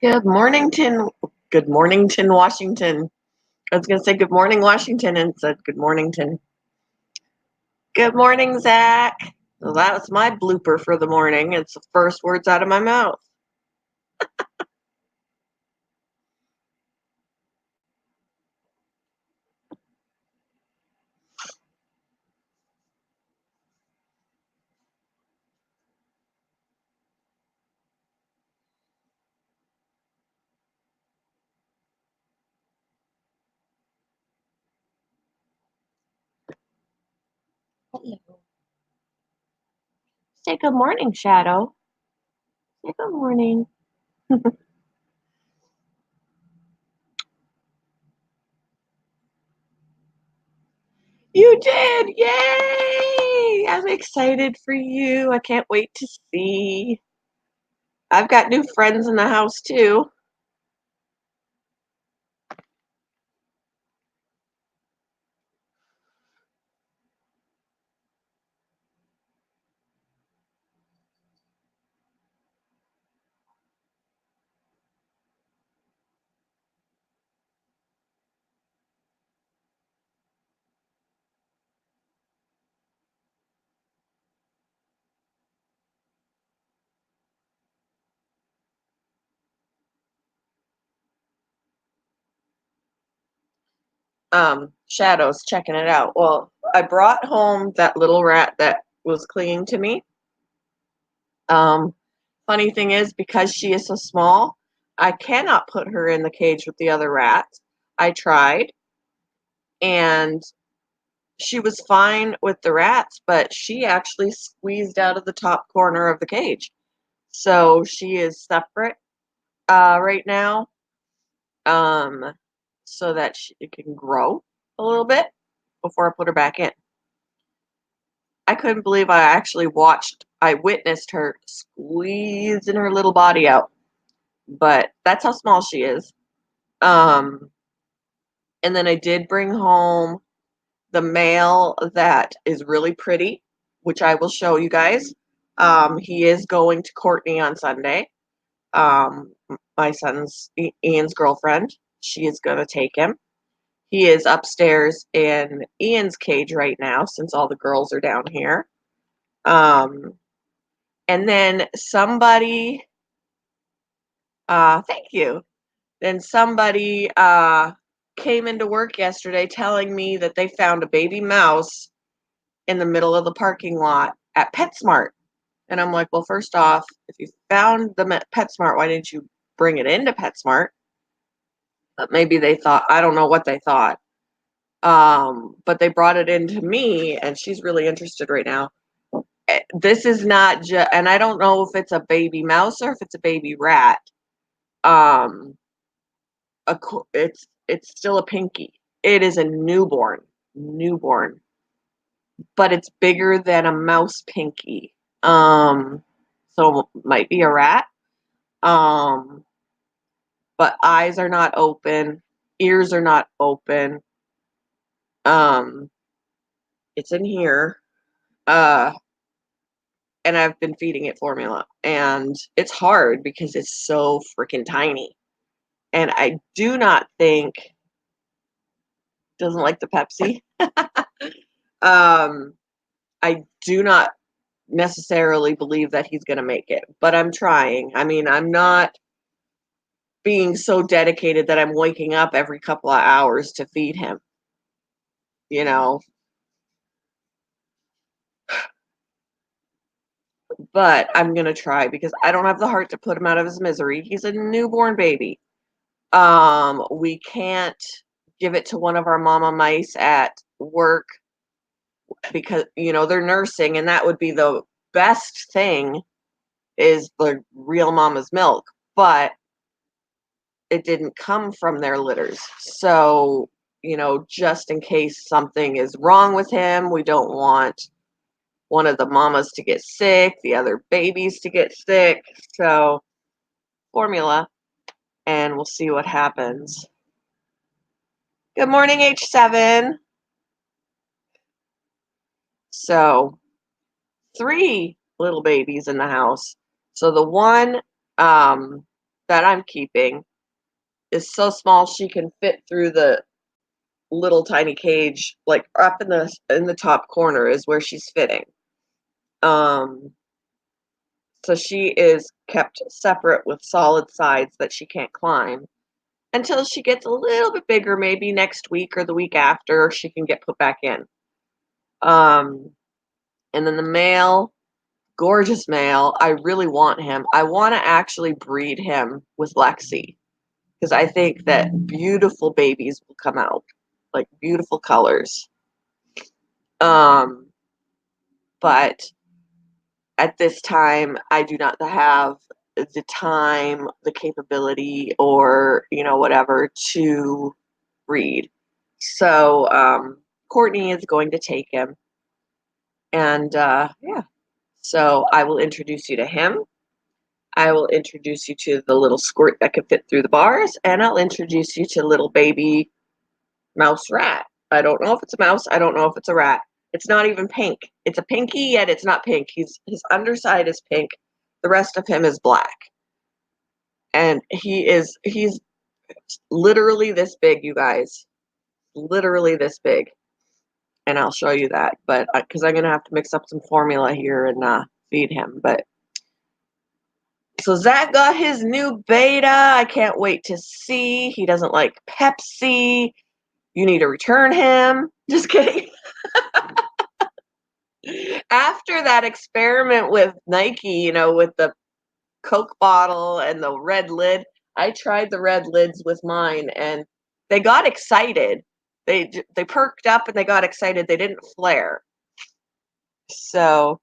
Good mornington. Good mornington, Washington. I was going to say good morning, Washington, and said good mornington. Good morning, Zach. Well, that was my blooper for the morning. It's the first words out of my mouth. Hello. Say good morning, Shadow. Say good morning. You did! Yay! I'm excited for you. I can't wait to see. I've got new friends in the house, too. Shadow's checking it out. Well, I brought home that little rat that was clinging to me. Um, Funny thing is, because she is so small, I cannot put her in the cage with the other rats. I tried, and she was fine with the rats, but she actually squeezed out of the top corner of the cage. So she is separate right now, um, so that she can grow a little bit before I put her back in. I couldn't believe I witnessed her squeezing her little body out, but that's how small she is. Um, and then I did bring home the male that is really pretty, which I will show you guys. He is going to Courtney on Sunday. My son's Ian's girlfriend. She is going to take him. He is upstairs in Ian's cage right now since all the girls are down here. Um, and then thank you. Then somebody came into work yesterday telling me that they found a baby mouse in the middle of the parking lot at PetSmart. And I'm like, well, first off, if you found them at PetSmart, why didn't you bring it into PetSmart? But maybe they thought, I don't know what they thought. But they brought it into me, and she's really interested right now. This is not just, and I don't know if it's a baby mouse or if it's a baby rat. Um, it's still a pinky. It is a newborn, but it's bigger than a mouse pinky. So might be a rat. Um, but eyes are not open, ears are not open. Um, it's in here. Uh, and I've been feeding it formula, and it's hard because it's so freaking tiny. And I do not think doesn't like the Pepsi. um, I do not necessarily believe that he's going to make it, but I'm trying. I mean, I'm not being so dedicated that I'm waking up every couple of hours to feed him, you know. But I'm going to try because I don't have the heart to put him out of his misery. He's a newborn baby. We can't give it to one of our mama mice at work because, they're nursing, and that would be the best thing is the real mama's milk, but it didn't come from their litters. So, just in case something is wrong with him, we don't want one of the mamas to get sick, the other babies to get sick. So, formula, and we'll see what happens. Good morning, H7. So, three little babies in the house. So, the one, um, that I'm keeping is so small she can fit through the little tiny cage, like up in the top corner is where she's fitting. Um, so she is kept separate with solid sides that she can't climb until she gets a little bit bigger, maybe next week or the week after, she can get put back in. Um, and then the male, gorgeous male, I really want him. I want to actually breed him with Lexi because I think that beautiful babies will come out, like beautiful colors. Um, but at this time, I do not have the time, the capability, or whatever to breed. So Courtney is going to take him, and yeah. So I will introduce you to him. I will introduce you to the little squirt that can fit through the bars, and I'll introduce you to little baby mouse rat. I don't know if it's a mouse. I don't know if it's a rat. It's not even pink. It's a pinky, yet it's not pink. His underside is pink. The rest of him is black, and he's literally this big, you guys. Literally this big, and I'll show you that. But because I'm gonna have to mix up some formula here and feed him, but. So Zach got his new beta. I can't wait to see. He doesn't like Pepsi. You need to return him. Just kidding. After that experiment with Nike, with the Coke bottle and the red lid, I tried the red lids with mine and they got excited. They perked up and they got excited. They didn't flare. So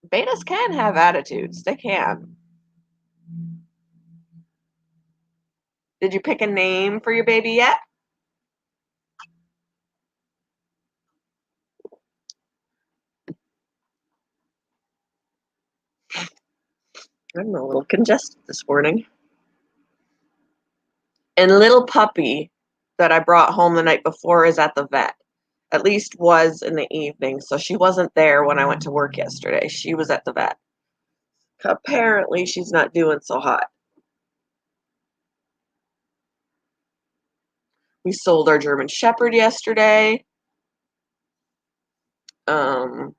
betas can have attitudes. They can. Did you pick a name for your baby yet? I'm a little congested this morning. And little puppy that I brought home the night before is at the vet. At least was in the evening, so she wasn't there when I went to work yesterday. She was at the vet. Apparently, she's not doing so hot. We sold our German Shepherd yesterday. Um,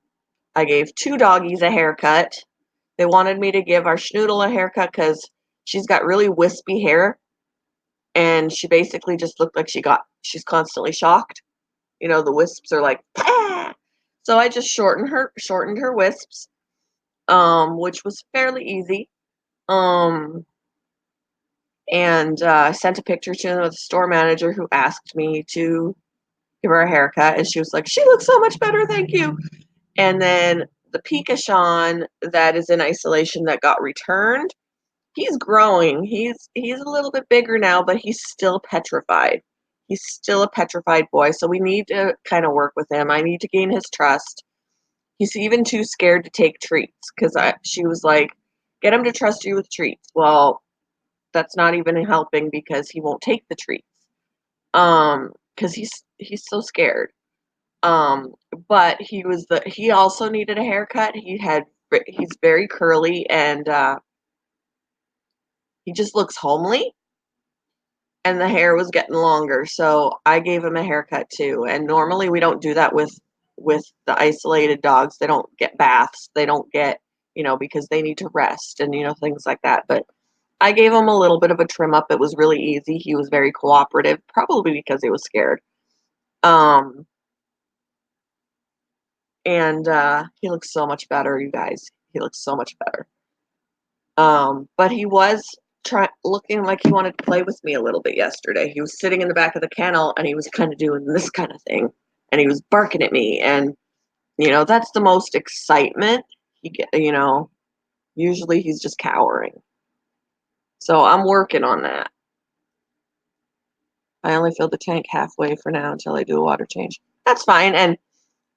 I gave two doggies a haircut. They wanted me to give our Schnoodle a haircut because she's got really wispy hair, and she basically just looked like she's constantly shocked. The wisps are like, ah! So I just shortened her wisps, which was fairly easy. Um, and I sent a picture to the store manager who asked me to give her a haircut, and she was like, "She looks so much better, thank you." And then the Pica-Shawn that is in isolation that got returned, he's growing. He's a little bit bigger now, but he's still petrified. He's still a petrified boy, so we need to kind of work with him. I need to gain his trust. He's even too scared to take treats because she was like, "Get him to trust you with treats." Well, that's not even helping because he won't take the treats. Because he's so scared. Um, but he also needed a haircut. He's very curly and he just looks homely. And the hair was getting longer, so I gave him a haircut too. And normally we don't do that with the isolated dogs. They don't get baths. They don't get, because they need to rest and things like that. But I gave him a little bit of a trim up. It was really easy. He was very cooperative, probably because he was scared. Um, and he looks so much better, you guys. He looks so much better. But he was looking like he wanted to play with me a little bit yesterday. He was sitting in the back of the kennel and he was kind of doing this kind of thing, and he was barking at me. And that's the most excitement he get. Usually he's just cowering. So I'm working on that. I only filled the tank halfway for now until I do a water change. That's fine. And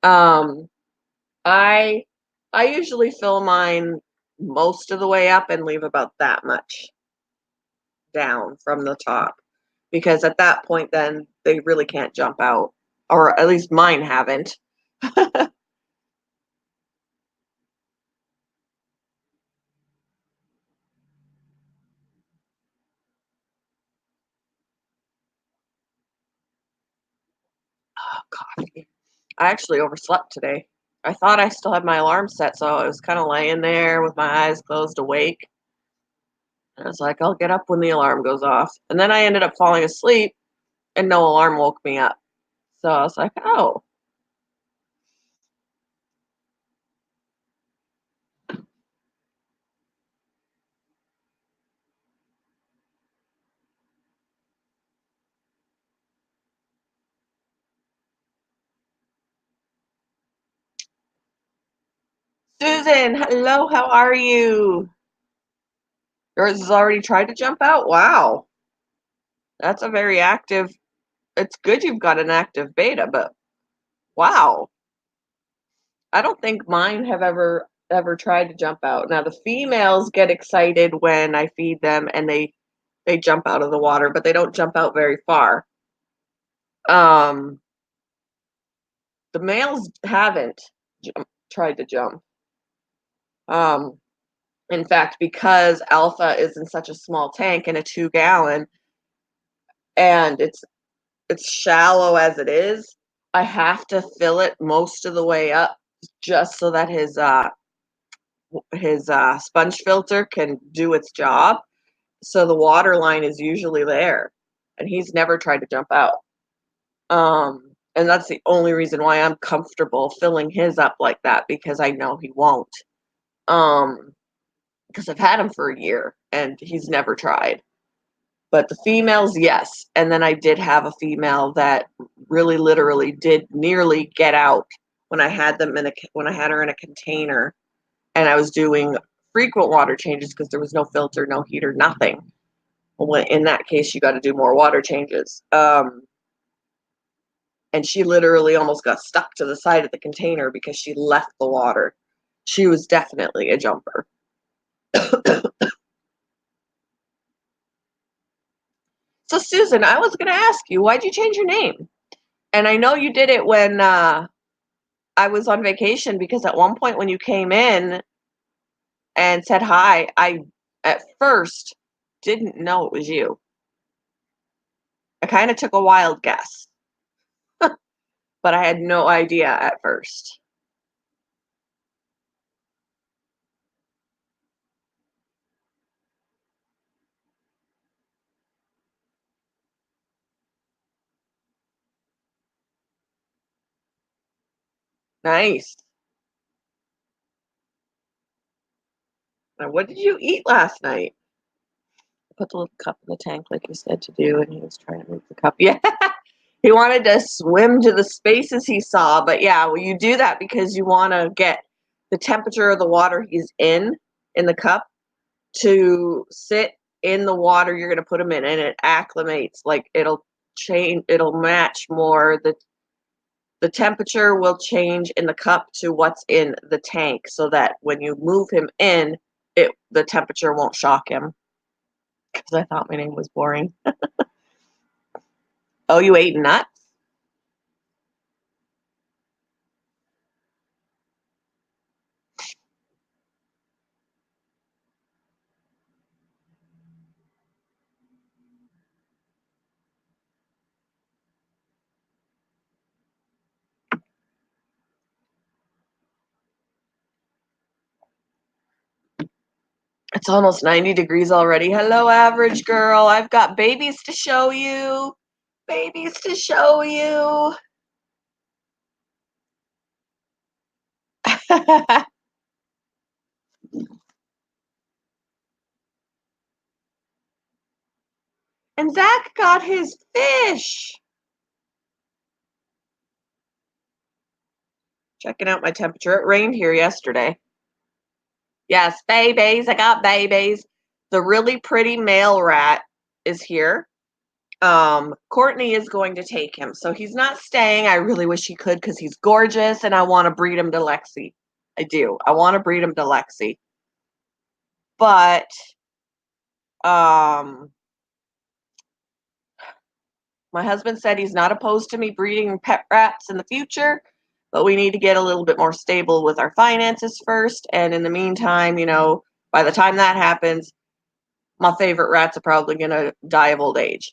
um, I I usually fill mine most of the way up and leave about that much down from the top because at that point then they really can't jump out, or at least mine haven't. Coffee. I actually overslept today. I thought I still had my alarm set, so I was kind of laying there with my eyes closed, awake. And I was like, I'll get up when the alarm goes off. And then I ended up falling asleep, and no alarm woke me up. So I was like, oh, Susan, hello, how are you? Yours has already tried to jump out? Wow. That's a very active. It's good you've got an active beta, but wow. I don't think mine have ever tried to jump out. Now the females get excited when I feed them and they jump out of the water, but they don't jump out very far. Um the males haven't tried to jump. Um in fact, because Alpha is in such a small tank in a 2 gallon and it's shallow as it is, I have to fill it most of the way up just so that his sponge filter can do its job. So the water line is usually there, and he's never tried to jump out. And that's the only reason why I'm comfortable filling his up like that because I know he won't. Um, because I've had him for a year and he's never tried. But the females, yes. And then I did have a female that really literally did nearly get out when I had when I had her in a container and I was doing frequent water changes because there was no filter, no heater, nothing. Well, in that case, you got to do more water changes. And she literally almost got stuck to the side of the container because she left the water. She was definitely a jumper. So, Susan, I was going to ask you, why'd you change your name? And I know you did it when I was on vacation because at one point when you came in and said hi, I at first didn't know it was you. I kind of took a wild guess, but I had no idea at first. Nice. Now, what did you eat last night? Put the little cup in the tank like you said to do, and he was trying to move the cup. Yeah. He wanted to swim to the spaces he saw, but yeah, well, you do that because you want to get the temperature of the water he's in the cup to sit in the water you're going to put him in, and it acclimates. Like it'll change, it'll match more. The temperature will change in the cup to what's in the tank, so that when you move him in, the temperature won't shock him. Because I thought my name was boring. Oh, you ate nuts? It's almost 90 degrees already. Hello, average girl. I've got babies to show you. Babies to show you. And Zach got his fish. Checking out my temperature. It rained here yesterday. Yes, babies. I got babies. The really pretty male rat is here. Courtney is going to take him. So he's not staying. I really wish he could because he's gorgeous and I want to breed him to Lexi. I do. I want to breed him to Lexi. But um my husband said he's not opposed to me breeding pet rats in the future, but we need to get a little bit more stable with our finances first. And in the meantime, by the time that happens, my favorite rats are probably going to die of old age.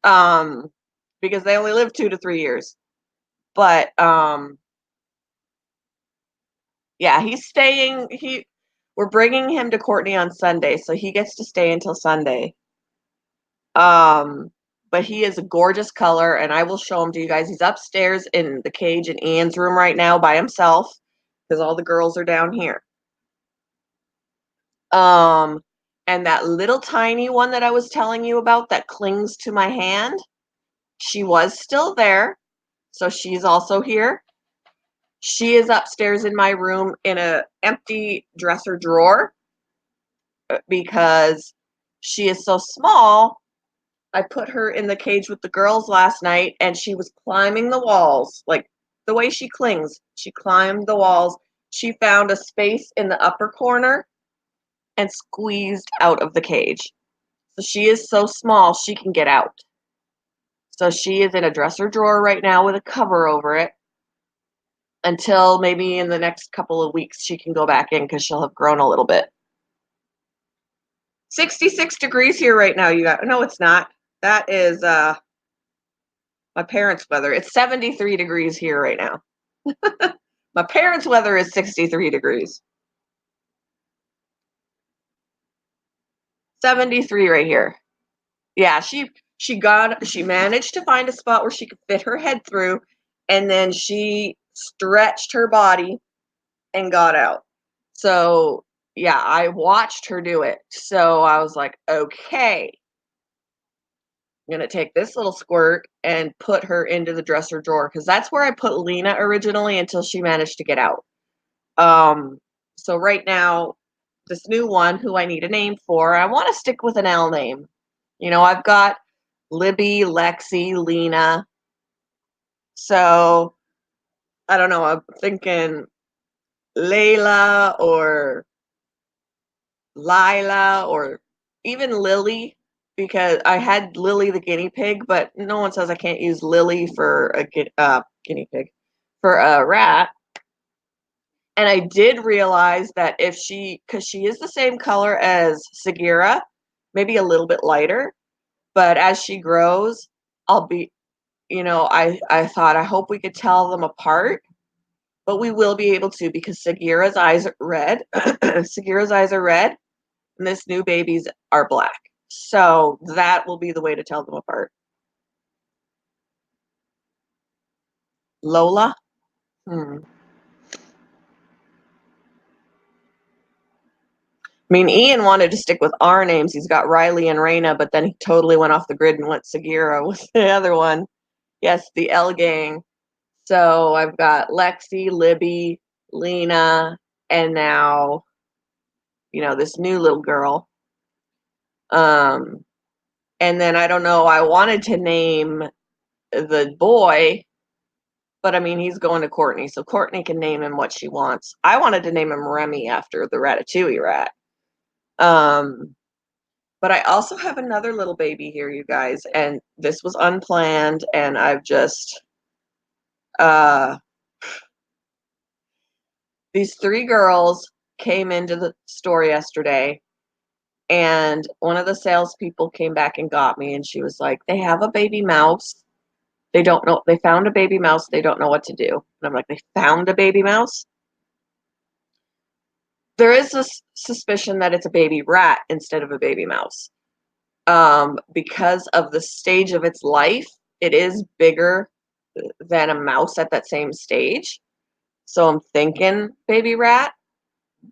um, because they only live 2 to 3 years. But, yeah, he's staying we're bringing him to Courtney on Sunday, so he gets to stay until Sunday. Um, but he is a gorgeous color, and I will show him to you guys. He's upstairs in the cage in Ian's room right now by himself because all the girls are down here. Um, and that little tiny one that I was telling you about that clings to my hand, she was still there, so she's also here. She is upstairs in my room in a empty dresser drawer because she is so small. I put her in the cage with the girls last night and she was climbing the walls, like the way she clings. She climbed the walls. She found a space in the upper corner and squeezed out of the cage. So she is so small, she can get out. So she is in a dresser drawer right now with a cover over it until maybe in the next couple of weeks she can go back in because she'll have grown a little bit. 66 degrees here right now, you got. No, it's not. That is my parents' weather. It's 73 degrees here right now. My parents' weather is 63 degrees. 73 right here. Yeah, she managed to find a spot where she could fit her head through, and then she stretched her body and got out. So, yeah, I watched her do it. So I was like, okay, I'm gonna take this little squirt and put her into the dresser drawer because that's where I put Lena originally until she managed to get out. Um, so right now, this new one who I need a name for, I want to stick with an L name. I've got Libby, Lexi, Lena. So I don't know. I'm thinking Layla or Lila or even Lily because I had Lily the guinea pig, but no one says I can't use Lily for a guinea pig for a rat. And I did realize that because she is the same color as Sagira, maybe a little bit lighter, but as she grows, I'll be, I thought I hope we could tell them apart, but we will be able to because Sagira's eyes are red. Sagira's eyes are red, and this new baby's are black. So that will be the way to tell them apart. Lola? Hmm. I mean, Ian wanted to stick with our names. He's got Riley and Raina, but then he totally went off the grid and went Sagira with the other one. Yes, the L gang. So I've got Lexi, Libby, Lena, and now, this new little girl. Um, and then I don't know, I wanted to name the boy, but I mean, he's going to Courtney, so Courtney can name him what she wants. I wanted to name him Remy after the Ratatouille rat. Um, but I also have another little baby here, you guys, and this was unplanned, and I've just, uh, these 3 girls came into the store yesterday, and one of the salespeople came back and got me, and she was like, "They have a baby mouse. They don't know. They found a baby mouse. They don't know what to do." And I'm like, "They found a baby mouse?" There is this suspicion that it's a baby rat instead of a baby mouse. Because of the stage of its life, it is bigger than a mouse at that same stage. So I'm thinking baby rat,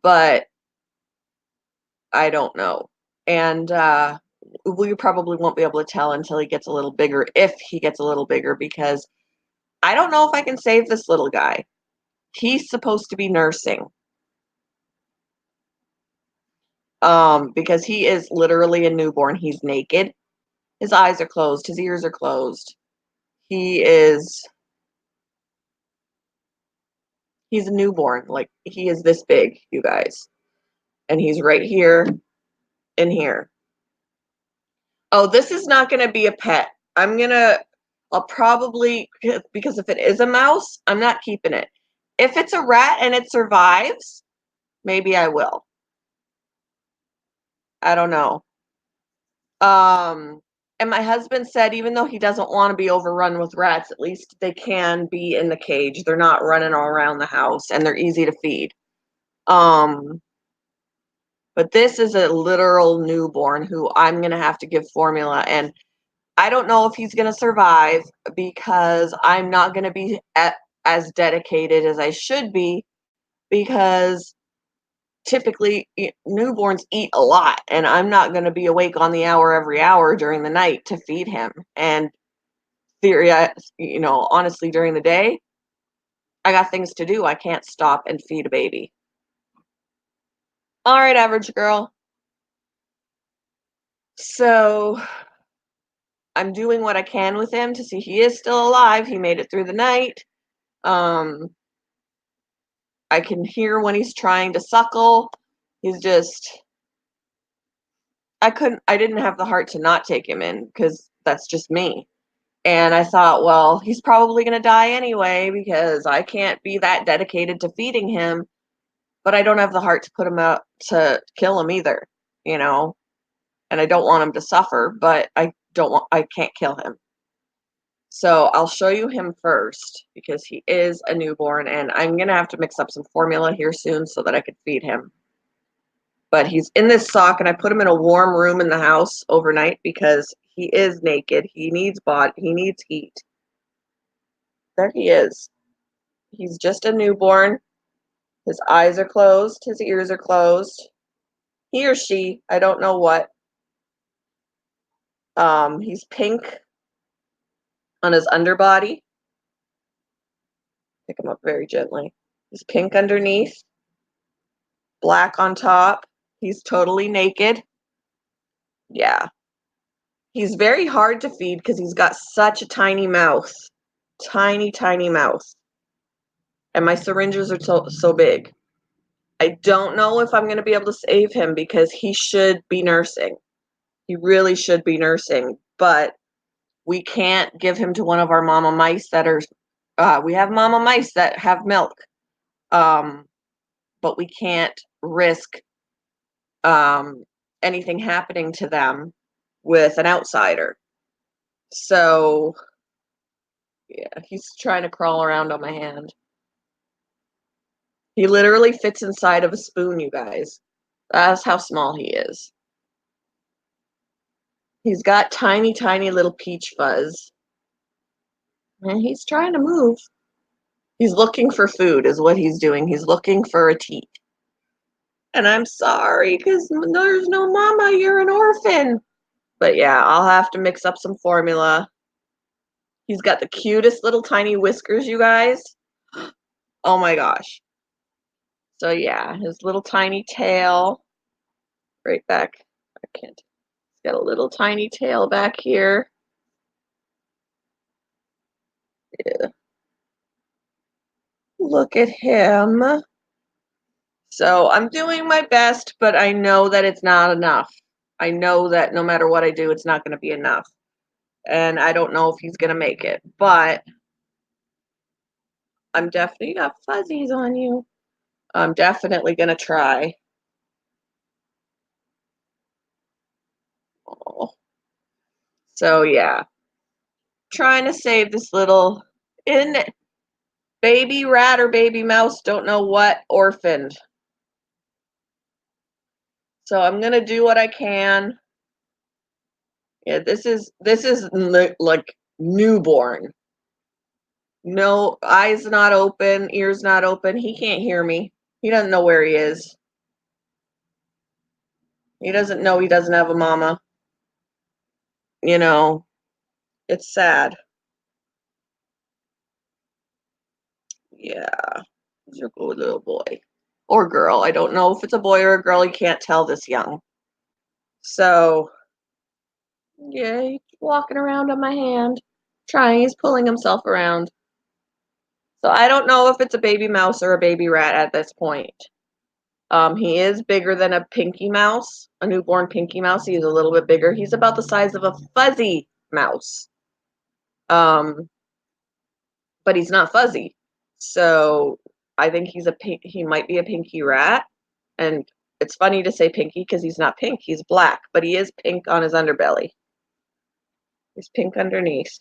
but I don't know. And we probably won't be able to tell until he gets a little bigger, if he gets a little bigger, because I don't know if I can save this little guy. He's supposed to be nursing. Because he is literally a newborn. He's naked. His eyes are closed. His ears are closed. He's a newborn. Like, he is this big, you guys. And he's right here and here. Oh, this is not going to be a pet. I'll probably, because if it is a mouse, I'm not keeping it. If it's a rat and it survives, maybe I will. I don't know. Um, And my husband said even though he doesn't want to be overrun with rats, at least they can be in the cage. They're not running all around the house and they're easy to feed. Um, but this is a literal newborn who I'm going to have to give formula, and I don't know if he's going to survive because I'm not going to be as dedicated as I should be, because typically newborns eat a lot and I'm not going to be awake on the hour every hour during the night to feed him. And honestly, during the day, I got things to do. I can't stop and feed a baby. All right, average girl. So I'm doing what I can with him to see he is still alive. He made it through the night. Um, I can hear when he's trying to suckle. He's just, I didn't have the heart to not take him in because that's just me. And I thought, well, he's probably going to die anyway because I can't be that dedicated to feeding him, but I don't have the heart to put him out to kill him either, you know. And I don't want him to suffer, but I can't kill him. So I'll show you him first because he is a newborn and I'm going to have to mix up some formula here soon so that I can feed him. But he's in this sock and I put him in a warm room in the house overnight because he is naked. He needs heat. There he is. He's just a newborn. His eyes are closed, his ears are closed. He or she, I don't know what. He's pink on his underbody. Pick him up very gently. He's pink underneath, black on top. He's totally naked. Yeah. He's very hard to feed because he's got such a tiny mouth. Tiny, tiny mouth. And my syringes are so big. I don't know if I'm going to be able to save him because he should be nursing. He really should be nursing. But we can't give him to one of our mama mice that are, we have mama mice that have milk. But we can't risk um, anything happening to them with an outsider. So, yeah, he's trying to crawl around on my hand. He literally fits inside of a spoon, you guys. That's how small he is. He's got tiny, tiny little peach fuzz. And he's trying to move. He's looking for food, is what he's doing. He's looking for a teat. And I'm sorry, because there's no mama. You're an orphan. But yeah, I'll have to mix up some formula. He's got the cutest little tiny whiskers, you guys. Oh my gosh. So yeah, his little tiny tail right back. I can't. He's got a little tiny tail back here. Yeah. Look at him. So I'm doing my best, but I know that it's not enough. I know that no matter what I do, it's not going to be enough. And I don't know if he's going to make it, but I'm definitely got fuzzies on you. I'm definitely going to try. Oh. So yeah, trying to save this little in baby rat or baby mouse, don't know what, orphaned. So I'm going to do what I can. Yeah, this is like newborn. No, eyes not open, ears not open. He can't hear me. He doesn't know where he is. He doesn't know he doesn't have a mama. You know, it's sad. Yeah, he's a good little boy. Or girl. I don't know if it's a boy or a girl. You can't tell this young. So, yeah, he's walking around on my hand. Trying. He's pulling himself around. So I don't know if it's a baby mouse or a baby rat at this point. He is bigger than a pinky mouse, a newborn pinky mouse. He's a little bit bigger. He's about the size of a fuzzy mouse. Um, but he's not fuzzy. So I think he might be a pinky rat. And it's funny to say pinky because he's not pink. He's black, but he is pink on his underbelly. He's pink underneath.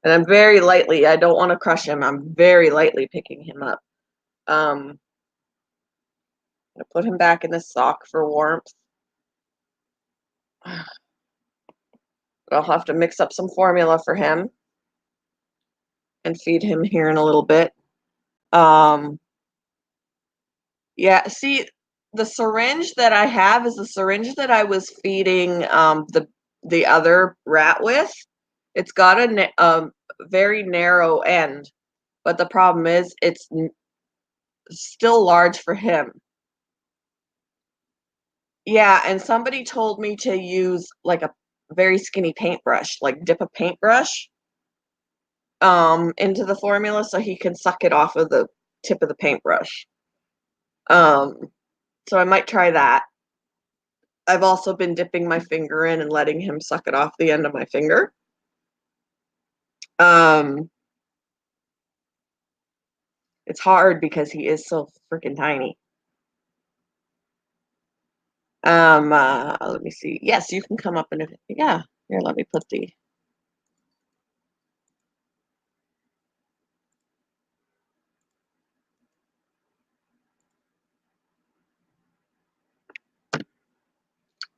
And I'm very lightly, I don't want to crush him. I'm very lightly picking him up. I'm gonna put him back in the sock for warmth. I'll have to mix up some formula for him and feed him here in a little bit. Yeah, see, the syringe that I have is the syringe that I was feeding the other rat with. It's got a very narrow end, but the problem is it's still large for him. Yeah, and somebody told me to use like a very skinny paintbrush, like dip a paintbrush into the formula so he can suck it off of the tip of the paintbrush. So I might try that. I've also been dipping my finger in and letting him suck it off the end of my finger. It's hard because he is so freaking tiny. Let me see. Yes, you can come up and yeah. Here, let me put the.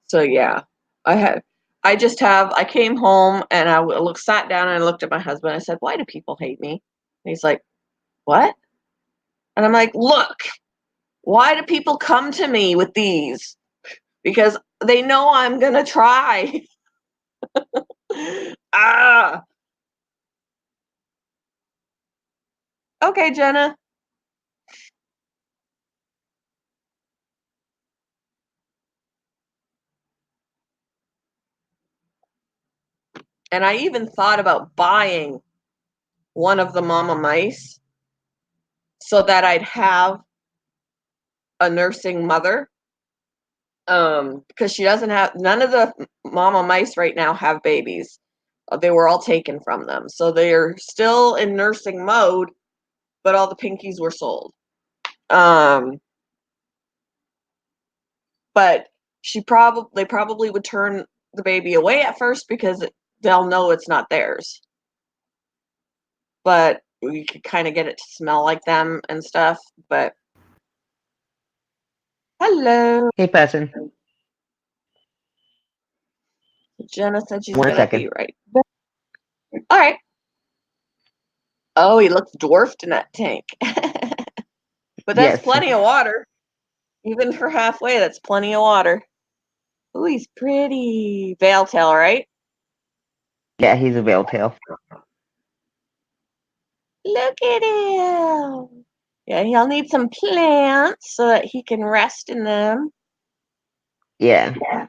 So yeah, I came home and sat down and I looked at my husband. I said, "Why do people hate me?" And he's like, "What?" And I'm like, "Look, why do people come to me with these? Because they know I'm gonna try." Ah, okay, Jenna. And I even thought about buying one of the mama mice so that I'd have a nursing mother. Because she doesn't have none of the mama mice right now have babies. They were all taken from them. So they're still in nursing mode, but all the pinkies were sold. But they probably would turn the baby away at first because they'll know it's not theirs. But we could kind of get it to smell like them and stuff. But hello. Hey, person. Jenna said she's One gonna second. be right. All right. Oh, he looks dwarfed in that tank. But that's Yes. plenty of water. Even for halfway, that's plenty of water. Ooh, he's pretty. Veil tail, right? Yeah, he's a veil tail. Look at him. Yeah, he'll need some plants so that he can rest in them. Yeah. I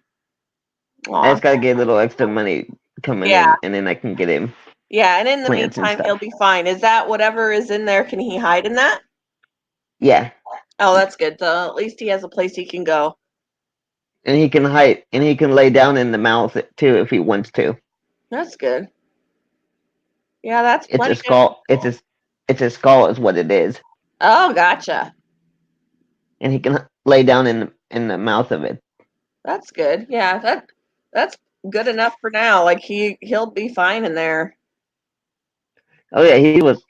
Aw. just gotta get a little extra money coming Yeah, in, and then I can get him yeah, and in the plants and meantime, he'll stuff. be fine. Is that whatever is in there? Can he hide in that? Yeah. Oh, that's good. So at least he has a place he can go. And he can hide, and he can lay down in the mouth too if he wants to. That's good. Yeah, that's It's a plenty of. skull. It's a skull is what it is, Oh, gotcha. and he can lay down in the mouth of it. That's good. Yeah, that's good enough for now. Like he'll be fine in there. Oh yeah, he was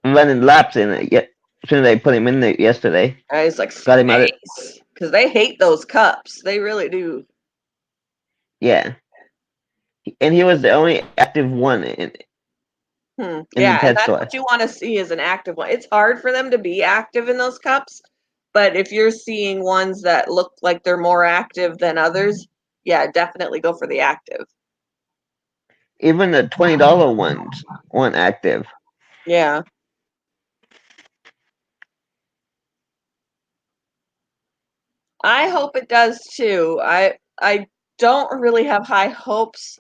running laps in it. Yet as soon as I put him in there yesterday, And he's like got him out of space because they hate those cups. They really do. yeah. And he was the only active one in the Yeah, and pet that's store. what you want to see is an active one. It's hard for them to be active in those cups, but if you're seeing ones that look like they're more active than others, yeah, definitely go for the active. Even the $20 ones weren't active. Yeah. I hope it does too. I don't really have high hopes,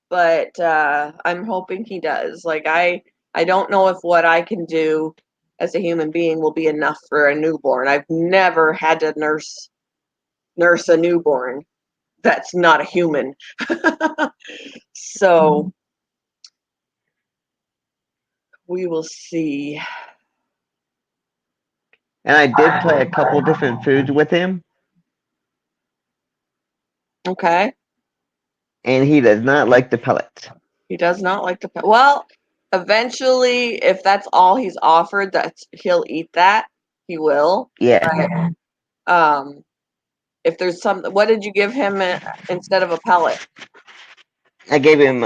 but I'm hoping he does. Like I don't know if what I can do as a human being will be enough for a newborn. I've never had to nurse a newborn that's not a human. So we will see. And I did try a couple different foods with him, Okay. and he does not like the pellets. He does not like the well, eventually, if that's all he's offered, that he'll eat that. He will. Yeah. But if there's some, what did you give him instead of a pellet? I gave him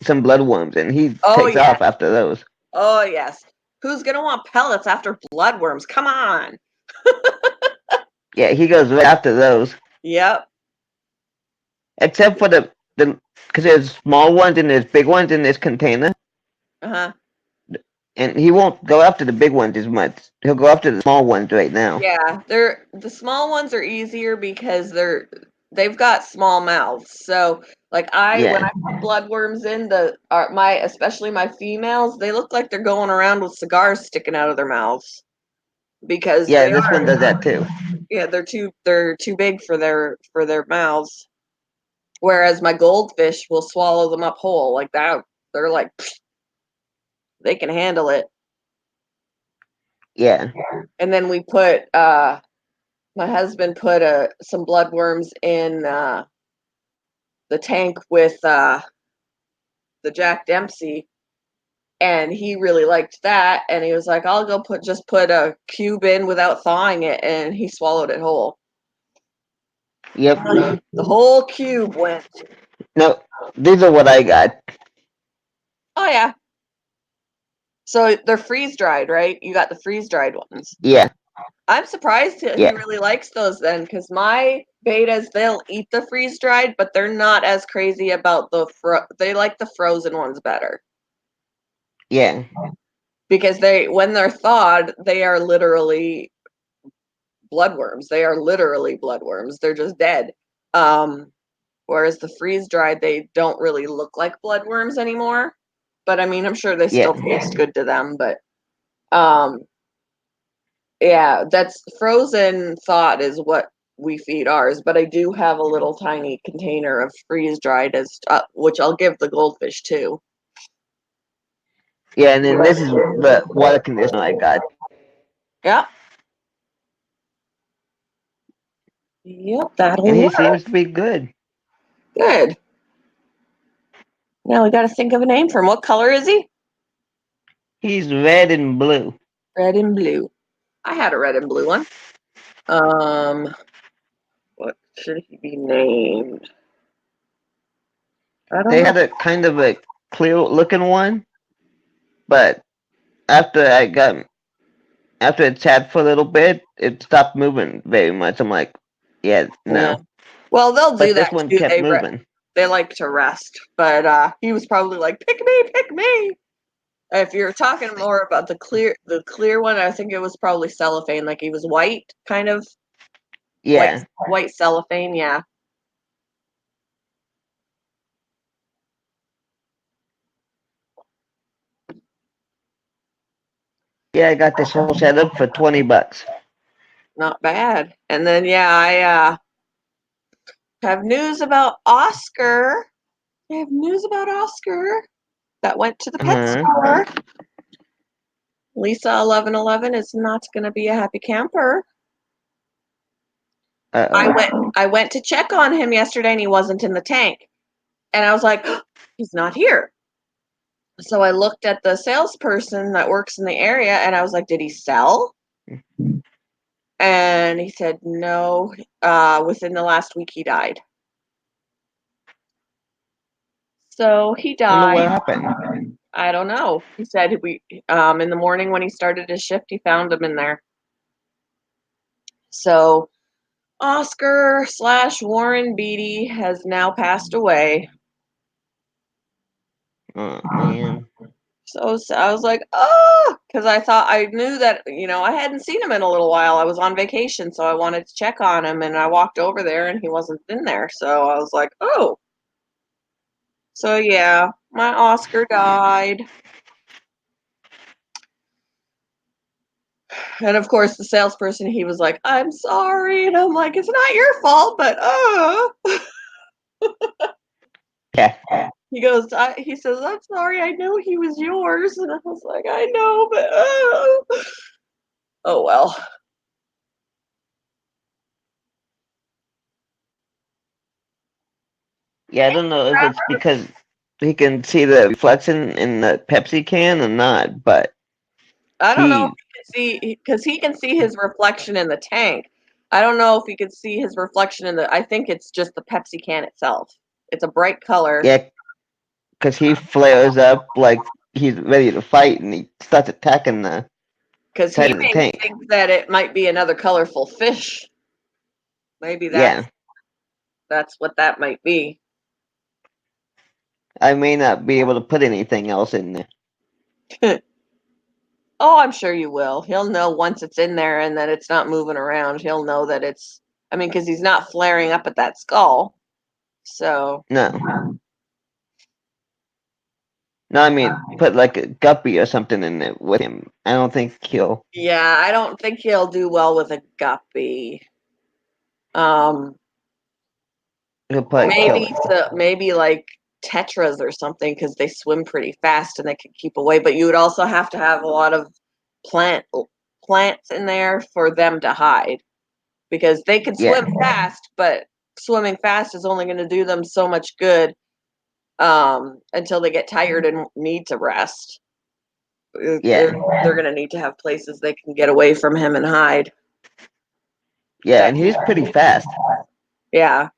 some bloodworms, and he Oh takes yeah. off after those. Oh yes. Who's gonna want pellets after bloodworms? Come on. Yeah, he goes right after those. Yep. Except for the because there's small ones and there's big ones in this container, Uh-huh. and he won't go after the big ones as much. He'll go after the small ones right now. Yeah, the small ones are easier because they've got small mouths. So like when Yeah. I put bloodworms in my especially my females, they look like they're going around with cigars sticking out of their mouths because Yeah, this one does that too. yeah, they're too big for their mouths. Whereas my goldfish will swallow them up whole like that. They're like they can handle it. Yeah. And then we put my husband put some bloodworms in the tank with the Jack Dempsey, and he really liked that. And he was like, "I'll go put a cube in without thawing it," and he swallowed it whole. Yep. The whole cube went. No, these are what I got. Oh yeah. So they're freeze dried, right? You got the freeze dried ones. Yeah. I'm surprised he Yeah. really likes those then, because my betas they'll eat the freeze dried, but they're not as crazy about they like the frozen ones better. Yeah. Because when they're thawed, they are literally bloodworms. They are literally bloodworms. They're just dead. Whereas the freeze dried, they don't really look like bloodworms anymore. But I mean, I'm sure they still Yeah. taste good to them. But um, yeah, that's frozen thawed is what we feed ours. But I do have a little tiny container of freeze dried which I'll give the goldfish too. Yeah, and then this is the water conditioner I got. Yeah. Yep, And that'll he work. seems to be good. Good. Now we got to think of a name for him. What color is he? He's red and blue. Red and blue. I had a red and blue one. What should he be named? I don't They know. had a kind of a clear looking one, but after I got after it sat for a little bit, it stopped moving very much. I'm like, yeah, Yeah. no. Well, they'll do But this that one too. kept moving. They like to rest, but he was probably like, pick me." If you're talking more about the clear one, I think it was probably cellophane. Like he was white, kind of Yeah. white cellophane. Yeah. Yeah, I got this whole setup for $20. Not bad. And then yeah, I have news about Oscar. I have news about Oscar that went to the pet Uh-huh. store. Lisa 1111 is not going to be a happy camper. Uh-oh. I went to check on him yesterday and he wasn't in the tank. And I was like, oh, he's not here. So I looked at the salesperson that works in the area and I was like, did he sell? And he said, no, within the last week he died. So he Wonder what died. happened. I don't know. He said in the morning when he started his shift, he found him in there. So Oscar / Warren Beatty has now passed away. Oh man. So I was like, oh, because I knew that, I hadn't seen him in a little while. I was on vacation, so I wanted to check on him, and I walked over there and he wasn't in there. So I was like, oh. So yeah, my Oscar died. And of course, the salesperson, he was like, I'm sorry. And I'm like, it's not your fault, but Yeah. He says, I'm sorry. I knew he was yours. And I was like, I know, but oh well. Yeah, I don't know if it's because he can see the reflection in the Pepsi can or not, but I don't know if he he can see because he can see his reflection in the tank. I don't know if he can see his reflection in the. I think it's just the Pepsi can itself. It's a bright color yeah, because he flares up like he's ready to fight, and he starts attacking the because he side of the maybe tank. thinks that it might be another colorful fish. Maybe Yeah, that's what that might be. I may not be able to put anything else in there. Oh, I'm sure you will. He'll know once it's in there and that it's not moving around. He'll know that it's. I mean, because he's not flaring up at that skull. So No, no, I mean put like a guppy or something in there with him. I don't think he'll. yeah, I don't think he'll do well with a guppy. Um, He'll probably kill it. maybe like tetras or something because they swim pretty fast and they can keep away. But you would also have to have a lot of plant plants in there for them to hide because they can Yeah, swim fast, but swimming fast is only going to do them so much good until they get tired and need to rest. yeah, They're going to need to have places they can get away from him and hide. yeah, That and he's pretty fast. yeah.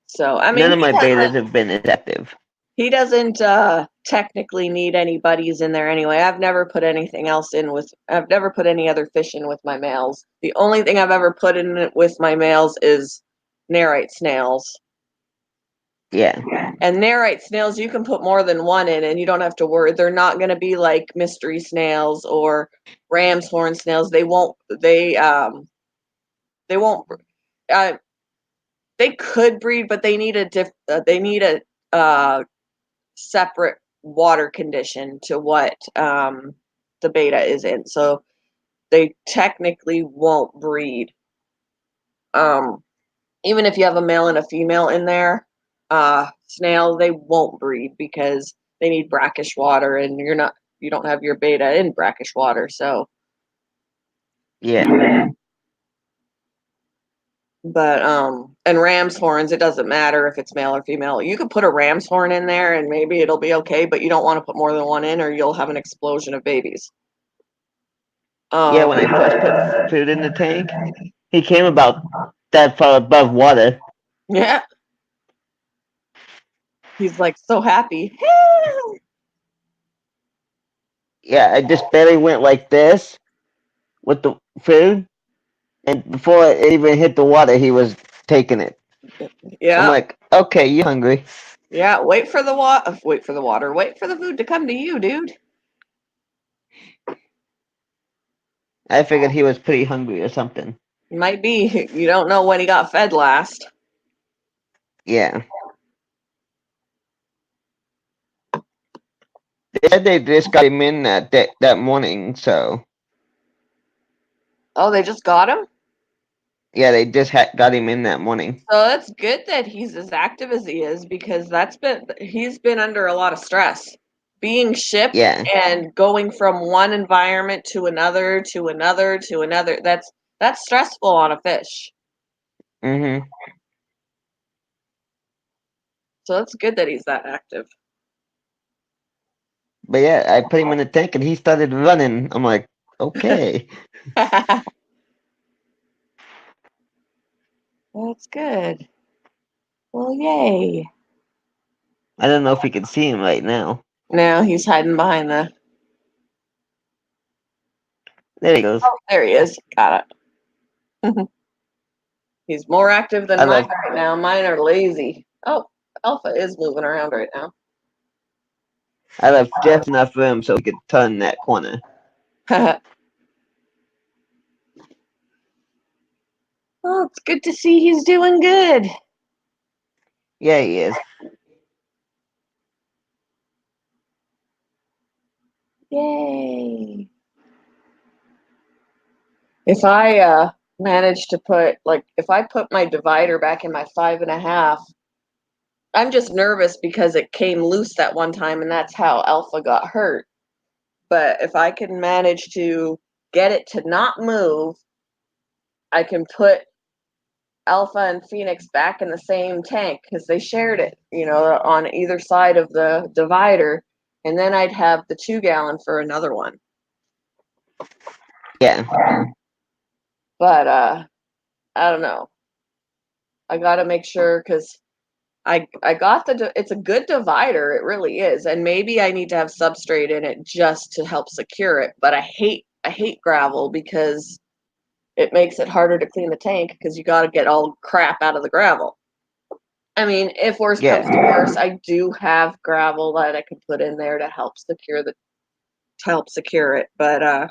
So I mean, None of my betas have been as active. he doesn't technically need any buddies in there anyway. I've never put anything else in with. I've never put any other fish in with my males. The only thing I've ever put in it with my males is Nerite snails. Yeah, And Nerite snails, you can put more than one in, and you don't have to worry. They're not going to be like mystery snails or ram's horn snails. They won't. They won't. Uh, they could breed, but they need a they need a separate water condition to what the beta is in. So they technically won't breed. Um, Even if you have a male and a female in there, snail, they won't breed because they need brackish water and you don't have your beta in brackish water. So, yeah, but, and ram's horns, it doesn't matter if it's male or female. You could put a ram's horn in there and maybe it'll be okay, but you don't want to put more than one in or you'll have an explosion of babies. yeah. Um, When I first put food in the tank, he came about that far above water. yeah, he's like so happy. Yeah, I just barely went like this with the food, and before it even hit the water, he was taking it. I'm Yeah, like, okay, you hungry? yeah. Wait for the water. Wait for the water. Wait for the food to come to you, dude. I figured he was pretty hungry or something. Might be. You don't know when he got fed last. Yeah, they said they just got him in that morning, so Oh, they just got him? yeah, they just got him in that morning. So it's good that he's as active as he is because he's been under a lot of stress. Being shipped Yeah, and going from one environment to another to another to another, that's stressful on a fish. mhm. So it's good that he's that active. But yeah, I put him in the tank and he started running. I'm like, okay. That's good. Well, yay. I don't know if you can see him right now. Now he's hiding behind the. There he goes. Oh, there he is. Got it. He's more active than I mine left right now. Mine are lazy. Oh, Alpha is moving around right now. I left just enough room so he could turn that corner. Well, it's good to see he's doing good. Yeah, he is. Yay. If I manage to put, like, if I put my divider back in my 5.5, I'm just nervous because it came loose that one time and that's how Alpha got hurt. But if I can manage to get it to not move, I can put Alpha and Phoenix back in the same tank because they shared it, on either side of the divider, and then I'd have the 2 gallon for another one. Yeah. But I don't know. I got to make sure because I got it's a good divider, it really is, and maybe I need to have substrate in it just to help secure it. But I hate gravel because it makes it harder to clean the tank because you got to get all crap out of the gravel. I mean, if worse comes to worse, I do have gravel that I could put in there to help secure it, but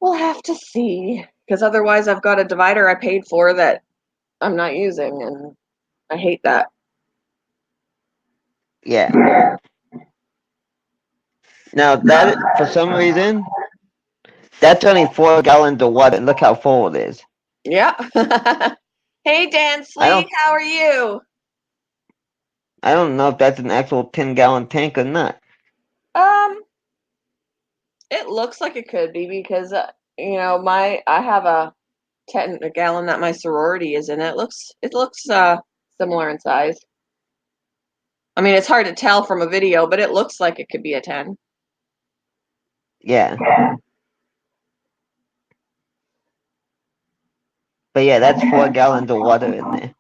we'll have to see because otherwise I've got a divider I paid for that I'm not using, and I hate that. Yeah. Now that for some reason that's only 4 gallons of water. Look how full it is. Yeah. Hey, Dan Sleek, how are you? I don't know if that's an actual 10-gallon tank or not. It looks like it could be because I have a 10 gallon that my sorority is in. It looks similar in size. I mean, it's hard to tell from a video, but it looks like it could be a 10. Yeah. But yeah, that's 4 gallons of water in there.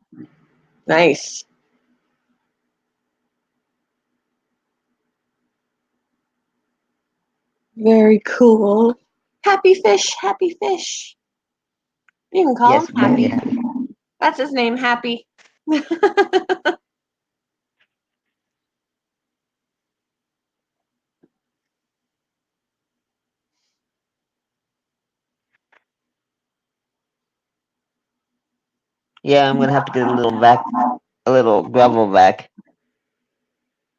Nice. Very cool. Happy fish, happy fish. You can call him Happy. Happy. That's his name, Happy. Yeah, I'm gonna have to get a little gravel vac.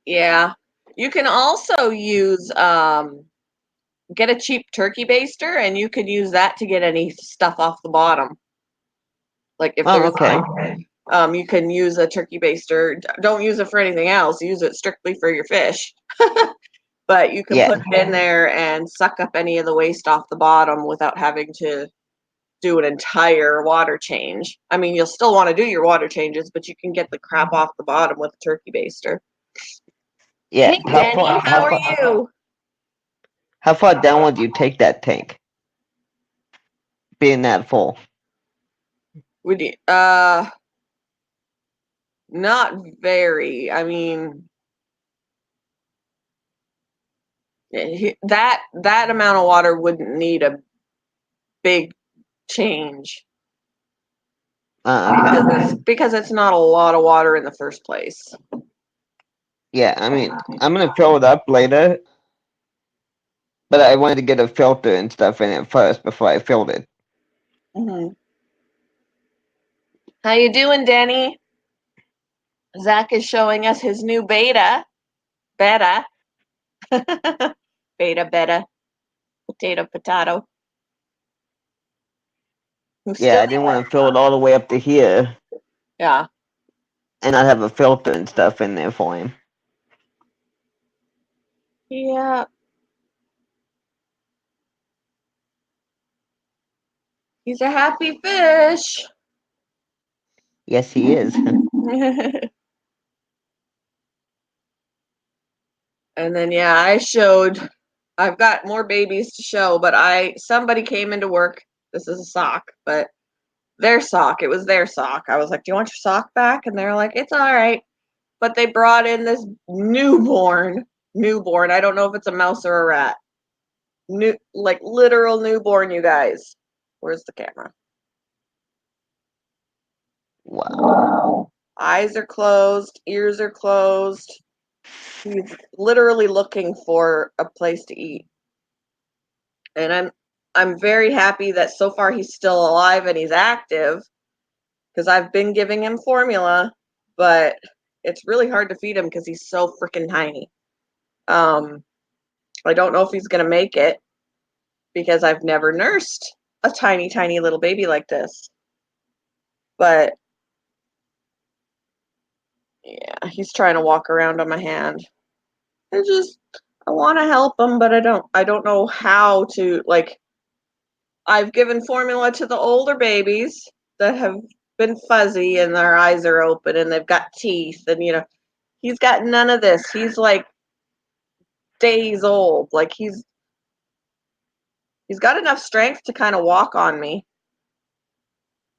Yeah. You can also use get a cheap turkey baster, and you could use that to get any stuff off the bottom. Like if there's you can use a turkey baster. Don't use it for anything else. Use it strictly for your fish. But you can put it in there and suck up any of the waste off the bottom without having to do an entire water change. I mean, you'll still want to do your water changes, but you can get the crap off the bottom with a turkey baster. Yeah. Hey, Danny, how are you? How far down would you take that tank? Being that full. Would you not very. I mean, that amount of water wouldn't need a big change. Because it's not a lot of water in the first place. Yeah, I mean, I'm gonna fill it up later, but I wanted to get a filter and stuff in it first before I filled it. Mm-hmm. How you doing, Danny? Zach is showing us his new beta. Beta. Beta. Potato. Yeah, I didn't want to fill it all the way up to here. Yeah. And not have a filter and stuff in there for him. Yeah. He's a happy fish. Yes, he is. And then I've got more babies to show, but somebody came into work. This is a sock, but their sock. It was their sock. I was like, "Do you want your sock back?" And they're like, "It's all right." But they brought in this newborn. I don't know if it's a mouse or a rat. Like literal newborn, you guys. Where's the camera? Wow. Eyes are closed, ears are closed. He's literally looking for a place to eat. And I'm very happy that so far he's still alive and he's active because I've been giving him formula, but it's really hard to feed him because he's so freaking tiny. I don't know if he's gonna make it because I've never nursed a tiny little baby like this. But yeah, he's trying to walk around on my hand. I want to help him, but I don't know how to, like, I've given formula to the older babies that have been fuzzy and their eyes are open and they've got teeth, and he's got none of this. He's like days old. Like he's got enough strength to kind of walk on me,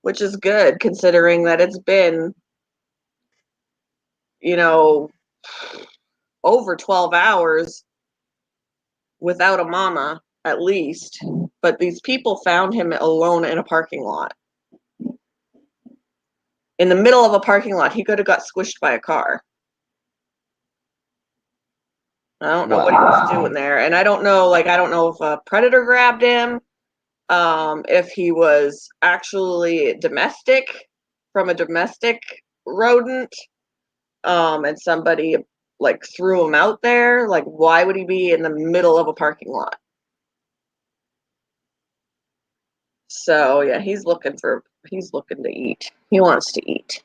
which is good considering that it's been, over 12 hours without a mama at least. But these people found him alone in a parking lot. In the middle of a parking lot. He could have got squished by a car. I don't know what he was doing there. And I don't know if a predator grabbed him, if he was actually domestic from a domestic rodent, and somebody like threw him out there. Like, why would he be in the middle of a parking lot? So yeah, he's looking to eat. He wants to eat.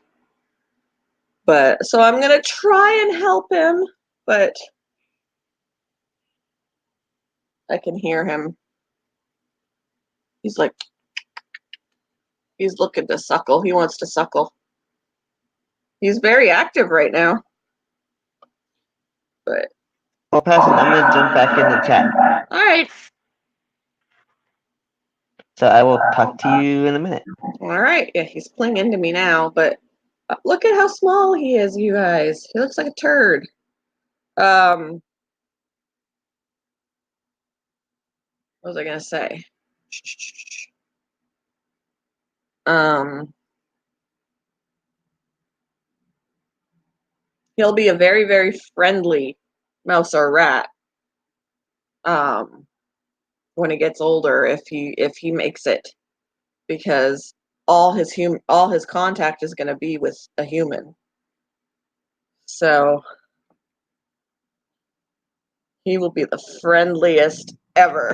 But so I'm gonna try and help him, but I can hear him. He's looking to suckle. He wants to suckle. He's very active right now. But Well, Pastor, I'm gonna jump back in the chat. All right. So I will talk to you in a minute. All right. Yeah, he's clinging to me now, but look at how small he is, you guys. He looks like a turd. What was I gonna say? He'll be a very, very friendly mouse or rat. When he gets older, if he makes it, because all his contact is going to be with a human. So he will be the friendliest ever.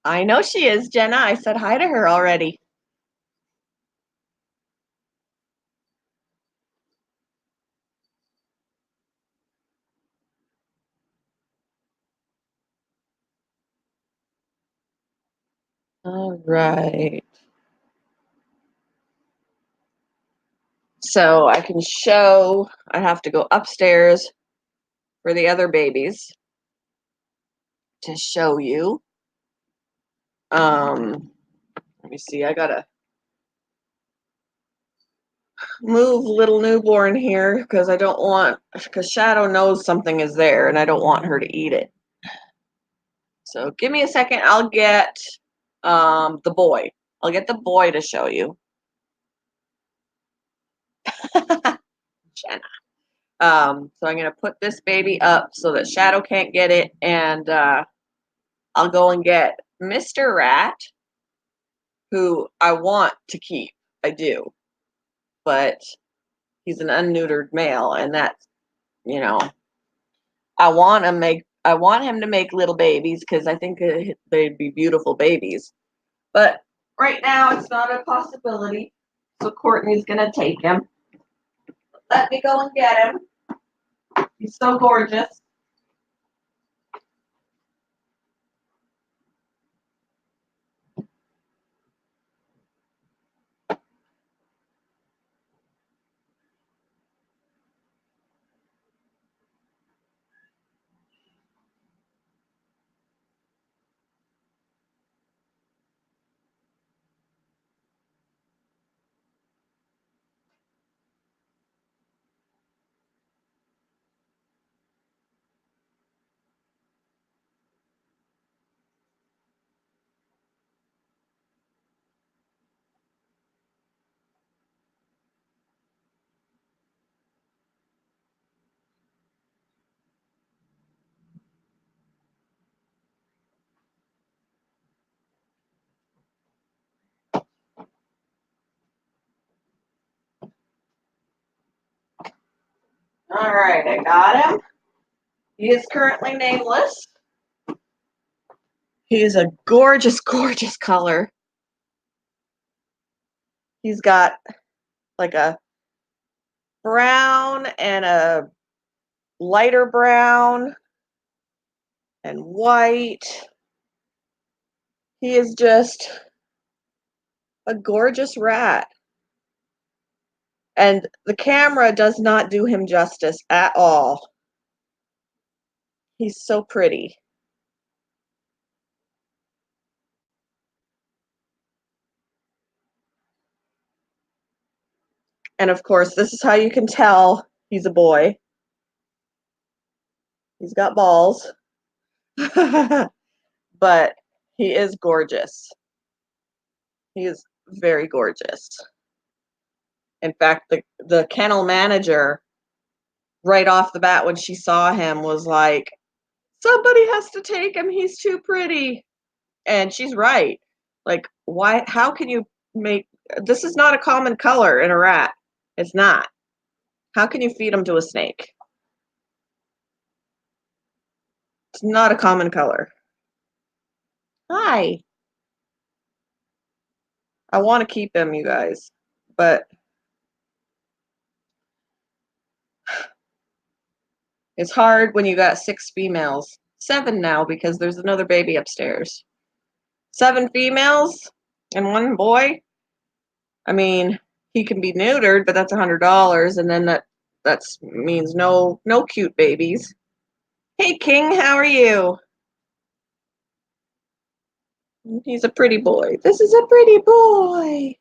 I know she is, Jenna. I said hi to her already. All right. So I can show, I have to go upstairs for the other babies to show you. Let me see, I gotta move little newborn here because Shadow knows something is there and I don't want her to eat it. So give me a second, I'll get the boy. I'll get the boy to show you. Jenna. So I'm gonna put this baby up so that Shadow can't get it, and I'll go and get Mr. Rat, who I want to keep. I do. But he's an unneutered male, and that's, I want him to make little babies because I think they'd be beautiful babies. But right now it's not a possibility. So Courtney's gonna take him. Let me go and get him. He's so gorgeous. All right, I got him. He is currently nameless. He is a gorgeous, gorgeous color. He's got like a brown and a lighter brown and white. He is just a gorgeous rat. And the camera does not do him justice at all. He's so pretty. And of course, this is how you can tell he's a boy. He's got balls. But he is gorgeous. He is very gorgeous. In fact, the kennel manager, right off the bat, when she saw him, was like, somebody has to take him. He's too pretty. And she's right. Like, why? How can you make this is not a common color in a rat? It's not. How can you feed him to a snake? It's not a common color. Hi. I want to keep him, you guys, but it's hard when you got 6 females. 7 now because there's another baby upstairs. 7 females and 1 boy. I mean, he can be neutered, but that's $100, and then that means no cute babies. Hey King, how are you? He's a pretty boy. This is a pretty boy.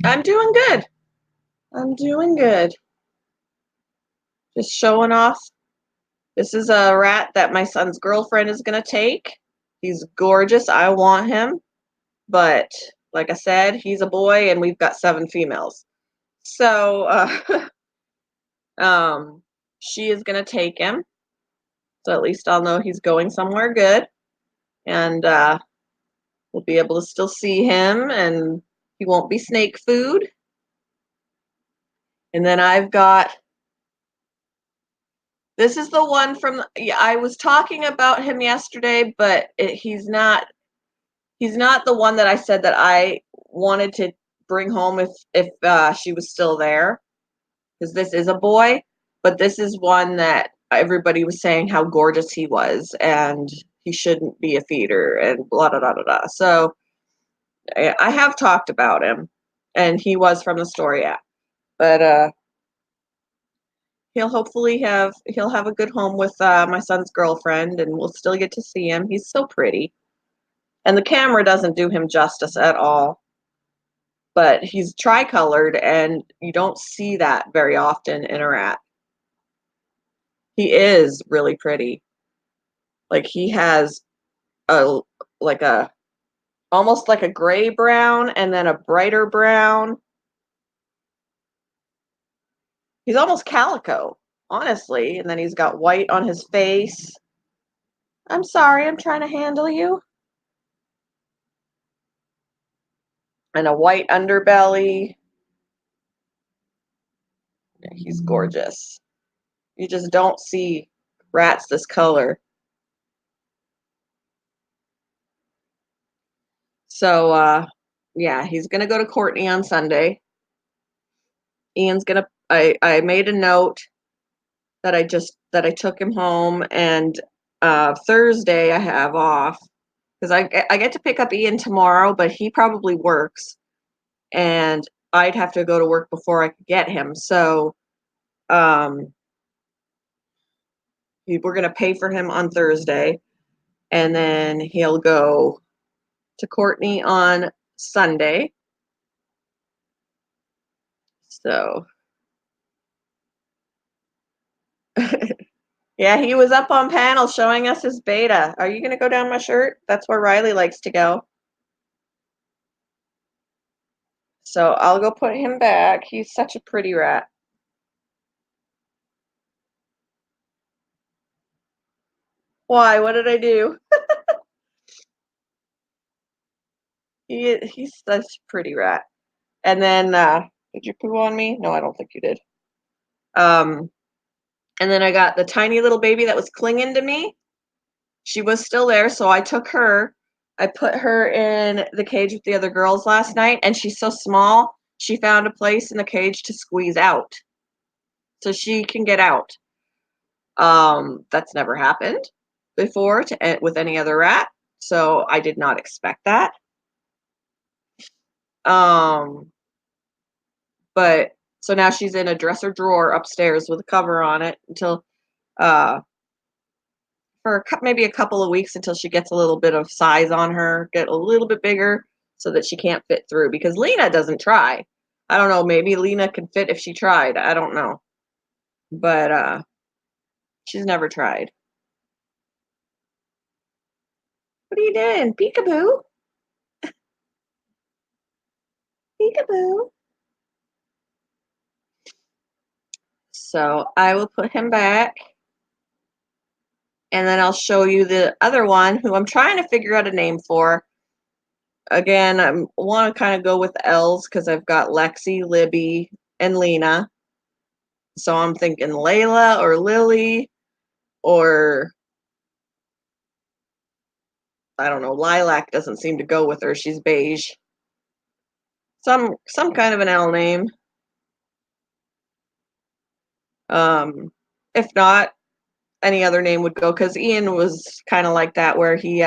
I'm doing good. I'm doing good. Just showing off. This is a rat that my son's girlfriend is going to take. He's gorgeous. I want him. But like I said, he's a boy and we've got 7 females. So um, she is going to take him. So at least I'll know he's going somewhere good. And we'll be able to still see him and he won't be snake food. And then I've got this is the one from yeah, I was talking about him yesterday, but he's not the one that I said that I wanted to bring home if she was still there, because this is a boy, but this is one that everybody was saying how gorgeous he was and he shouldn't be a feeder and blah blah blah blah. Blah. So I have talked about him, and he was from the story app, but he'll have a good home with my son's girlfriend, and we'll still get to see him. He's so pretty, and the camera doesn't do him justice at all. But he's tricolored, and you don't see that very often in a rat. He is really pretty. Like he has a like a almost like a gray brown and then a brighter brown. He's almost calico, honestly, and then he's got white on his face. I'm sorry, I'm trying to handle you. And a white underbelly. He's gorgeous. You just don't see rats this color. So yeah, he's gonna go to Courtney on Sunday. Ian's gonna I made a note that I took him home, and Thursday I have off because I get to pick up Ian tomorrow, but he probably works and I'd have to go to work before I could get him. So um we're gonna pay for him on Thursday, and then he'll go to Courtney on Sunday. So yeah, he was up on panel showing us his beta. Are you gonna go down my shirt? That's where Riley likes to go. So I'll go put him back. He's such a pretty rat. Why? What did I do? He's such a pretty rat. And then, did you poo on me? No, I don't think you did. Um, and then I got the tiny little baby that was clinging to me. She was still there, so I took her. I put her in the cage with the other girls last night, and she's so small, she found a place in the cage to squeeze out. So she can get out. That's never happened before with any other rat, so I did not expect that. Um, but so now she's in a dresser drawer upstairs with a cover on it until uh for maybe a couple of weeks until she gets a little bit of size on her, get a little bit bigger so that she can't fit through because Lena doesn't try. I don't know, maybe Lena could fit if she tried. I don't know. But she's never tried. What are you doing? Peekaboo. Peekaboo. So I will put him back. And then I'll show you the other one who I'm trying to figure out a name for. Again, I want to kind of go with L's because I've got Lexi, Libby, and Lena. So I'm thinking Layla or Lily or I don't know, Lilac doesn't seem to go with her. She's beige. Some kind of an L name. If not, any other name would go because Ian was kind of like that where he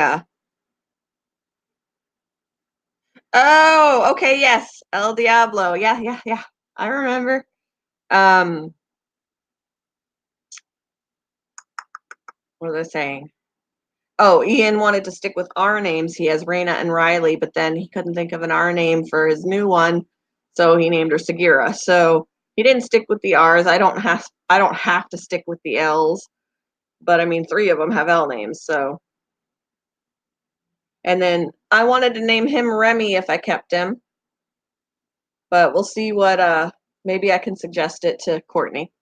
Oh, okay, yes. El Diablo. Yeah, yeah, yeah. I remember. Um what was I saying? Oh, Ian wanted to stick with R names. He has Raina and Riley, but then he couldn't think of an R name for his new one, so he named her Sagira. So he didn't stick with the R's. I don't have to stick with the L's, but I mean 3 of them have L names, so and then I wanted to name him Remy if I kept him, but we'll see what maybe I can suggest it to Courtney.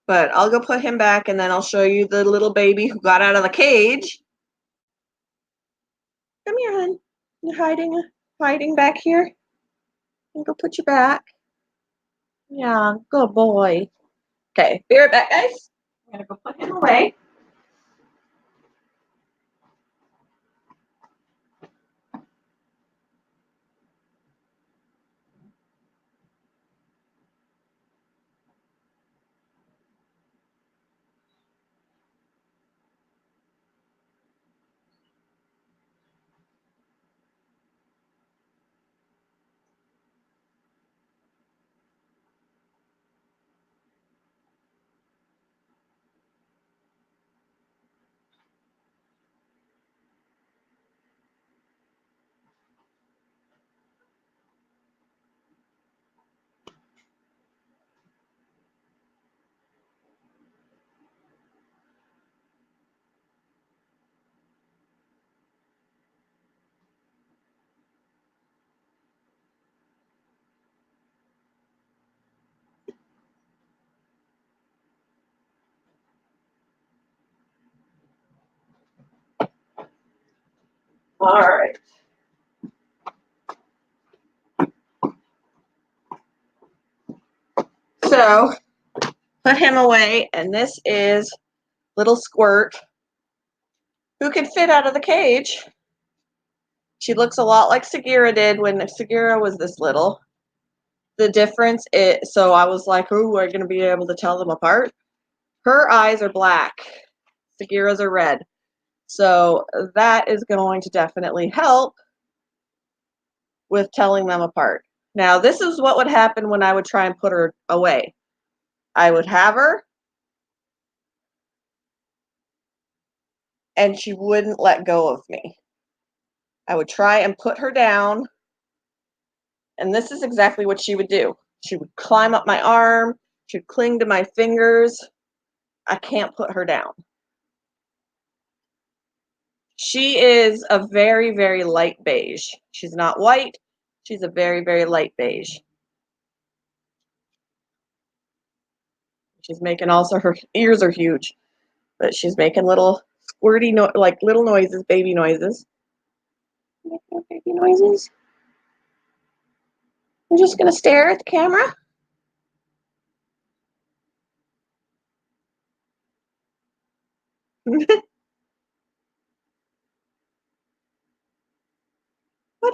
But I'll go put him back and then I'll show you the little baby who got out of the cage. Come here, hon. You're hiding back here. I'll go put you back. Yeah, good boy. Okay, be right back, guys. I'm gonna go put him away. All right. So put him away, and this is little Squirt, who can fit out of the cage. She looks a lot like Sagira did when Sagira was this little. The difference is, so I was like, "Ooh, we're gonna be able to tell them apart." Her eyes are black. Sagira's are red. So that is going to definitely help with telling them apart. Now, this is what would happen when I would try and put her away. I would have her, and she wouldn't let go of me. I would try and put her down, and this is exactly what she would do. She would climb up my arm, she would cling to my fingers. I can't put her down. She is a very, very light beige. She's not white. She's a very, very light beige. She's making also her ears are huge, but she's making little squirty like little noises, baby noises. Baby noises. I'm just gonna stare at the camera. What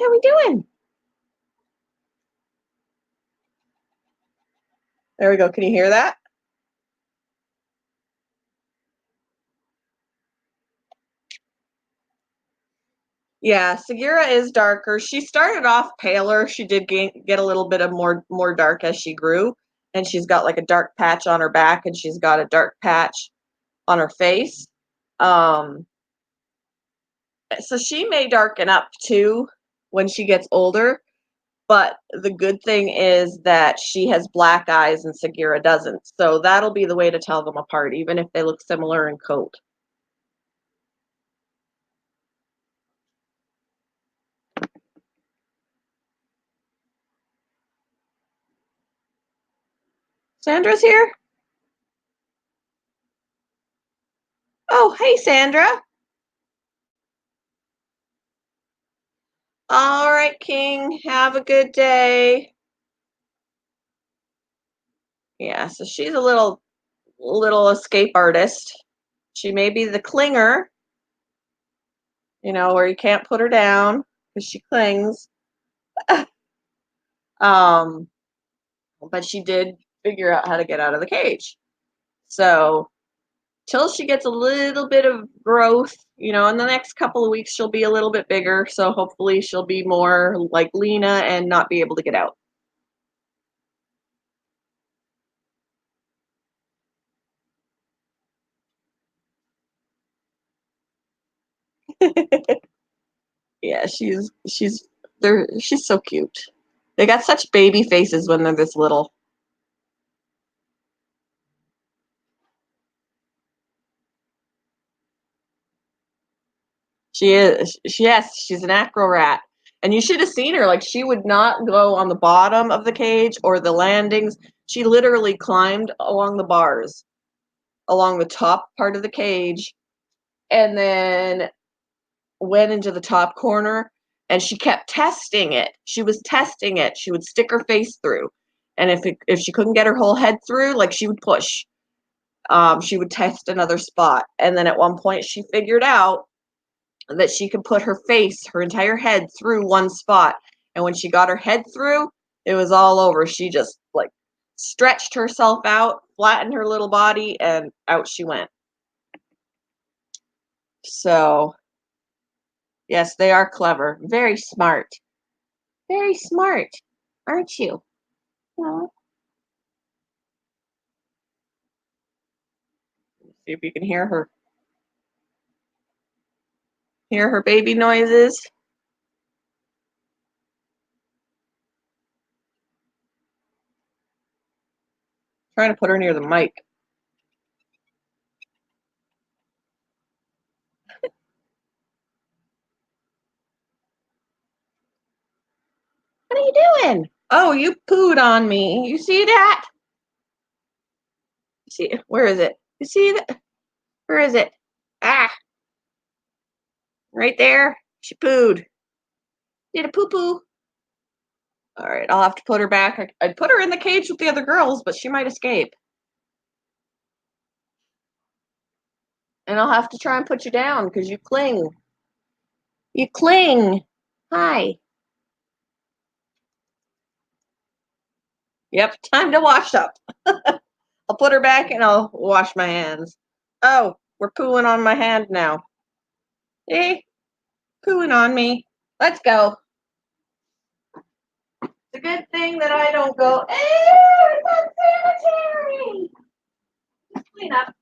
are we doing? There we go. Can you hear that? Yeah, Sagira is darker. She started off paler. She did get a little bit of more dark as she grew, and she's got like a dark patch on her back, and she's got a dark patch on her face. Um, so she may darken up too when she gets older. But the good thing is that she has black eyes and Sagira doesn't. So that'll be the way to tell them apart, even if they look similar in coat. Sandra's here? Oh, hey, Sandra. All right, King. Have a good day. Yeah, so she's a little escape artist. She may be the clinger, where you can't put her down because she clings. um, but she did figure out how to get out of the cage. So till she gets a little bit of growth, in the next couple of weeks she'll be a little bit bigger. So hopefully she'll be more like Lena and not be able to get out. Yeah, she's so cute. They got such baby faces when they're this little. Yes, she's an acro rat. And you should have seen her. Like, she would not go on the bottom of the cage or the landings. She literally climbed along the bars, along the top part of the cage, and then went into the top corner. And she kept testing it. She was testing it. She would stick her face through. And if she couldn't get her whole head through, like, she would push. She would test another spot. And then at one point, she figured out that she could put her face, her entire head through one spot. And when she got her head through, it was all over. She just like stretched herself out, flattened her little body, and out she went. So, yes, they are clever. Very smart. Very smart, aren't you? Aw. See if you can hear her baby noises. Trying to put her near the mic. What are you doing? Oh, you pooed on me. You see that? See, where is it? You see that? Where is it? Ah, right there. She pooed. Did a poo poo. All right, I'll have to put her back. I'd put her in the cage with the other girls, but she might escape. And I'll have to try and put you down because you cling. You cling. Hi. Yep, time to wash up. I'll put her back and I'll wash my hands. Oh, we're pooing on my hand now. See? Pooing on me. Let's go. It's a good thing that I don't go, it's unsanitary. Just clean up.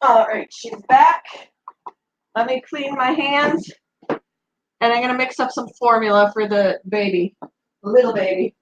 All right, she's back. Let me clean my hands. And I'm going to mix up some formula for the baby, the little baby.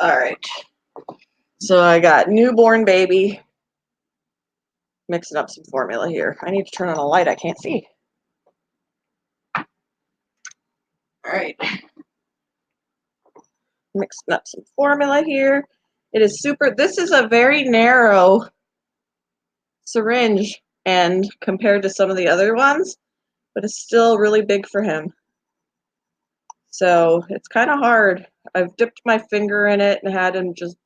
All right. So I got newborn baby. Mixing up some formula here. I need to turn on a light. I can't see. All right. Mixing up some formula here. It is super. This is a very narrow syringe and compared to some of the other ones, but it's still really big for him. So it's kind of hard. I've dipped my finger in it and had him just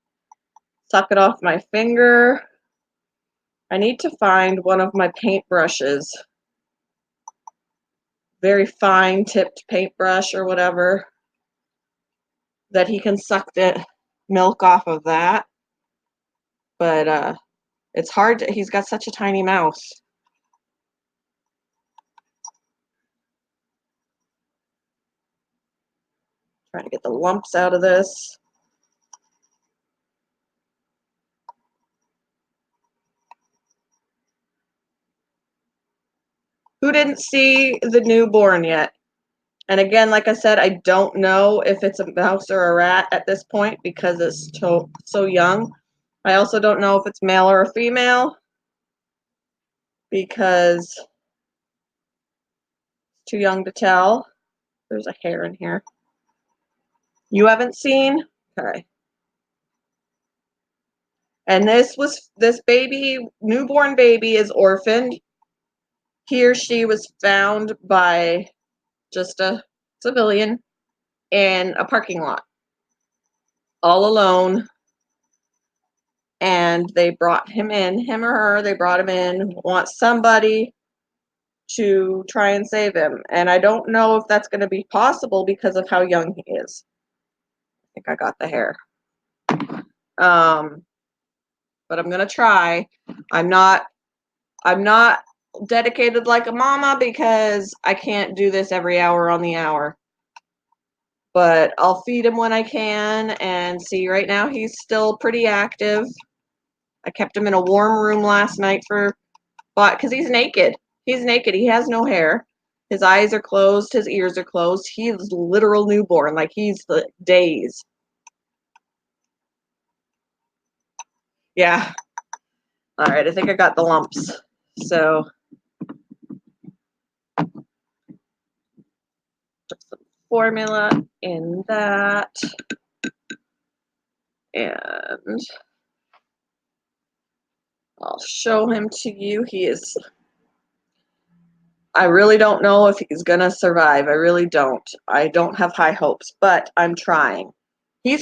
suck it off my finger. I need to find one of my paintbrushes. Very fine tipped paintbrush or whatever that he can suck the milk off of that. But it's hard to, he's got such a tiny mouth. Trying to get the lumps out of this. Who didn't see the newborn yet? And again, like I said, I don't know if it's a mouse or a rat at this point because it's so young. I also don't know if it's male or a female because it's too young to tell. There's a hair in here. You haven't seen? Okay. And this baby, newborn baby is orphaned. He or she was found by just a civilian in a parking lot, all alone. And they brought him in, him or her, they brought him in, want somebody to try and save him. And I don't know if that's going to be possible because of how young he is. I think I got the hair. But I'm going to try. I'm not dedicated like a mama because I can't do this every hour on the hour. But I'll feed him when I can and see. Right now he's still pretty active. I kept him in a warm room last night because he's naked. He's naked. He has no hair. His eyes are closed. His ears are closed. He's literal newborn. Like he's the days. Yeah. All right. I think I got the lumps. So put some formula in that. And I'll show him to you. I really don't know if he's going to survive. I really don't. I don't have high hopes, but I'm trying. He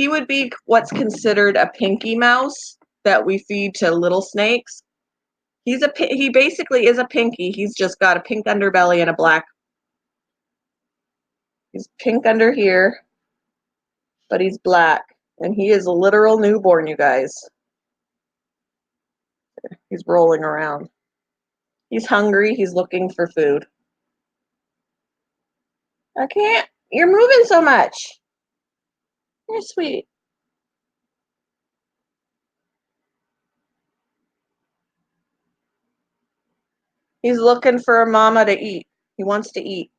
would be what's considered a pinky mouse that we feed to little snakes. He basically is a pinky. He's just got a pink underbelly and a black. He's pink under here, but he's black. And he is a literal newborn, you guys. He's rolling around. He's hungry. He's looking for food. I can't. You're moving so much. You're sweet. He's looking for a mama to eat. He wants to eat.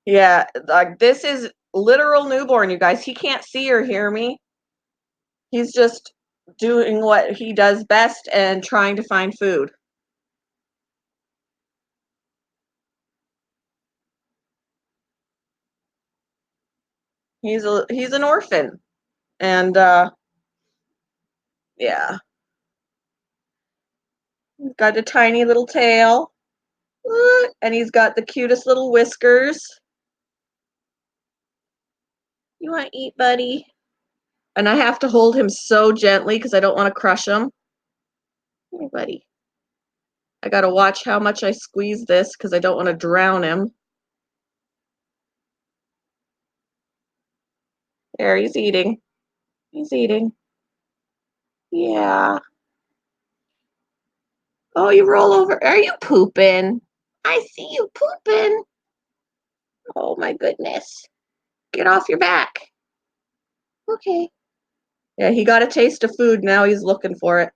Yeah, like this is literal newborn, you guys. He can't see or hear me. He's just doing what he does best and trying to find food. He's an orphan. And yeah. He's got a tiny little tail. And he's got the cutest little whiskers. You want to eat, buddy? And I have to hold him so gently because I don't want to crush him. Hey, buddy. I got to watch how much I squeeze this because I don't want to drown him. There, he's eating. He's eating. Yeah. Oh, you roll over. Are you pooping? I see you pooping. Oh, my goodness. Get off your back. Okay. Yeah, he got a taste of food. Now he's looking for it.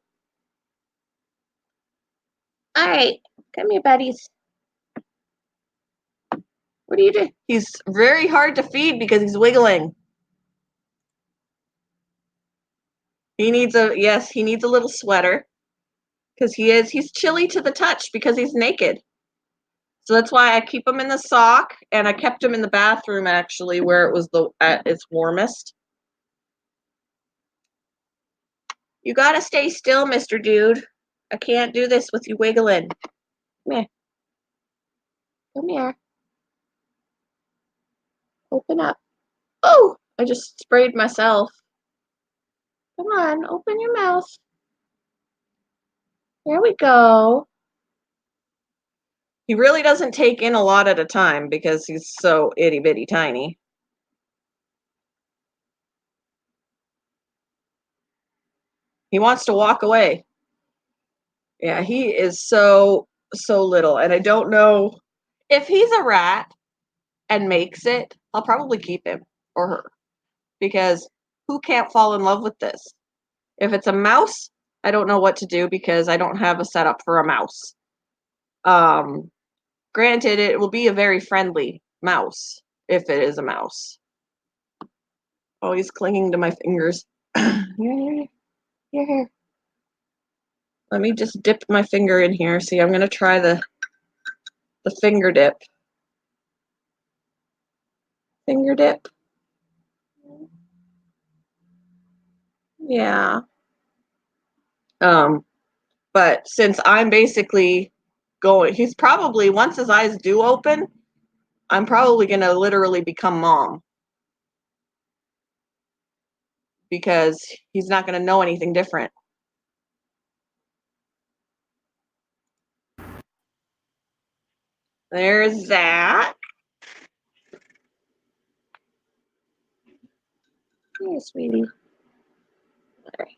All right. Come here, buddies. What are you doing? He's very hard to feed because he's wiggling. He needs a little sweater because he's chilly to the touch because he's naked. So that's why I keep him in the sock, and I kept him in the bathroom actually where it was at its warmest. You gotta stay still, Mr. Dude. I can't do this with you wiggling. Come here. Come here. Open up. Oh, I just sprayed myself. Come on, open your mouth. There we go. He really doesn't take in a lot at a time because he's so itty bitty tiny. He wants to walk away. Yeah, he is so little, and I don't know if he's a rat and makes it, I'll probably keep him or her because who can't fall in love with this? If it's a mouse, I don't know what to do because I don't have a setup for a mouse. Granted, it will be a very friendly mouse if it is a mouse. Oh, he's clinging to my fingers. Here. Let me just dip my finger in here. See, I'm gonna try the finger dip. Finger dip. Yeah. But since I'm basically he's probably, once his eyes do open, I'm probably gonna literally become mom. Because he's not gonna know anything different. There's that. Here, sweetie. All right.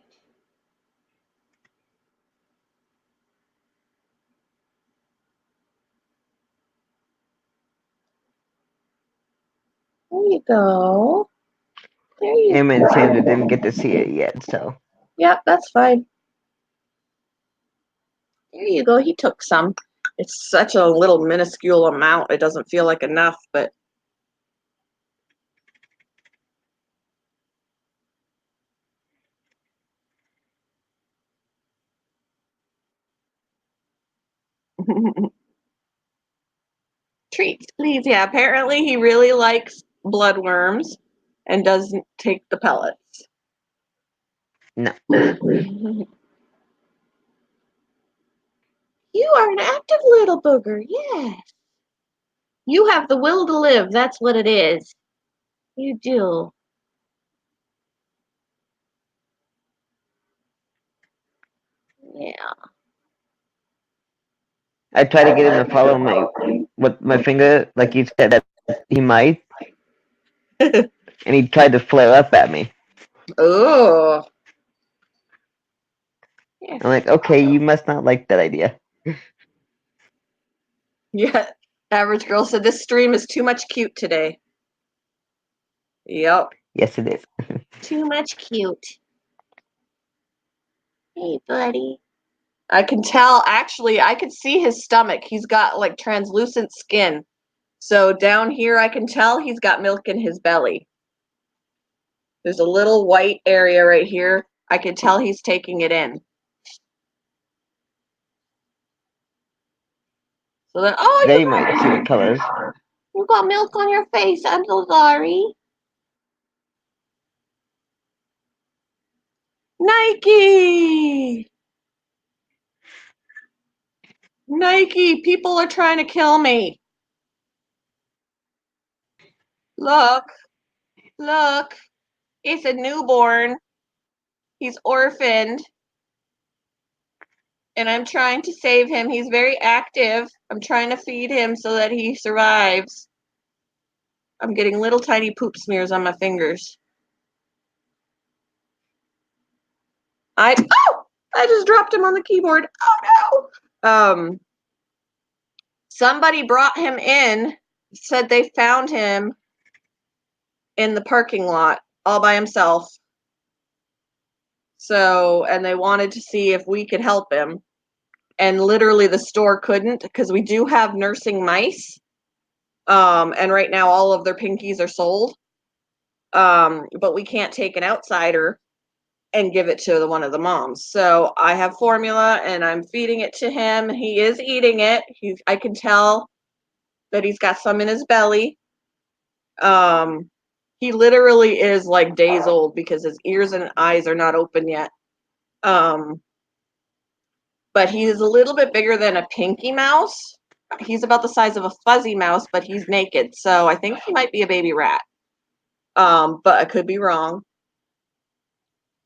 There you go. There you Him go. and Sandra didn't get to see it yet, so. Yep, that's fine. There you go. He took some. It's such a little minuscule amount. It doesn't feel like enough, but treats, please. Yeah, apparently he really likes bloodworms and doesn't take the pellets. No. You are an active little booger, yes. You have the will to live, that's what it is. You do. Yeah. I tried to get him to follow my finger, like he said that he might, and he tried to flare up at me. Oh. Yeah. I'm like, okay, you must not like that idea. Yeah. Average girl said this stream is too much cute today. Yep. Yes, it is. Too much cute. Hey, buddy. I can tell, actually, I can see his stomach. He's got like translucent skin. So down here, I can tell he's got milk in his belly. There's a little white area right here. I can tell he's taking it in. So then, oh, Very much cute colors. you got milk on your face. I'm so sorry. Nike! Nike, people are trying to kill me. Look, look. It's a newborn. He's orphaned. And I'm trying to save him. He's very active. I'm trying to feed him so that he survives. I'm getting little tiny poop smears on my fingers. I just dropped him on the keyboard. Oh no. Somebody brought him in, said they found him in the parking lot all by himself. So, and they wanted to see if we could help him. And literally the store couldn't, because we do have nursing mice. And right now all of their pinkies are sold. But we can't take an outsider and give it to one of the moms. So I have formula and I'm feeding it to him. He is eating it. I can tell that he's got some in his belly. He literally is like days old because his ears and eyes are not open yet. But he's a little bit bigger than a pinky mouse. He's about the size of a fuzzy mouse, but he's naked. So I think he might be a baby rat. But I could be wrong.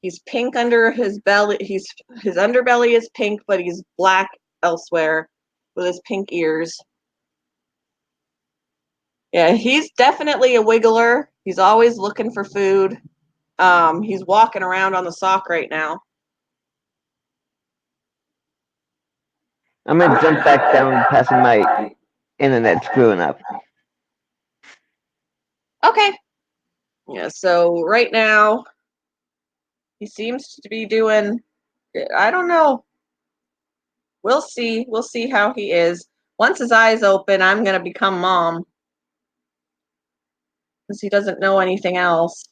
He's pink under his belly. His underbelly is pink, but he's black elsewhere with his pink ears. Yeah, he's definitely a wiggler. He's always looking for food. He's walking around on the sock right now. I'm gonna jump back down past my internet screwing up. Okay. Yeah, so right now he seems to be doing, I don't know. We'll see. We'll see how he is. Once his eyes open, I'm going to become mom. Because he doesn't know anything else.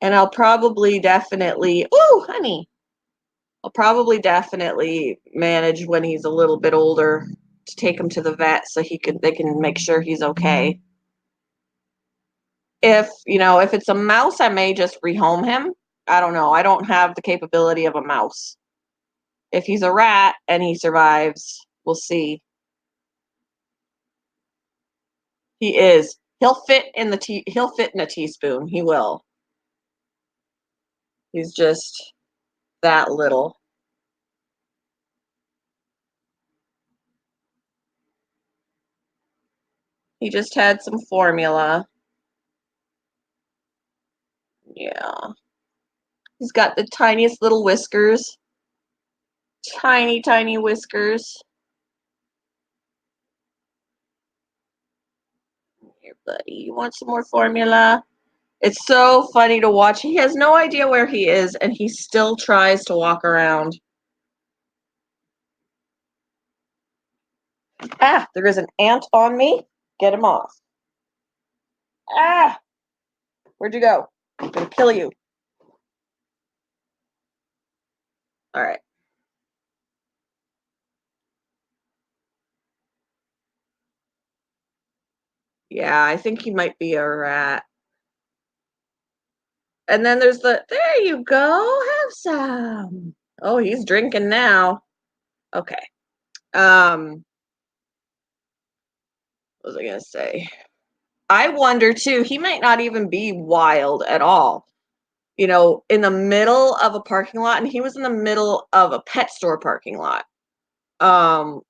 And I'll probably definitely, ooh, honey. I'll probably definitely manage when he's a little bit older to take him to the vet so they can make sure he's okay. If it's a mouse, I may just rehome him. I don't know. I don't have the capability of a mouse. If he's a rat and he survives, we'll see. He is. He'll fit in a teaspoon. He will. He's just that little. He just had some formula. Yeah. He's got the tiniest little whiskers. Tiny, tiny whiskers. Here, buddy. You want some more formula? It's so funny to watch. He has no idea where he is, and he still tries to walk around. Ah, there is an ant on me. Get him off. Ah! Where'd you go? I'm gonna kill you. All right. Yeah, I think he might be a rat. And then there's there you go. Have some. Oh, he's drinking now. Okay. What was I gonna say? I wonder too, he might not even be wild at all. In the middle of a parking lot, and he was in the middle of a pet store parking lot. So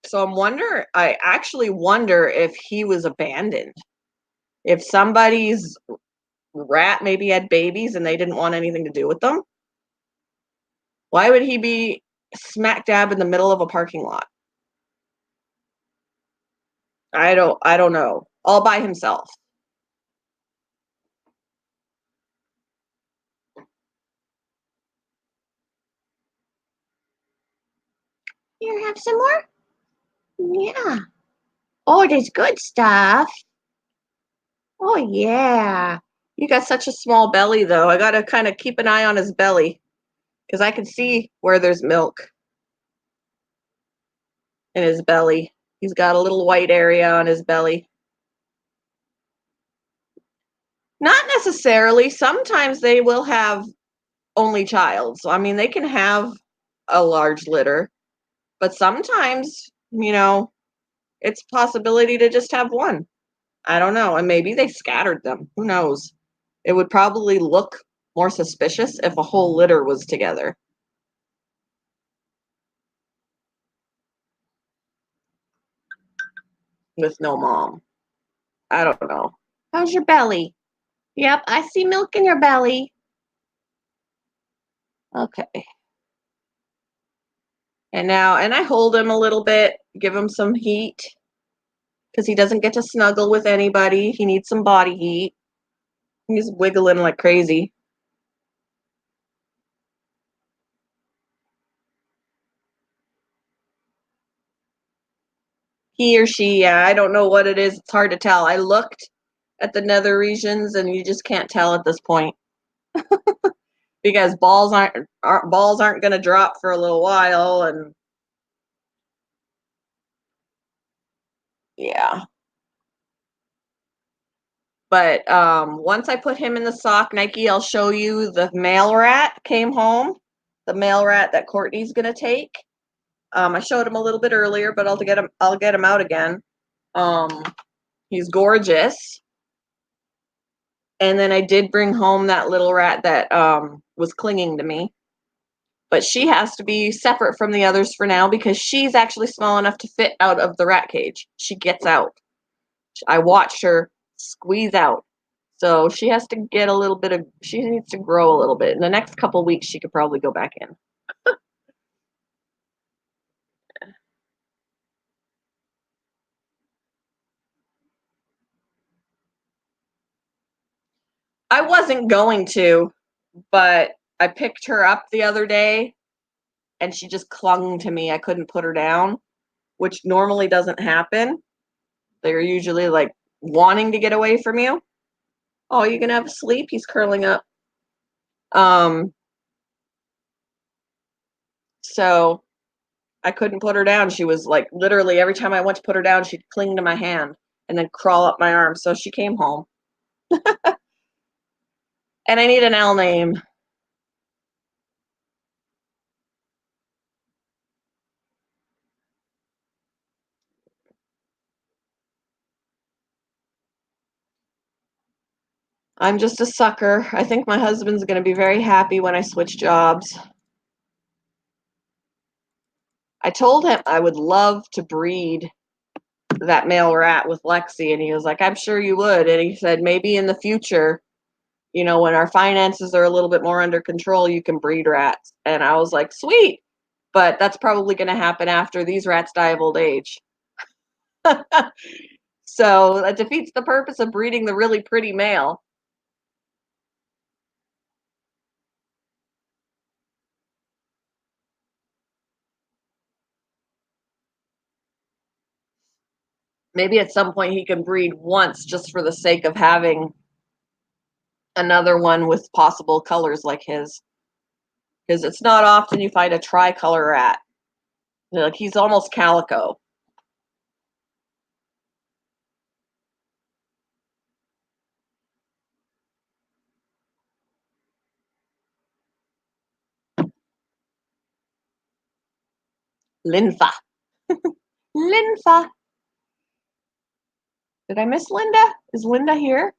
I actually wonder if he was abandoned. If somebody's rat maybe had babies and they didn't want anything to do with them, why would he be smack dab in the middle of a parking lot? I don't know. All by himself. Here, have some more? Yeah. Oh, there's good stuff. Oh, yeah. You got such a small belly, though. I got to kind of keep an eye on his belly because I can see where there's milk in his belly. He's got a little white area on his belly. Not necessarily. Sometimes they will have only child. So, I mean, they can have a large litter, but sometimes, it's a possibility to just have one. I don't know. And maybe they scattered them. Who knows? It would probably look more suspicious if a whole litter was together with no mom. I don't know. How's your belly? Yep, I see milk in your belly. Okay. And I hold him a little bit, give him some heat because he doesn't get to snuggle with anybody. He needs some body heat. He's wiggling like crazy. He or she, yeah, I don't know what it is. It's hard to tell. I looked at the nether regions and you just can't tell at this point because balls aren't going to drop for a little while and yeah. But once I put him in the sock, Nike, I'll show you the male rat came home. The male rat that Courtney's gonna take. I showed him a little bit earlier, but I'll get him out again. Um, he's gorgeous. And then I did bring home that little rat that was clinging to me. But she has to be separate from the others for now because she's actually small enough to fit out of the rat cage. She gets out. I watched her squeeze out. So she has to get a little bit of, she needs to grow a little bit. In the next couple of weeks, she could probably go back in. I wasn't going to, but I picked her up the other day and she just clung to me. I couldn't put her down, which normally doesn't happen. They're usually like wanting to get away from you. Oh, you gonna have a sleep? He's curling up. Um, so I couldn't put her down. She was like literally every time I went to put her down, she'd cling to my hand and then crawl up my arm. So she came home. And I need an L name. I'm just a sucker. I think my husband's going to be very happy when I switch jobs. I told him I would love to breed that male rat with Lexi, and he was like, I'm sure you would. And he said, maybe in the future, when our finances are a little bit more under control, you can breed rats. And I was like, sweet. But that's probably going to happen after these rats die of old age. So that defeats the purpose of breeding the really pretty male. Maybe at some point he can breed once just for the sake of having another one with possible colors like his. Because it's not often you find a tricolor rat. Like he's almost calico. Linfa. Linfa. Did I miss Linda? Is Linda here?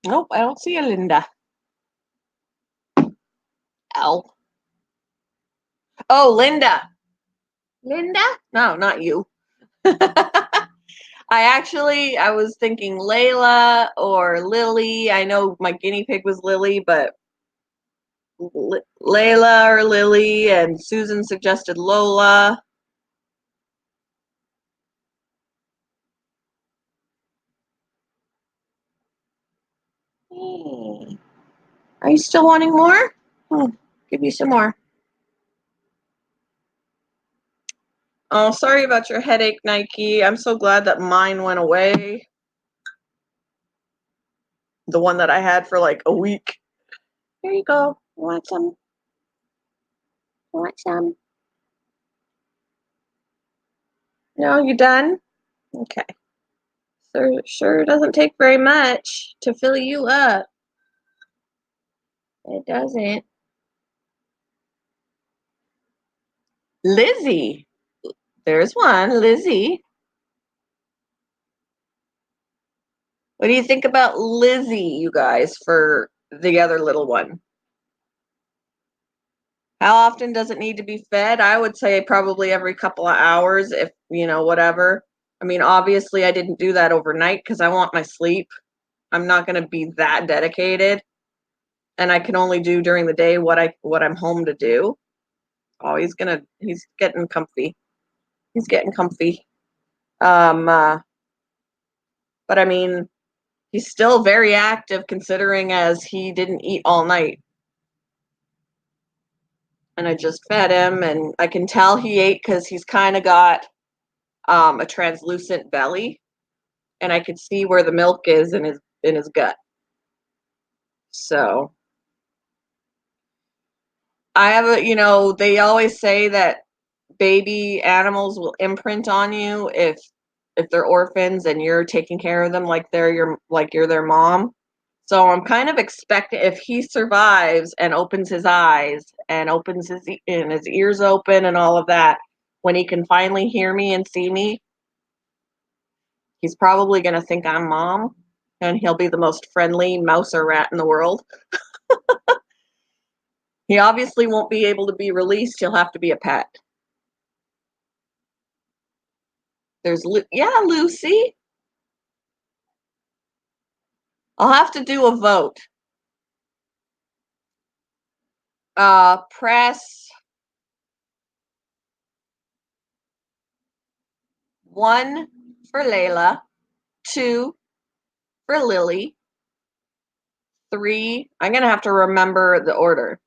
Nope, I don't see a Linda. Ow. Oh, Linda. Linda? No, not you. I was thinking Layla or Lily. I know my guinea pig was Lily, but Layla or Lily, and Susan suggested Lola. Hey, are you still wanting more? Give you some more. Oh, sorry about your headache, Nike. I'm so glad that mine went away. The one that I had for like a week. Here you go. You want some? You want some? No, you done? Okay. Sure doesn't take very much to fill you up. It doesn't. Lizzie. There's one, Lizzie. What do you think about Lizzie, you guys, for the other little one? How often does it need to be fed? I would say probably every couple of hours, if, whatever. I mean, obviously, I didn't do that overnight because I want my sleep. I'm not going to be that dedicated, and I can only do during the day what I'm home to do. Oh, he's getting comfy. He's getting comfy. Um, uh, but I mean, he's still very active considering as he didn't eat all night. And I just fed him, and I can tell he ate because he's kind of got a translucent belly, and I could see where the milk is in his gut. So I have they always say that baby animals will imprint on you if they're orphans and you're taking care of them like you're their mom. So I'm kind of expecting if he survives and opens his eyes and opens his ears open and all of that, when he can finally hear me and see me, he's probably going to think I'm mom, and he'll be the most friendly mouse or rat in the world. He obviously won't be able to be released. He'll have to be a pet. Yeah, Lucy. I'll have to do a vote. Press 1 for Layla, 2 for Lily, 3. I'm gonna have to remember the order.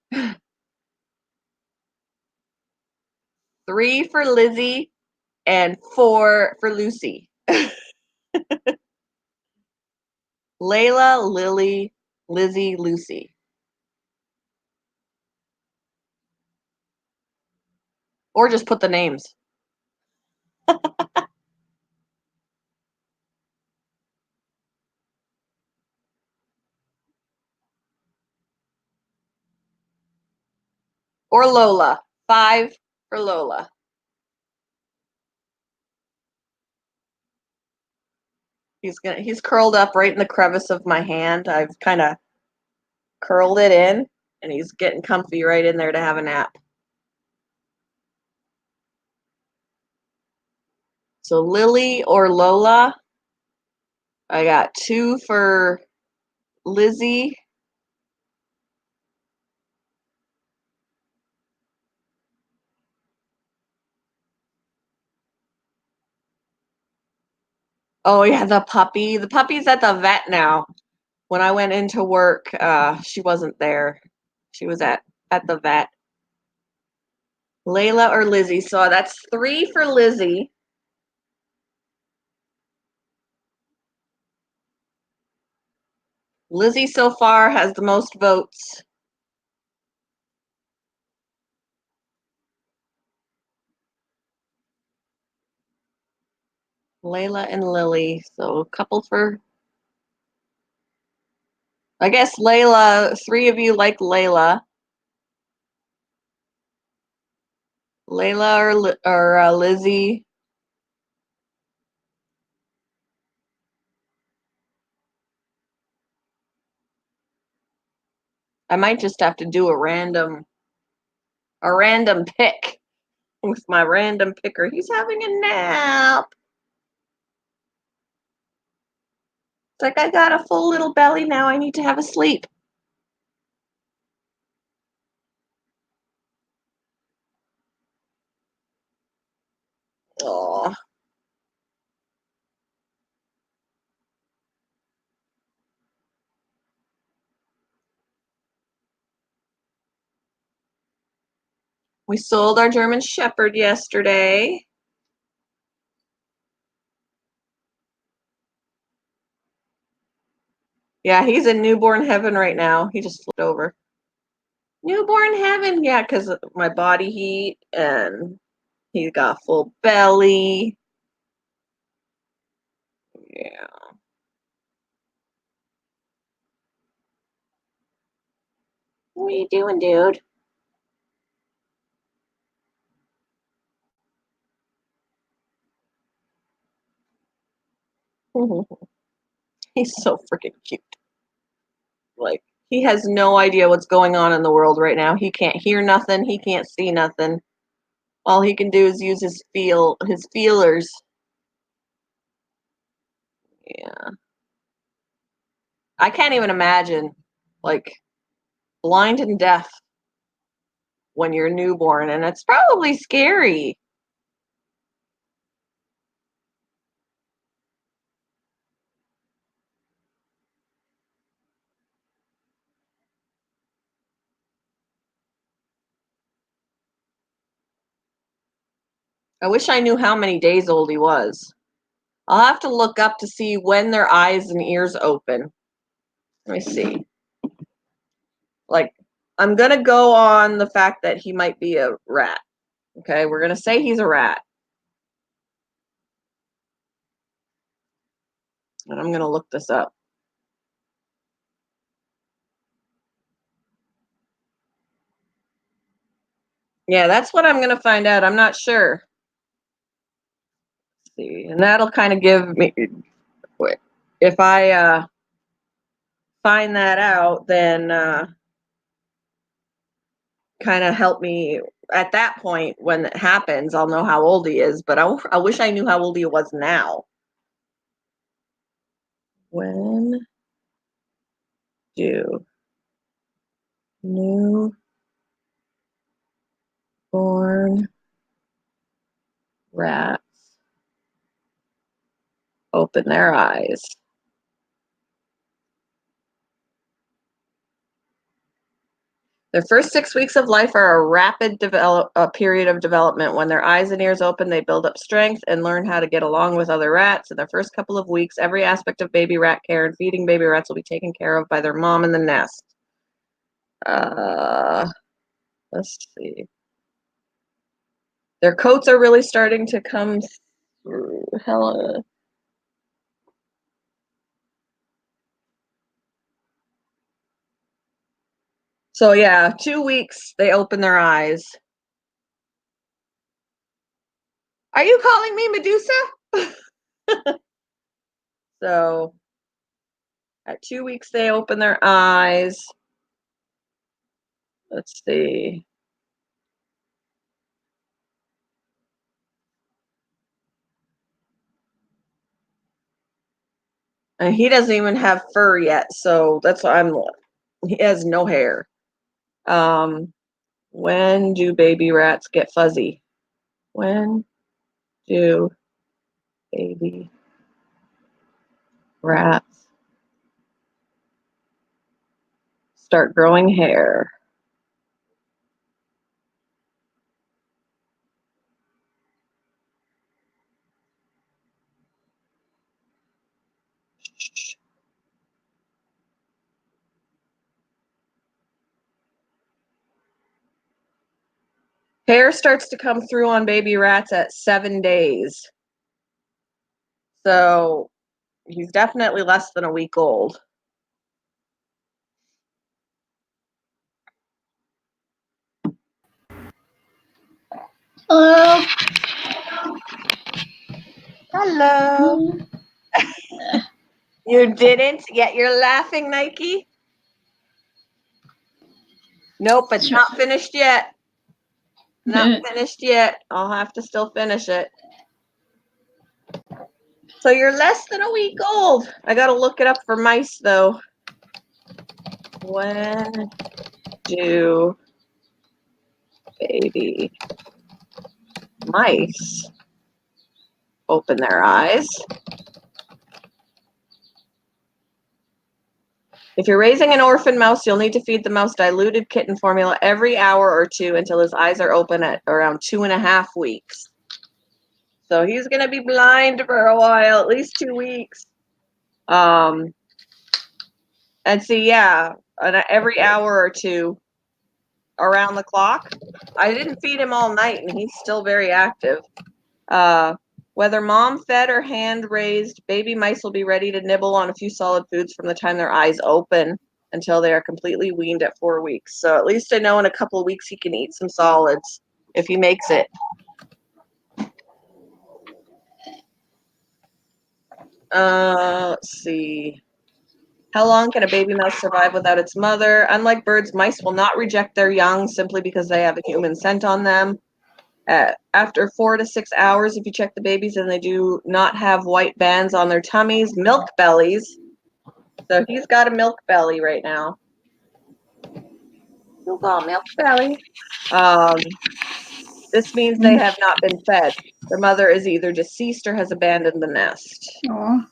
3 for Lizzie and 4 for Lucy. Layla, Lily, Lizzie, Lucy. Or just put the names. Or Lola. 5 for Lola. He's curled up right in the crevice of my hand. I've kind of curled it in, and he's getting comfy right in there to have a nap. So Lily or Lola. I got 2 for Lizzie. Oh yeah, the puppy. The puppy's at the vet now. When I went into work, she wasn't there. She was at the vet. Layla or Lizzie. So that's 3 for Lizzie. Lizzie so far has the most votes. Layla and Lily. So a couple for. I guess Layla. 3 of you like Layla. Layla or Lizzie. I might just have to do a random pick with my random picker. He's having a nap. It's like I got a full little belly now. I need to have a sleep. Oh. We sold our German Shepherd yesterday. Yeah, he's in newborn heaven right now. He just flipped over. Newborn heaven, yeah, because of my body heat, and he got full belly. Yeah. What are you doing, dude? He's so freaking cute. Like, he has no idea what's going on in the world right now. He can't hear nothing. He can't see nothing. All he can do is use his feelers. Yeah. I can't even imagine, like, blind and deaf when you're newborn, and it's probably scary. I wish I knew how many days old he was. I'll have to look up to see when their eyes and ears open. Let me see. Like, I'm going to go on the fact that he might be a rat. Okay, we're going to say he's a rat. And I'm going to look this up. Yeah, that's what I'm going to find out. I'm not sure. Let's see, and that'll kind of give me, if I find that out, then kind of help me at that point when it happens. I'll know how old he is, but I wish I knew how old he was now. When do newborn rats open their eyes? Their first 6 weeks of life are a rapid period of development. When their eyes and ears open, they build up strength and learn how to get along with other rats. In the first couple of weeks, every aspect of baby rat care and feeding baby rats will be taken care of by their mom in the nest. Let's see. Their coats are really starting to come through. Hella. So yeah, 2 weeks they open their eyes. Are you calling me Medusa? So at 2 weeks they open their eyes. Let's see. And he doesn't even have fur yet, so that's why he has no hair. When do baby rats get fuzzy? When do baby rats start growing hair? Hair starts to come through on baby rats at 7 days. So he's definitely less than a week old. Hello. Hello. You didn't? Yet you're laughing, Nike? Nope, it's not finished yet. Not finished yet. I'll have to still finish it. So you're less than a week old. I gotta look it up for mice though. When do baby mice open their eyes? If you're raising an orphan mouse, you'll need to feed the mouse diluted kitten formula every hour or two until his eyes are open at around 2.5 weeks. So he's going to be blind for a while, at least 2 weeks. And see, yeah, every hour or two around the clock. I didn't feed him all night, and he's still very active. Whether mom fed or hand raised, baby mice will be ready to nibble on a few solid foods from the time their eyes open until they are completely weaned at 4 weeks. So at least I know in a couple of weeks he can eat some solids if he makes it. Let's see. How long can a baby mouse survive without its mother? Unlike birds, mice will not reject their young simply because they have a human scent on them. After 4 to 6 hours, if you check the babies and they do not have white bands on their tummies, milk bellies. So he's got a milk belly right now. You got milk belly. This means they have not been fed. Their mother is either deceased or has abandoned the nest. Aw.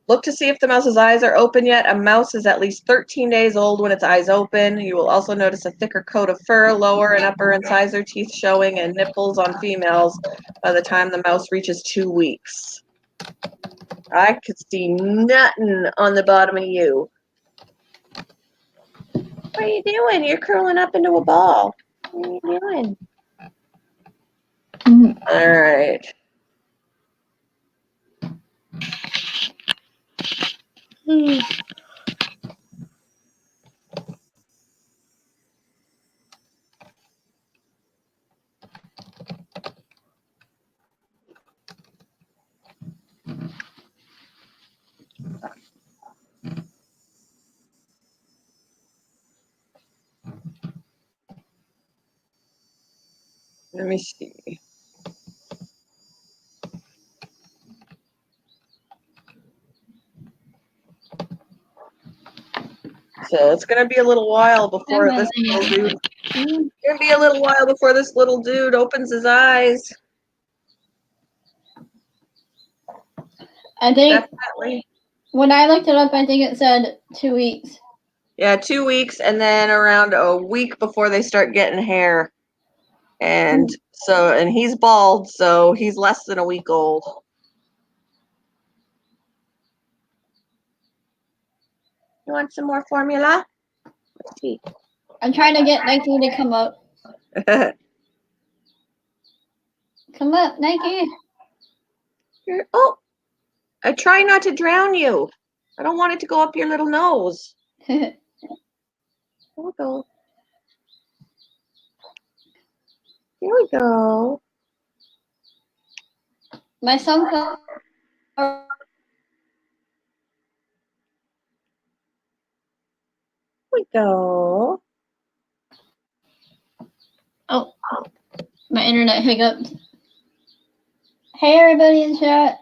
Look to see if the mouse's eyes are open yet. A mouse is at least 13 days old when its eyes open. You will also notice a thicker coat of fur, lower and upper incisor teeth showing, and nipples on females by the time the mouse reaches 2 weeks. I could see nothing on the bottom of you. What are you doing? You're curling up into a ball. What are you doing? All right. Let me see. So it's gonna be a little while before this little dude. It's gonna be a little while before this little dude opens his eyes. I think Definitely. when I looked it up, I think it said 2 weeks. Yeah, 2 weeks, and then around a week before they start getting hair. And he's bald, so he's less than a week old. You want some more formula? Let's see. I'm trying to get Nike to come up. Come up, Nike. Oh, I try not to drown you. I don't want it to go up your little nose. There we go. Here we go. My sunflower. Here we go. Oh, my internet hiccuped. Hey, everybody in chat.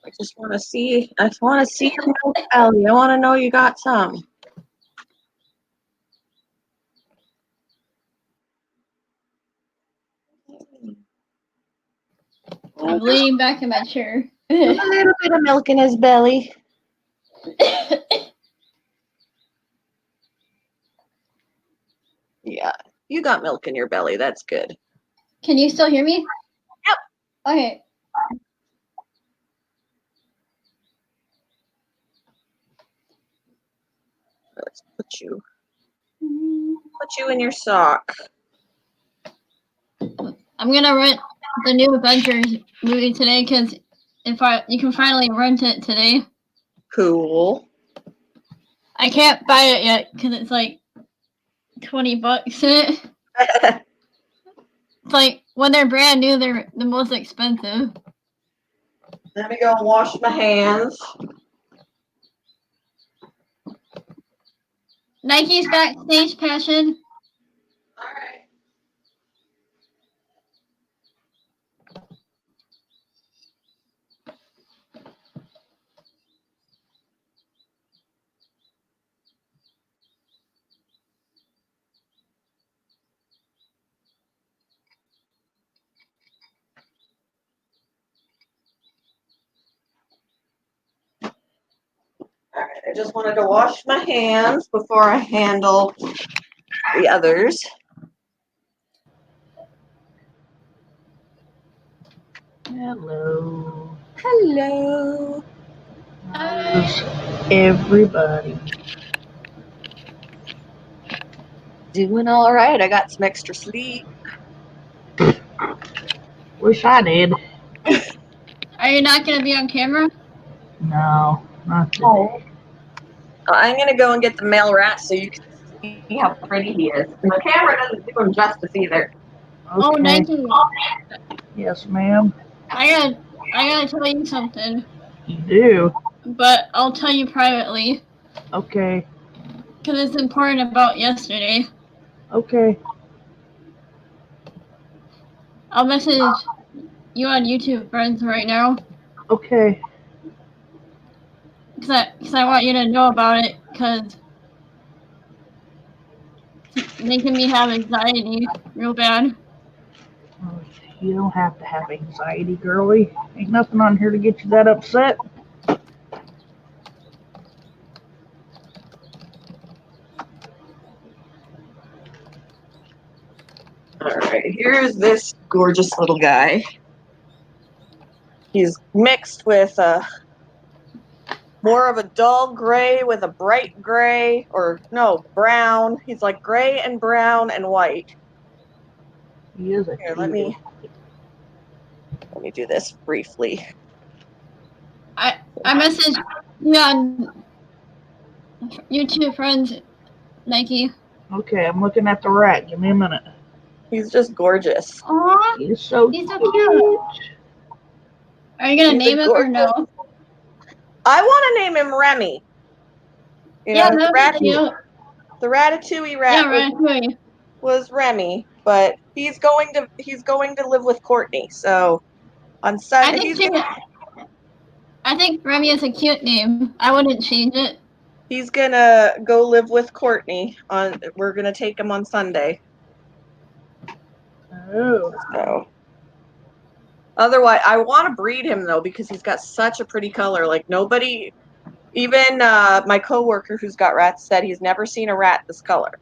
I just want to see. I just want to see your milk belly. I want to know you got some. I'm leaning back in my chair. A little bit of milk in his belly. Yeah, you got milk in your belly. That's good. Can you still hear me? Yep. Okay. Let's put you in your sock. I'm gonna rent the new Avengers movie today because you can finally rent it today. Cool. I can't buy it yet because it's like $20. It's like when they're brand new, they're the most expensive. Let me go and wash my hands. Nike's backstage passion. All right. All right, I just wanted to wash my hands before I handle the others. Hello. Hello. How's everybody? Doing all right. I got some extra sleep. Wish I did. Are you not gonna be on camera? No, not today. Oh. I'm gonna go and get the male rat so you can see how pretty he is. And the camera doesn't do him justice either. Oh, Okay. Nike. Yes, ma'am. I gotta tell you something, You do. but I'll tell you privately Okay. because it's important about yesterday. Okay. I'll message you on YouTube friends right now Okay. because I want you to know about it because it's making me have anxiety real bad. Oh, you don't have to have anxiety, girlie. Ain't nothing on here to get you that upset. All right, here's this gorgeous little guy. He's mixed with more of a dull gray with a bright gray, or no, brown. He's like gray and brown and white. He is a Here, let me do this briefly. I messaged you on YouTube friends, Nike. Okay, I'm looking at the rat. Give me a minute. He's just gorgeous. Aw, He's so he's so cute. cute. Are you gonna He's a name him or no? I want to name him Remy. You Yeah, know, that'd be cute. the Ratatouille rat Yeah, right. was Remy, but he's going to live with Courtney. So on I Sunday, think Remy is a cute name. I wouldn't change it. he's gonna go live with Courtney. We're gonna take him on Sunday. Oh. So otherwise, I want to breed him though because he's got such a pretty color. Like nobody, even my coworker who's got rats said he's never seen a rat this color.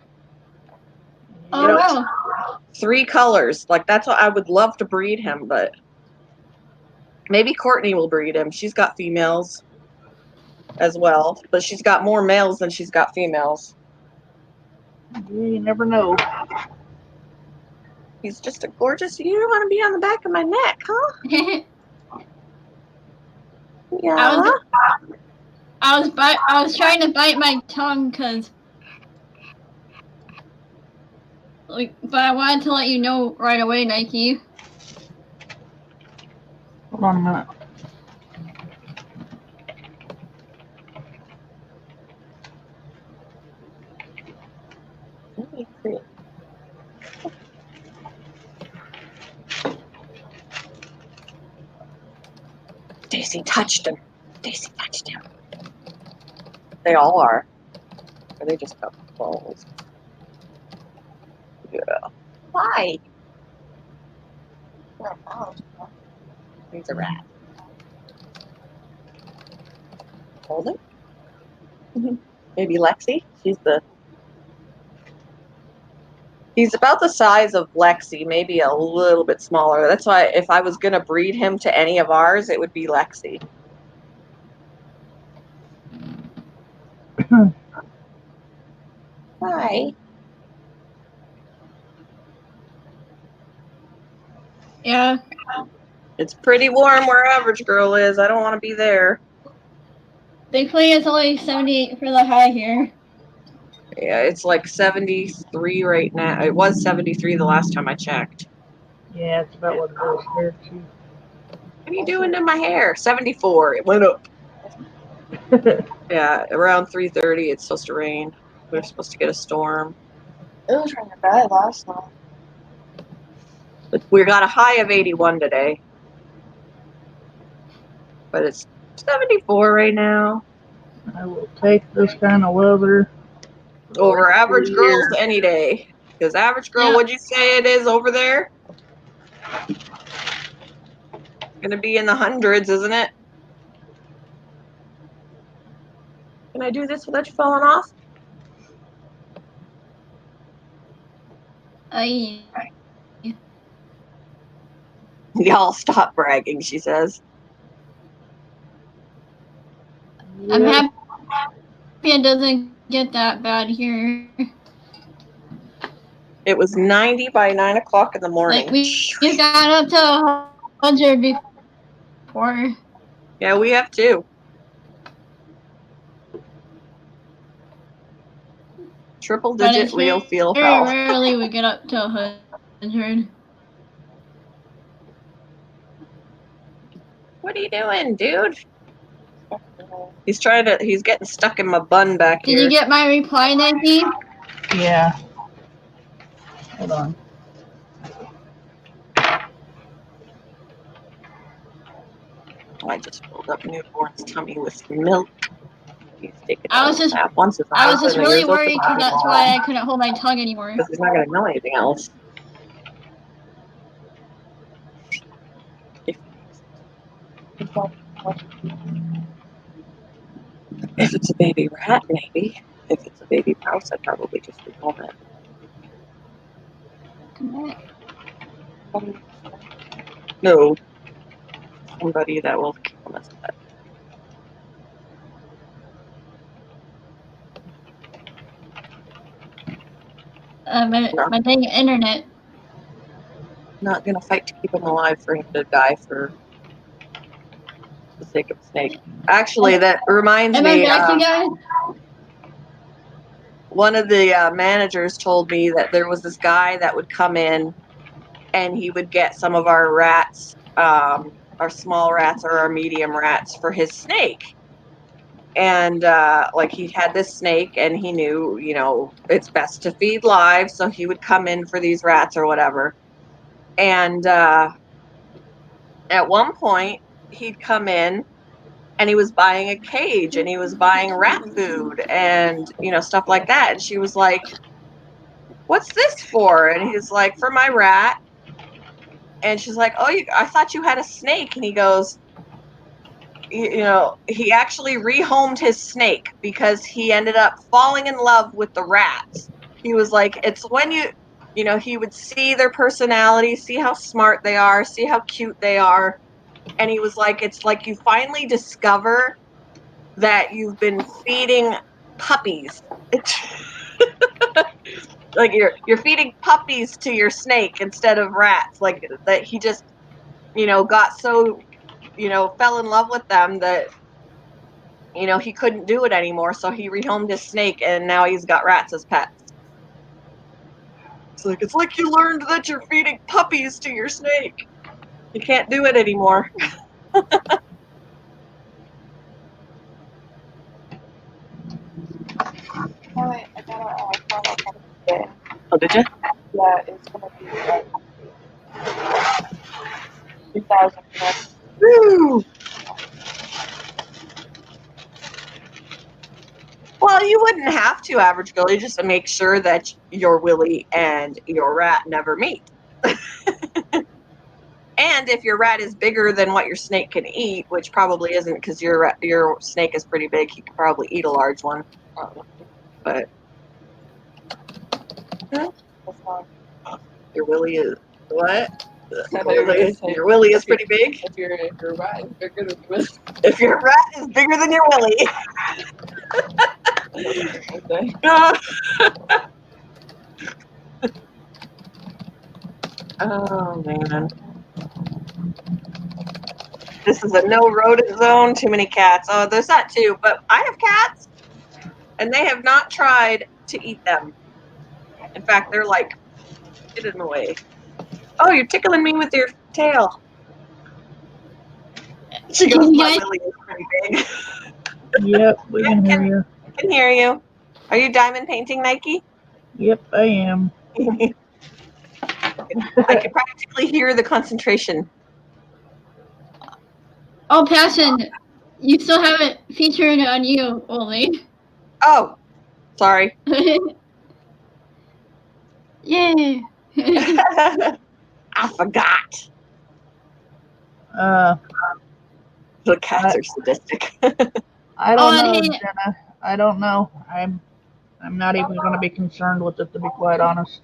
Oh, You know, wow. 3 colors. Like that's what I would love to breed him, but maybe Courtney will breed him. She's got females as well, but she's got more males than she's got females. You never know. He's just a gorgeous. You don't want to be on the back of my neck, huh? Yeah. I was trying to bite my tongue because, but I wanted to let you know right away, Nike. Hold on a minute. Daisy touched him. Daisy touched him. They all are. Or they just got balls. Yeah. Why? He's a rat. Hold it. Maybe Lexi. He's about the size of Lexi, maybe a little bit smaller. That's why if I was gonna breed him to any of ours, it would be Lexi. Hi. Yeah. It's pretty warm where Average Girl is. I don't want to be there. Thankfully, it's only 78 for the high here. Yeah, it's like 73 right now. It was 73 the last time I checked. Yeah, it's about what it is here too. What are you doing to my hair? 74. It went up. Yeah, around 3:30. It's supposed to rain. We're supposed to get a storm. It was raining bad last night. But we got a high of 81 today. But it's 74 right now. I will take this kind of weather. Over average Yeah. girls any day. Because average girl, Yeah. what'd you say it is over there? Gonna be in the hundreds, isn't it? Can I do this without you falling off? Y'all stop bragging, she says. I'm Yeah. happy it doesn't get that bad here. It was 90 by 9 o'clock in the morning. Like we got up to 100 before. Yeah, we have too. Triple But digit it's real feel very hell. rarely we get up to 100. What are you doing, dude? He's getting stuck in my bun back Did here. you get my reply, Nike? Yeah. Hold on. I just filled up newborn's tummy with milk. He's taking I a was just nap. Once his I eyes was just and the really ears open, worried because that's why I couldn't hold my tongue anymore. because he's not going to know anything else. If it's a baby rat, maybe. If it's a baby mouse, I'd probably just rehome it. Come on. No. Somebody that will keep him as a pet. My dang internet. Not going to fight to keep him alive for him to die for the sake of a snake. Actually, that reminds Am I me. back, you guys? One of the managers told me that there was this guy that would come in and he would get some of our rats, our small rats or our medium rats for his snake. And like he had this snake and he knew, it's best to feed live. So he would come in for these rats or whatever. And at one point, he'd come in and he was buying a cage and he was buying rat food and, stuff like that. And she was like, "What's this for?" And he's like, "For my rat." And she's like, "Oh, I thought you had a snake." And he goes, he actually rehomed his snake because he ended up falling in love with the rats. He was like, it's when he would see their personality, see how smart they are, see how cute they are. And he was like, it's like you finally discover that you've been feeding puppies. Like you're feeding puppies to your snake instead of rats. Like that he just, got so, fell in love with them that he couldn't do it anymore, so he rehomed his snake and now he's got rats as pets. It's like you learned that you're feeding puppies to your snake. You can't do it anymore. I got a final today. Oh, did you? Yeah, it's gonna be like 3,000 plus. Woo! Well, you wouldn't have to, average girl. You just make sure that your Willie and your rat never meet. And if your rat is bigger than what your snake can eat, which probably isn't because your snake is pretty big, he could probably eat a large one. But That's fine. your Willie is what? I thought you were gonna say, Your Willie is pretty big. if your rat is bigger than yours. If your rat is bigger than your Willie. Okay. Oh man. This is a no rodent zone, too many cats. Oh, there's that too, but I have cats and they have not tried to eat them. In fact, they're like, get in the way. Oh, you're tickling me with your tail. She goes, my Guys- willy is pretty big. Yep, we can hear you. I can hear you. Are you diamond painting, Nike? Yep, I am. I can practically hear the concentration. Oh, Passion, you still have it featured on you only. Oh, sorry. Yay. I forgot. Uh, The cats are sadistic. I Oh, don't and know, hey, Jenna. I don't know. I'm not even going to be concerned with it, to be quite honest.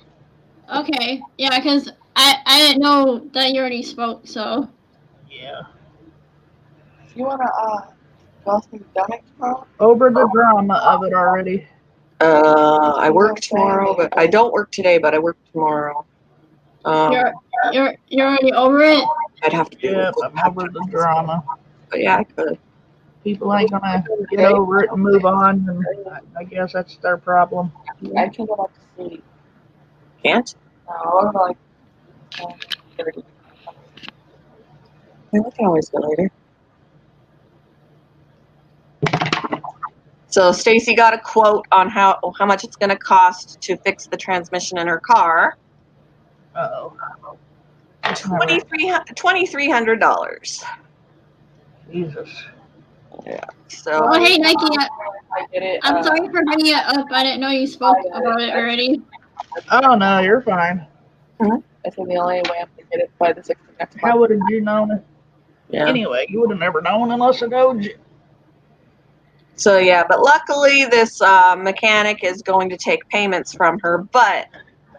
okay. Yeah, because I didn't know that you already spoke, so. Yeah. You wanna go through Dominic tomorrow? Over the drama of it already. I work tomorrow, but I don't work today, but I work tomorrow. You're already over it? I'd have to do Yep, it. I'm over the drama. But yeah, I could. People ain't gonna get over it and move on, and I guess that's their problem. I can go back to sleep. Can't? No, I'm like, 30. We can always go later. So Stacy got a quote on how much it's going to cost to fix the transmission in her car. Uh-oh. $2,300. Jesus. So Oh, hey, Nike, I get it. I'm sorry for bringing it up. I didn't know you spoke about it already. Oh, no, you're fine. I think the only way I'm gonna get it by the 6th of next How month. would have you known? yeah. Anyway, you would have never known unless I told you. So yeah, but luckily this mechanic is going to take payments from her, but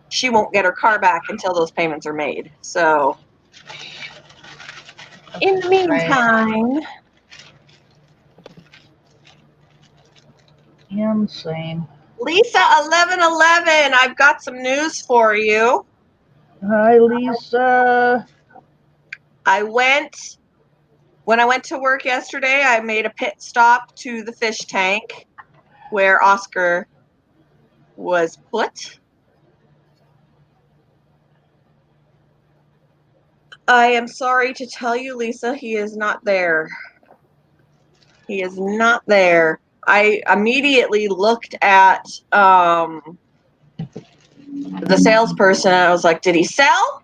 she won't get her car back until those payments are made. So in the meantime, Insane. Lisa 1111, I've got some news for you. Hi, Lisa. When I went to work yesterday, I made a pit stop to the fish tank where Oscar was put. I am sorry to tell you, Lisa, he is not there. He is not there. I immediately looked at the salesperson and I was like, did he sell?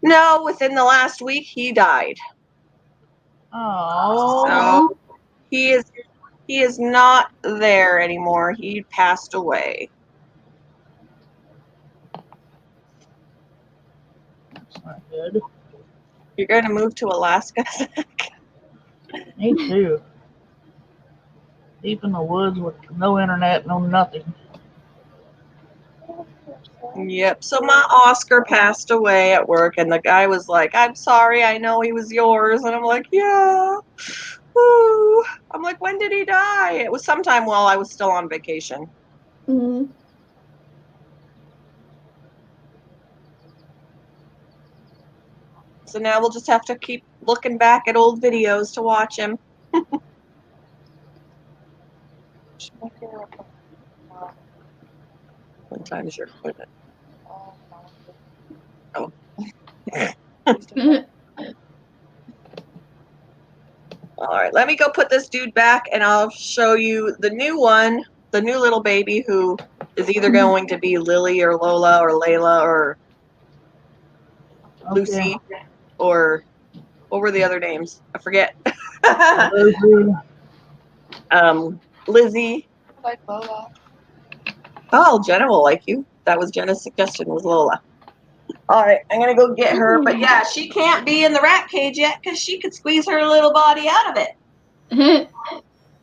No, within the last week he died. Oh. So he is not there anymore. He passed away. That's not good. You're going to move to Alaska? Me too. Deep in the woods with no internet, no nothing. Yep. So my Oscar passed away at work, and the guy was like, "I'm sorry, I know he was yours," and I'm like, "Yeah." Woo. I'm like, "When did he die?" It was sometime while I was still on vacation. Mm-hmm. So now we'll just have to keep looking back at old videos to watch him. What time is your appointment? Oh. All right, let me go put this dude back, and I'll show you the new one, the new little baby who is either going to be Lily or Lola or Layla or Lucy or what were the other names? I forget. Lizzie. Lizzie. Like Lola. Oh, Jenna will like you. That was Jenna's suggestion, was Lola. All right, I'm gonna go get her, but yeah, she can't be in the rat cage yet because she could squeeze her little body out of it.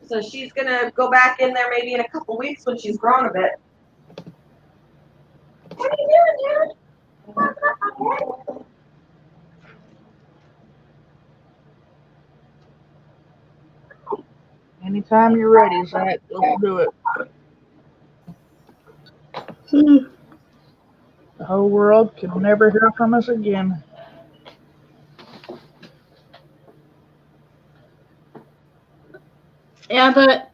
So she's gonna go back in there maybe in a couple weeks when she's grown a bit. What are you doing, Jared? Anytime you're ready, Zach, let's do it. The whole world could never hear from us again. Yeah, but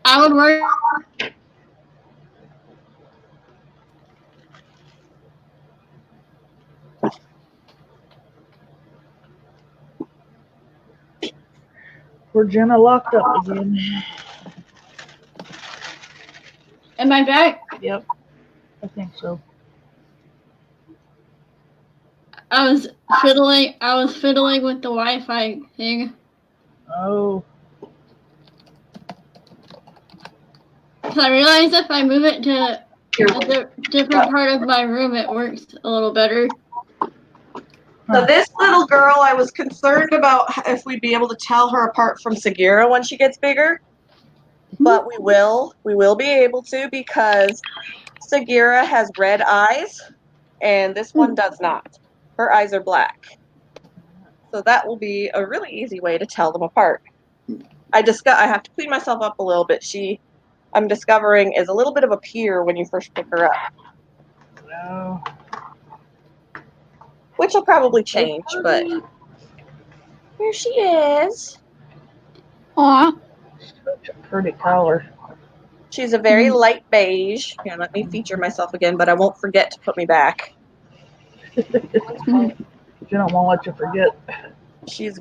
I would work. We're Jenna locked up again. Am I back? Yep, I think so. I was fiddling with the Wi-Fi thing. Oh, Cause I realized if I move it to a different part of my room, it works a little better. So this little girl, I was concerned about if we'd be able to tell her apart from Sagira when she gets bigger, but we will. We will be able to because Sagira has red eyes, and this one does not. Her eyes are black. So that will be a really easy way to tell them apart. I have to clean myself up a little bit. I'm discovering, is a little bit of a peer when you first pick her up, no. which will probably change, but here she is. Aw. Such a pretty color. She's a very light beige. Here, let me feature myself again, but I won't forget to put me back. Jenna won't let you forget. She's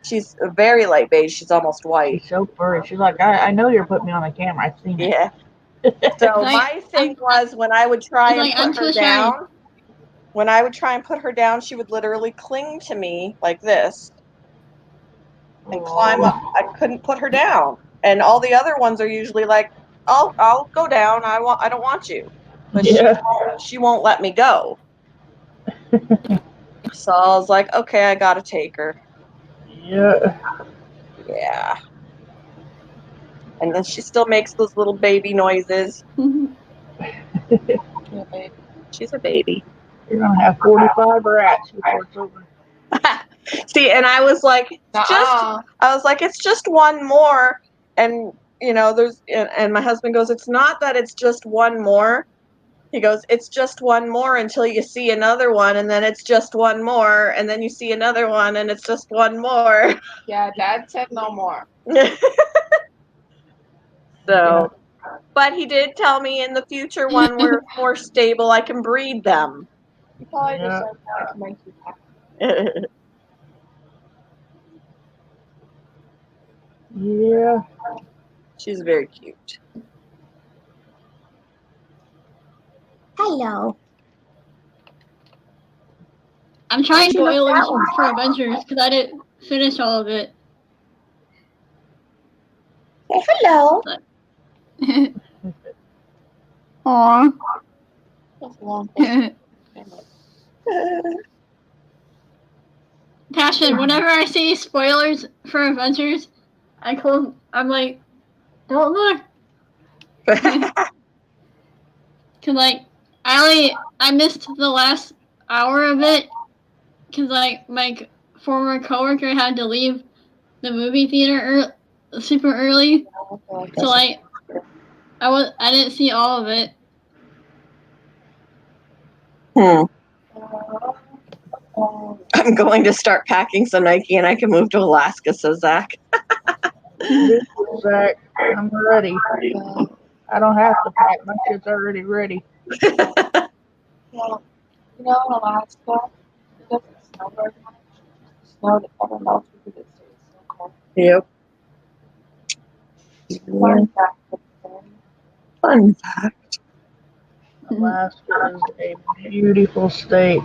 she's a very light beige. She's almost white. She's so furry. She's like, I know you're putting me on a camera. I've seen it. Yeah. So my thing was when I would try and I'm put her so sorry. down, when I would try and put her down, she would literally cling to me like this and climb up. I couldn't put her down. And all the other ones are usually like, I'll go down. I don't want you. But Yeah. she won't let me go. So I was like, okay, I gotta take her. Yeah. Yeah. And then she still makes those little baby noises. Yeah, babe. She's a baby. You're gonna have 45 rats before it's over. See, and I was like, it's just one more. And and my husband goes, it's not that it's just one more. He goes, it's just one more until you see another one, and then it's just one more, and then you see another one, and it's just one more. Yeah, Dad said no more. So, but he did tell me in the future when we're more stable, I can breed them. He probably Yeah. just said that to make you happy. Yeah. She's very cute. Hello. I'm trying spoilers for Avengers because I didn't finish all of it. Say hello. Aw. That's a long Passion, whenever I see spoilers for Avengers, I'm like, don't look. Cause like, I missed the last hour of it. Cause like, my former coworker had to leave the movie theater super early. So like, I didn't see all of it. I'm going to start packing some Nike and I can move to Alaska, says Zach. Zach, I'm ready. I don't have to pack. My shit's already ready. Well, in Alaska, it doesn't snow very much. The snow that never melts because it stays so cold. Yep. Fun fact for the day. Fun fact. Alaska is a beautiful state.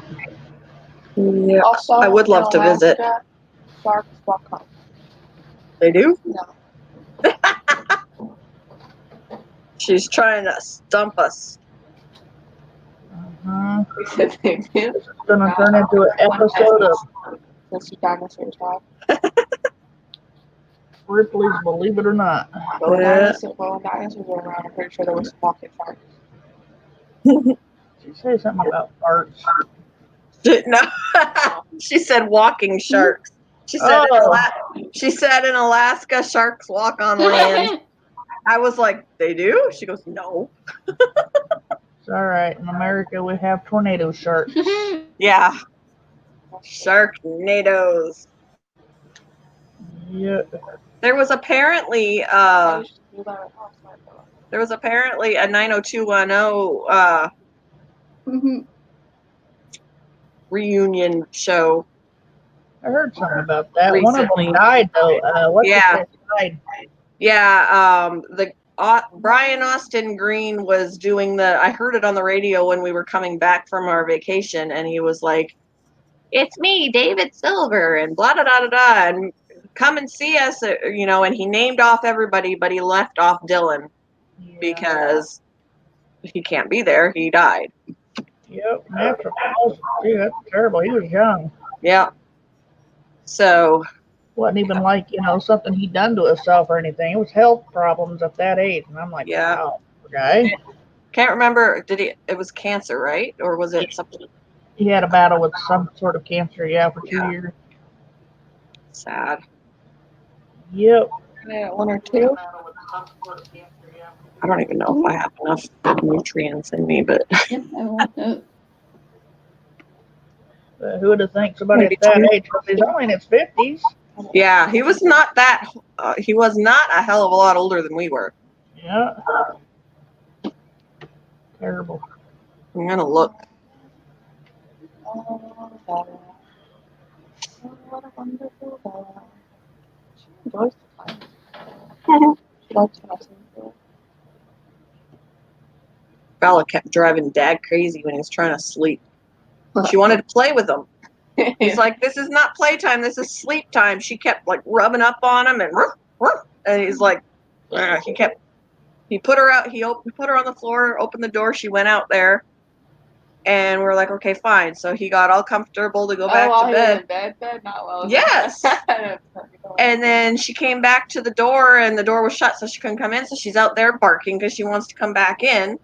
Yeah. Also, I would love in to visit. Alaska, sharks walk home. They do? No. She's trying to stump us. Uh-huh. They do. This is gonna turn into an episode of You'll see dinosaurs live. Ripley's Believe It or Not. But when Yeah. dinosaurs were around, I'm pretty sure there was pocket sharks. Did you say something about farts? No. She said walking sharks. She said, she said in Alaska, sharks walk on land. I was like, they do? She goes, no. It's alright. In America, we have tornado sharks. Yeah. Sharknadoes. Yeah. There was apparently I used to do that at home, sorry, Bella. there was apparently a 90210 Mhm. reunion show I heard something about that. One of recently. them died though. What's Yeah. it died? Yeah, Brian Austin Green was doing I heard it on the radio when we were coming back from our vacation, and he was like, "It's me, David Silver," and blah da da da da, and come and see us, and he named off everybody, but he left off Dylan Yeah. because he can't be there. He died. Yep. Natural causes. Gee, that's terrible. He was young. Yeah. So Wasn't even like, something he'd done to himself or anything. It was health problems at that age. And I'm like, yeah, wow, poor guy. can't remember. It was cancer, right? Or was it something He had a battle with some sort of cancer, for 2 years. sad? Yep. Yeah, 1 or 2. I don't even know if I have enough nutrients in me, but Yep, I walked out. Who would have think somebody Maybe at that 2. age? 'Cause he's only in his 50s. Yeah, he was not that. He was not a hell of a lot older than we were. Yeah. Terrible. I'm gonna look. Oh, Bella. Oh, what a wonderful Bella. She enjoys the time. She likes when I sing to her. Bella kept driving Dad crazy when he was trying to sleep. She wanted to play with him. He's like, "This is not playtime. This is sleep time." She kept like rubbing up on him and he's like, "Ugh." He put her out. He put her on the floor, opened the door. She went out there, and we're like, "Okay, fine." So he got all comfortable to go back while to he was bed. in bed, not while I was Yes. in And then she came back to the door, and the door was shut, so she couldn't come in. So she's out there barking because she wants to come back in.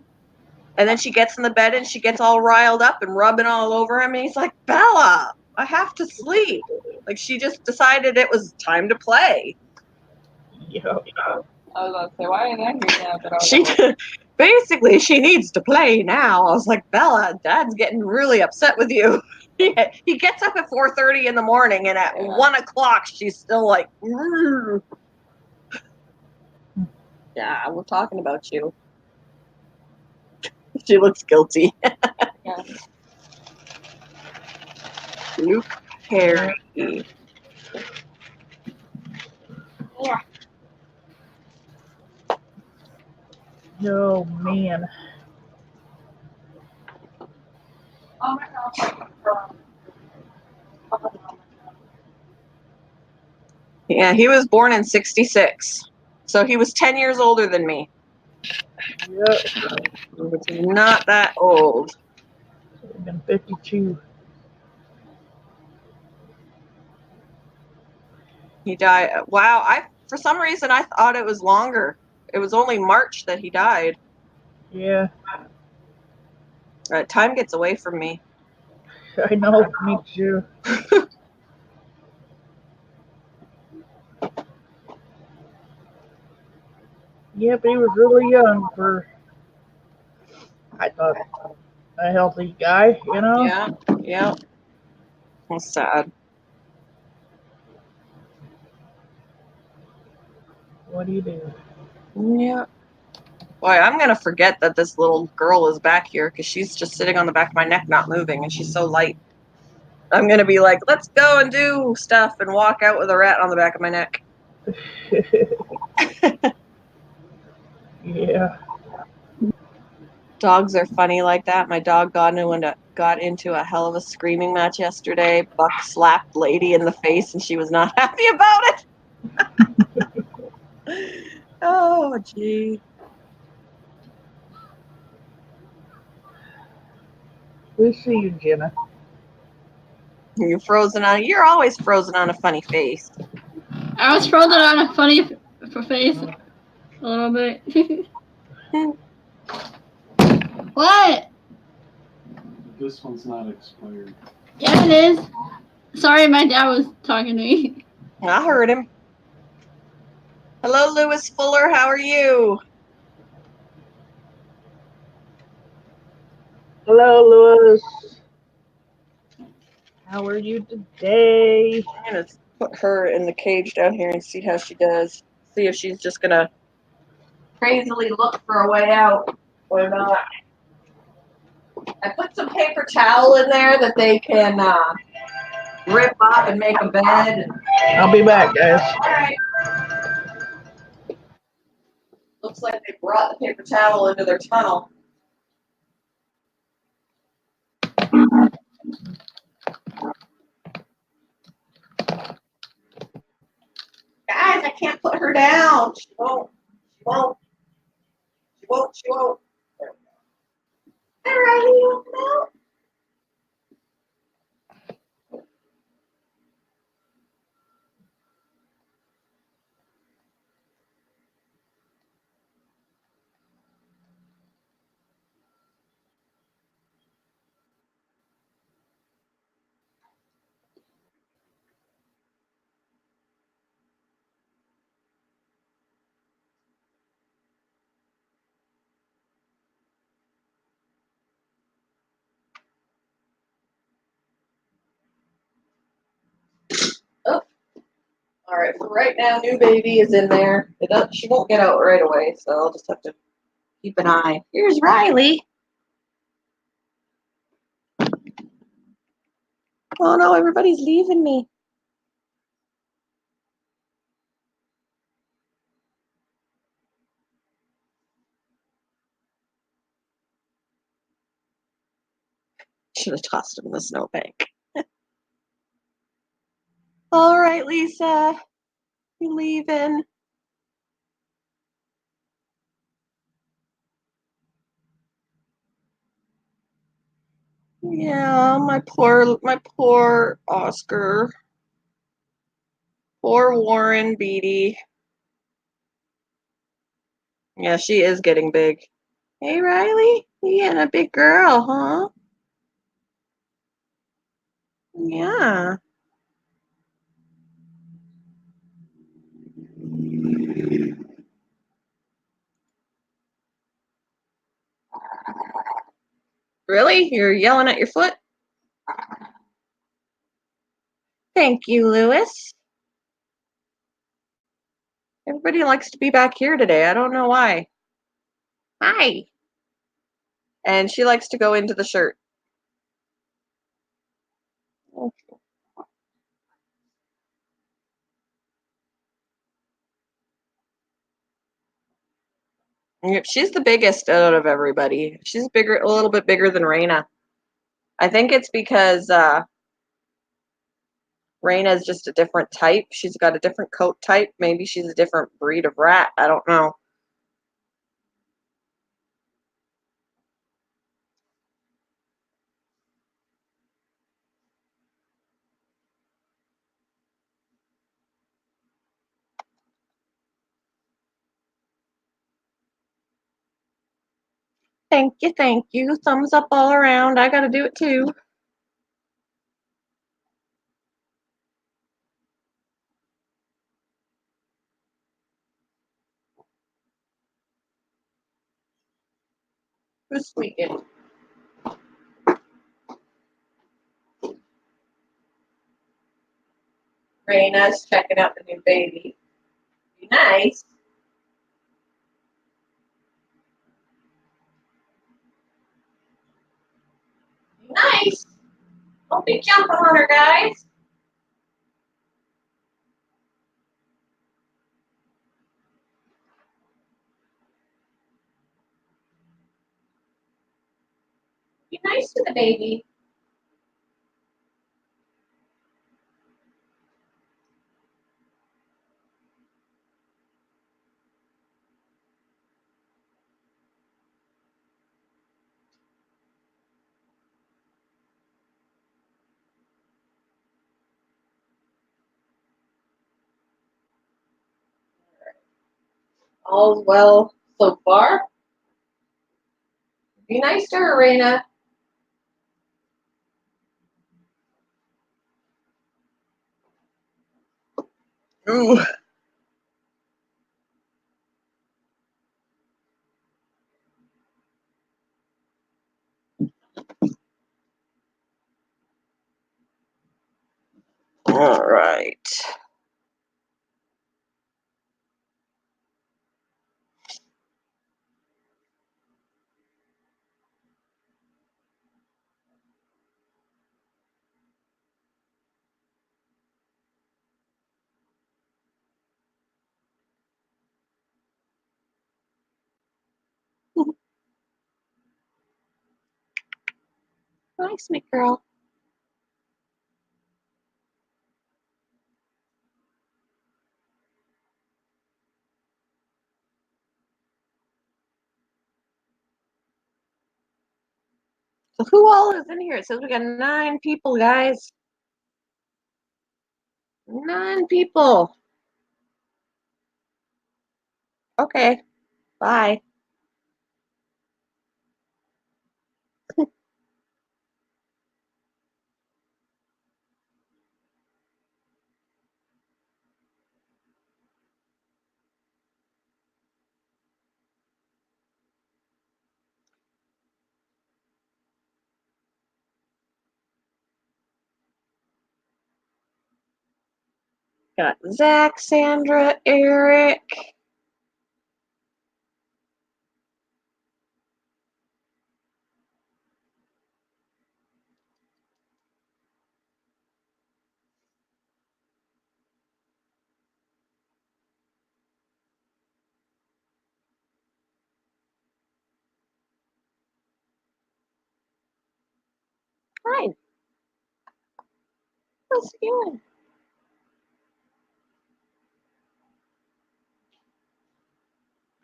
And then she gets in the bed and she gets all riled up and rubbing all over him. And he's like, "Bella, I have to sleep." Like she just decided it was time to play. Yep. I was about to say, why are you angry now? But I was She like, basically she needs to play now. I was like, "Bella, Dad's getting really upset with you." He gets up at 4:30 in the morning, and at 1 o'clock she's still like, "Mm." "Yeah, we're talking about you." She looks guilty. yeah. Luke Perry. Oh, man. Oh my gosh. Yeah, he was born in 66. So he was 10 years older than me. Yep. Which is not that old. He'd been 52. He died. Wow, for some reason I thought it was longer. It was only March that he died. Yeah. Time gets away from me. I know. Me too. Yep, he was really young for, I thought, a healthy guy, Yeah, yeah. That's sad. What do you do? Yeah. Boy, I'm gonna forget that this little girl is back here because she's just sitting on the back of my neck, not moving, and she's so light. I'm gonna be like, "Let's go and do stuff," and walk out with a rat on the back of my neck. Yeah. Dogs are funny like that. My dog got into a hell of a screaming match yesterday. Buck slapped Lady in the face, and she was not happy about it. Oh, gee. We see you, Jenna. You're always frozen on a funny face. I was frozen on a funny face a little bit. What? This one's not expired. Yeah, it is. Sorry, my dad was talking to me. I heard him. Hello, Lewis Fuller. How are you? Hello, Lewis. How are you today? I'm going to put her in the cage down here and see how she does. See if she's just going to crazily look for a way out or not. I put some paper towel in there that they can rip up and make a bed. And, I'll be back, guys. all right. Looks like they brought the paper towel into their tunnel. Guys, I can't put her down. She won't. She won't. She won't. She won't. All right, no. Oh. All right, for right now, new baby is in there. She won't get out right away, so I'll just have to keep an eye. Here's Riley. Oh no, everybody's leaving me. Should have tossed him in the snowbank. All right, Lisa. You leaving? Yeah, my poor Oscar. Poor Warren Beatty. Yeah, she is getting big. Hey, Riley. You getting a big girl, huh? Yeah. Really? You're yelling at your foot? Thank you, Lewis. Everybody likes to be back here today. I don't know why. Hi. And she likes to go into the shirt. Yep, she's the biggest out of everybody. She's bigger, a little bit bigger than Raina. I think it's because Raina is just a different type. She's got a different coat type. Maybe she's a different breed of rat. I don't know. Thank you, thank you. Thumbs up all around. I gotta do it too. Who's squeaking? Raina's checking out the new baby. Be nice. Be nice. Don't be jumping on her, guys. Be nice to the baby. All's well so far. Be nice to her, Raina. Ooh. All right. Hi, sweet girl. So who all is in here? It says we got 9 people, guys. 9 people. Okay. Bye. Got Zach, Sandra, Eric. Hi. How's it going?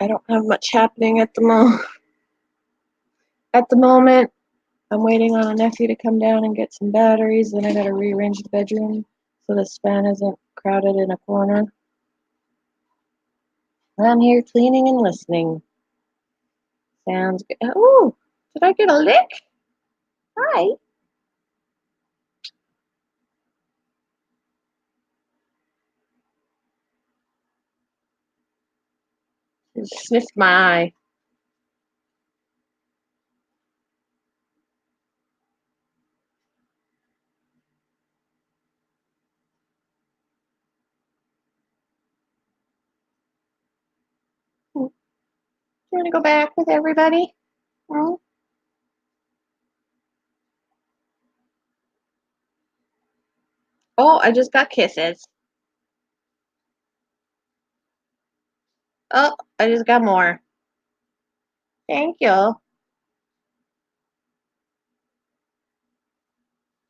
I don't have much happening at the moment. I'm waiting on a nephew to come down and get some batteries. Then I gotta rearrange the bedroom so the span isn't crowded in a corner. I'm here cleaning and listening. Sounds good. Oh, did I get a lick? Hi. She sniffed my eye. Do you want to go back with everybody? Hmm? Oh, I just got kisses. Oh, I just got more. Thank you. All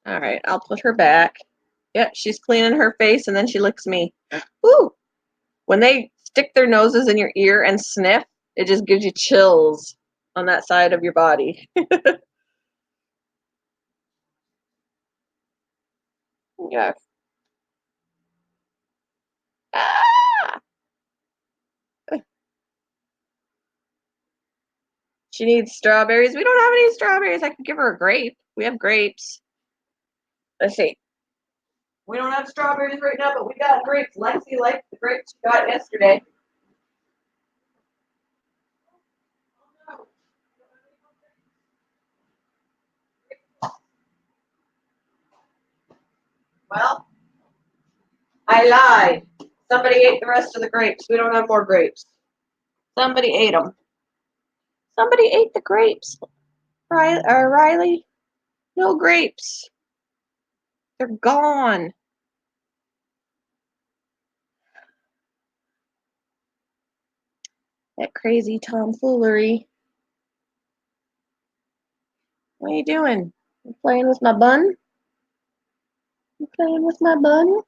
right, I'll put her back. Yep, she's cleaning her face and then she licks me. Ooh, when they stick their noses in your ear and sniff, it just gives you chills on that side of your body. Yeah. Ah! She needs strawberries. We don't have any strawberries. I could give her a grape. We have grapes. Let's see. We don't have strawberries right now, but we got grapes. Lexi liked the grapes she got yesterday. Well, I lied. Somebody ate the rest of the grapes. We don't have more grapes. Somebody ate them. Somebody ate the grapes. Riley, no grapes. They're gone. That crazy tomfoolery. What are you doing? You playing with my bun? You playing with my bun?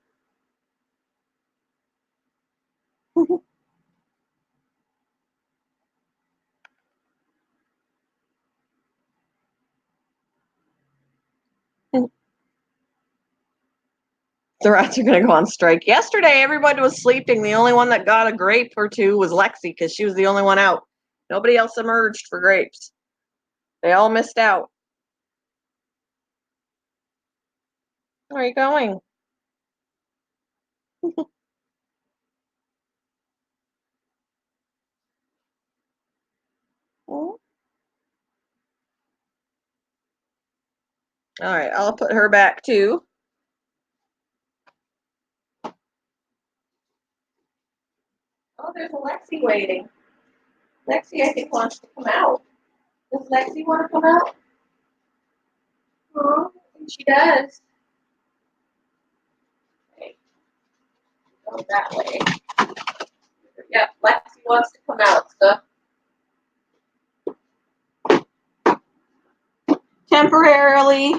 The rats are going to go on strike. Yesterday, everybody was sleeping. The only one that got a grape or two was Lexi because she was the only one out. Nobody else emerged for grapes. They all missed out. Where are you going? All right, I'll put her back too. Oh, there's a Lexi waiting. Lexi, I think, wants to come out. Does Lexi want to come out? Oh, I think she does. Okay, go that way. Yep, Lexi wants to come out, so. temporarily.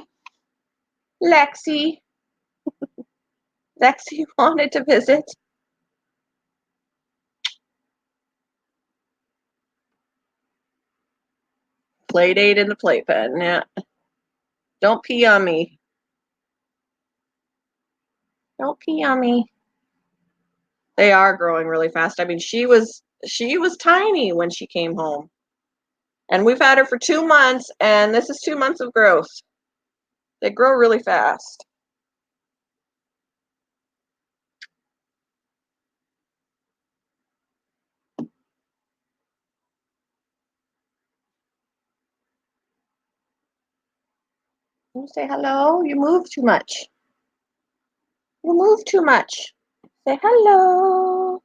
Lexi. Lexi wanted to visit. Play date in the playpen, yeah. Don't pee on me. Don't pee on me. They are growing really fast. I mean, she was tiny when she came home. And we've had her for 2 months, and this is 2 months of growth. They grow really fast. You say hello. You move too much. You move too much. Say hello.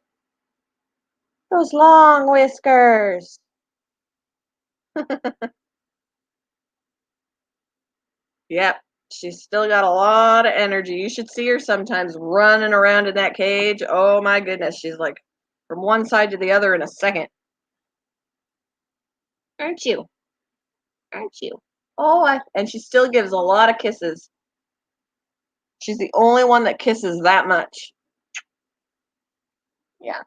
Those long whiskers. Yep. She's still got a lot of energy. You should see her sometimes running around in that cage. Oh my goodness. She's like from one side to the other in a second. Aren't you? Aren't you? Oh, and she still gives a lot of kisses. She's the only one that kisses that much. Yeah.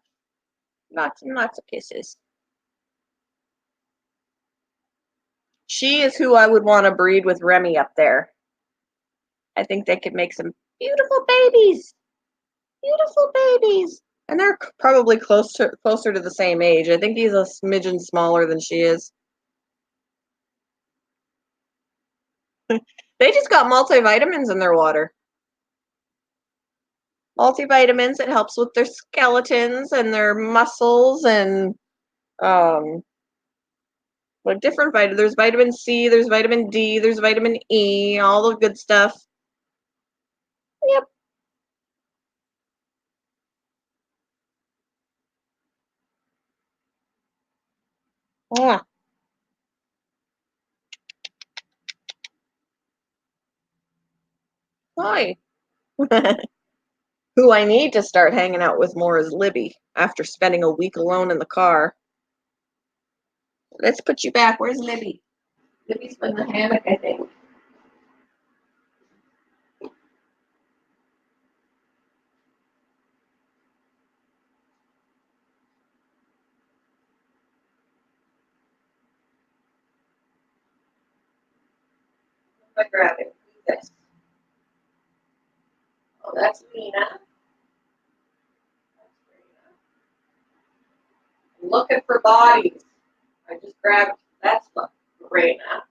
Lots and lots of kisses. She is who I would want to breed with Remy up there. I think they could make some beautiful babies. Beautiful babies. And they're probably closer to the same age. I think he's a smidgen smaller than she is. They just got multivitamins in their water. Multivitamins, it helps with their skeletons and their muscles and like different vitamins. There's vitamin C, there's vitamin D, there's vitamin E, all the good stuff. Yep. Yeah. Hi. Who I need to start hanging out with more is Libby after spending a week alone in the car. Let's put you back. Where's Libby? Libby's in the hammock, I think. Let me grab it. This. Oh, that's Lena. I'm looking for bodies. I just grabbed, that's Lorena.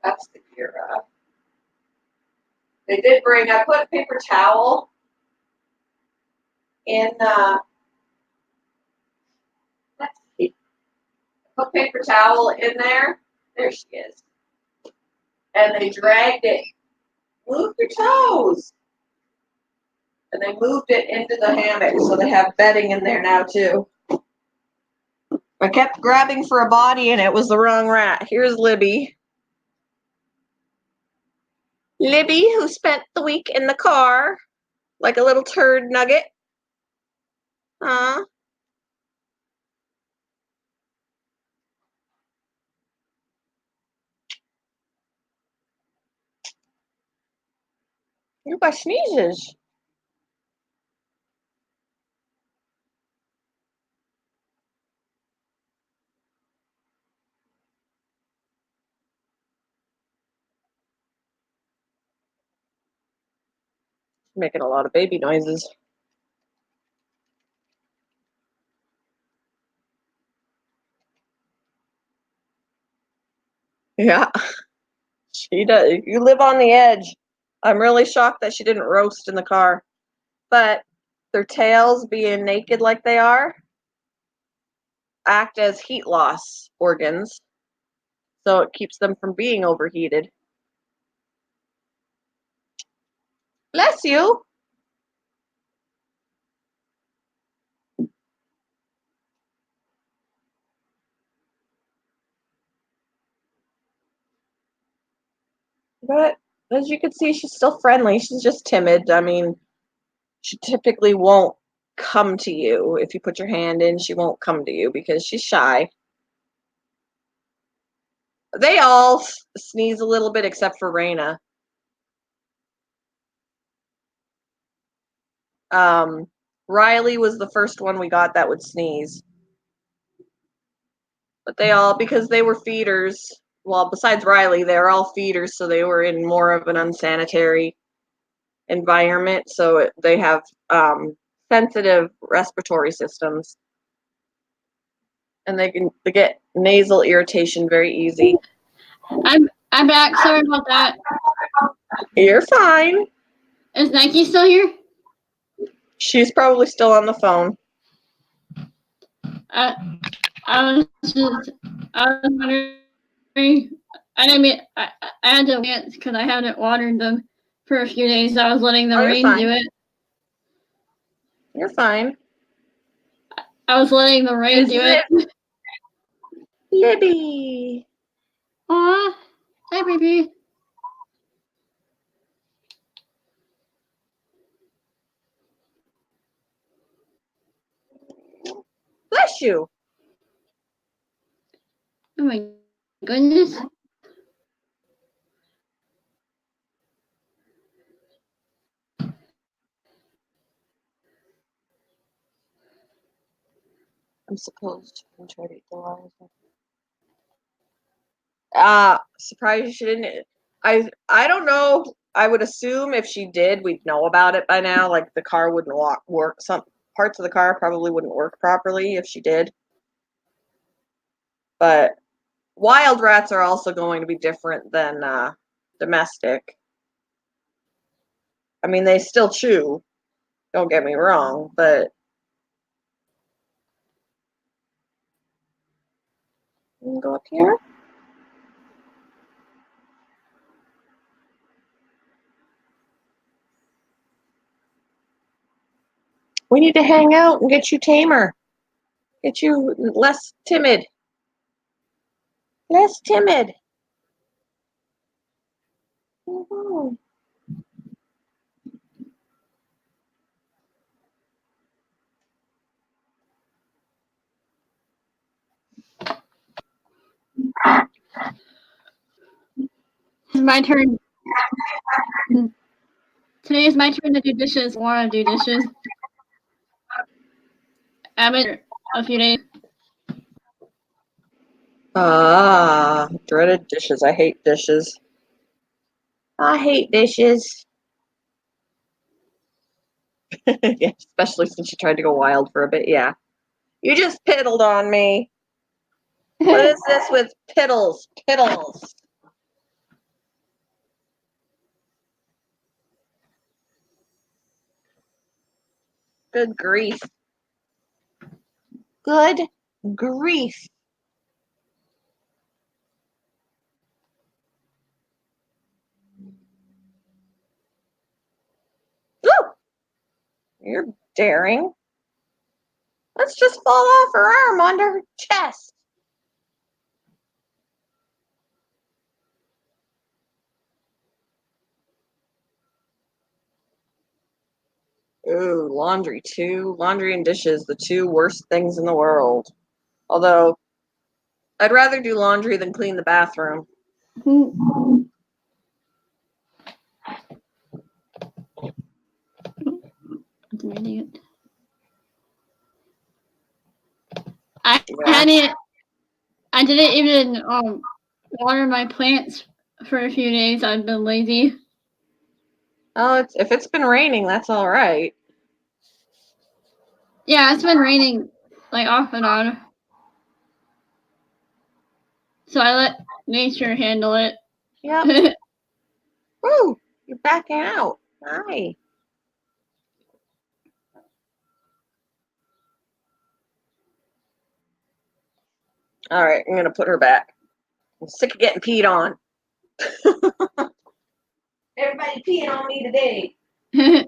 That's the Kira. They did bring, I put a paper towel in, let's see. I put paper towel in there. There she is. And they dragged it. Move your toes. And they moved it into the hammock, so they have bedding in there now too. I kept grabbing for a body and it was the wrong rat. Here's Libby. Libby, who spent the week in the car like a little turd nugget. Huh? You got sneezes. Making a lot of baby noises. Yeah, she does. You live on the edge. I'm really shocked that she didn't roast in the car. But their tails being naked like they are act as heat loss organs. So it keeps them from being overheated. Bless you. But as you can see, she's still friendly. She's just timid. I mean, she typically won't come to you. If you put your hand in, she won't come to you because she's shy. They all sneeze a little bit except for Raina. Riley was the first one we got that would sneeze. But they all, because they were feeders, well, besides Riley, they were all feeders, so they were in more of an unsanitary environment, so they have sensitive respiratory systems. And they get nasal irritation very easy. I'm back. Sorry about that. You're fine. Is Nike still here? She's probably still on the phone. I was wondering. I didn't mean I had to dance because I hadn't watered them for a few days. I was letting the Oh, you're rain fine. do it. You're fine. I was letting the rain do it. Libby. Aw, hi baby. Bless you. Oh my goodness. I'm supposed to try to eat the surprised she didn't. I don't know. I would assume if she did, we'd know about it by now. Like the car wouldn't work. Some parts of the car probably wouldn't work properly if she did. But wild rats are also going to be different than domestic. I mean, they still chew. Don't get me wrong, but you can go up here. We need to hang out and get you tamer. Get you less timid. Less timid. Mhm. It's my turn. Today is my turn to do dishes. Want to do dishes? I've been a few days. Dreaded dishes. I hate dishes. I hate dishes. Yeah, especially since you tried to go wild for a bit. Yeah. You just piddled on me. What is this with piddles? Piddles. Good grief. Good grief. Woo! You're daring. Let's just fall off her arm onto her chest. Ooh, laundry too. Laundry and dishes, the two worst things in the world. Although, I'd rather do laundry than clean the bathroom. I didn't even water my plants for a few days. I've been lazy. Oh, if it's been raining, that's all right. Yeah, it's been raining like off and on. So I let nature handle it. Yep. Woo! You're backing out. Hi. All right, I'm gonna put her back. I'm sick of getting peed on. Everybody peeing on me today. There's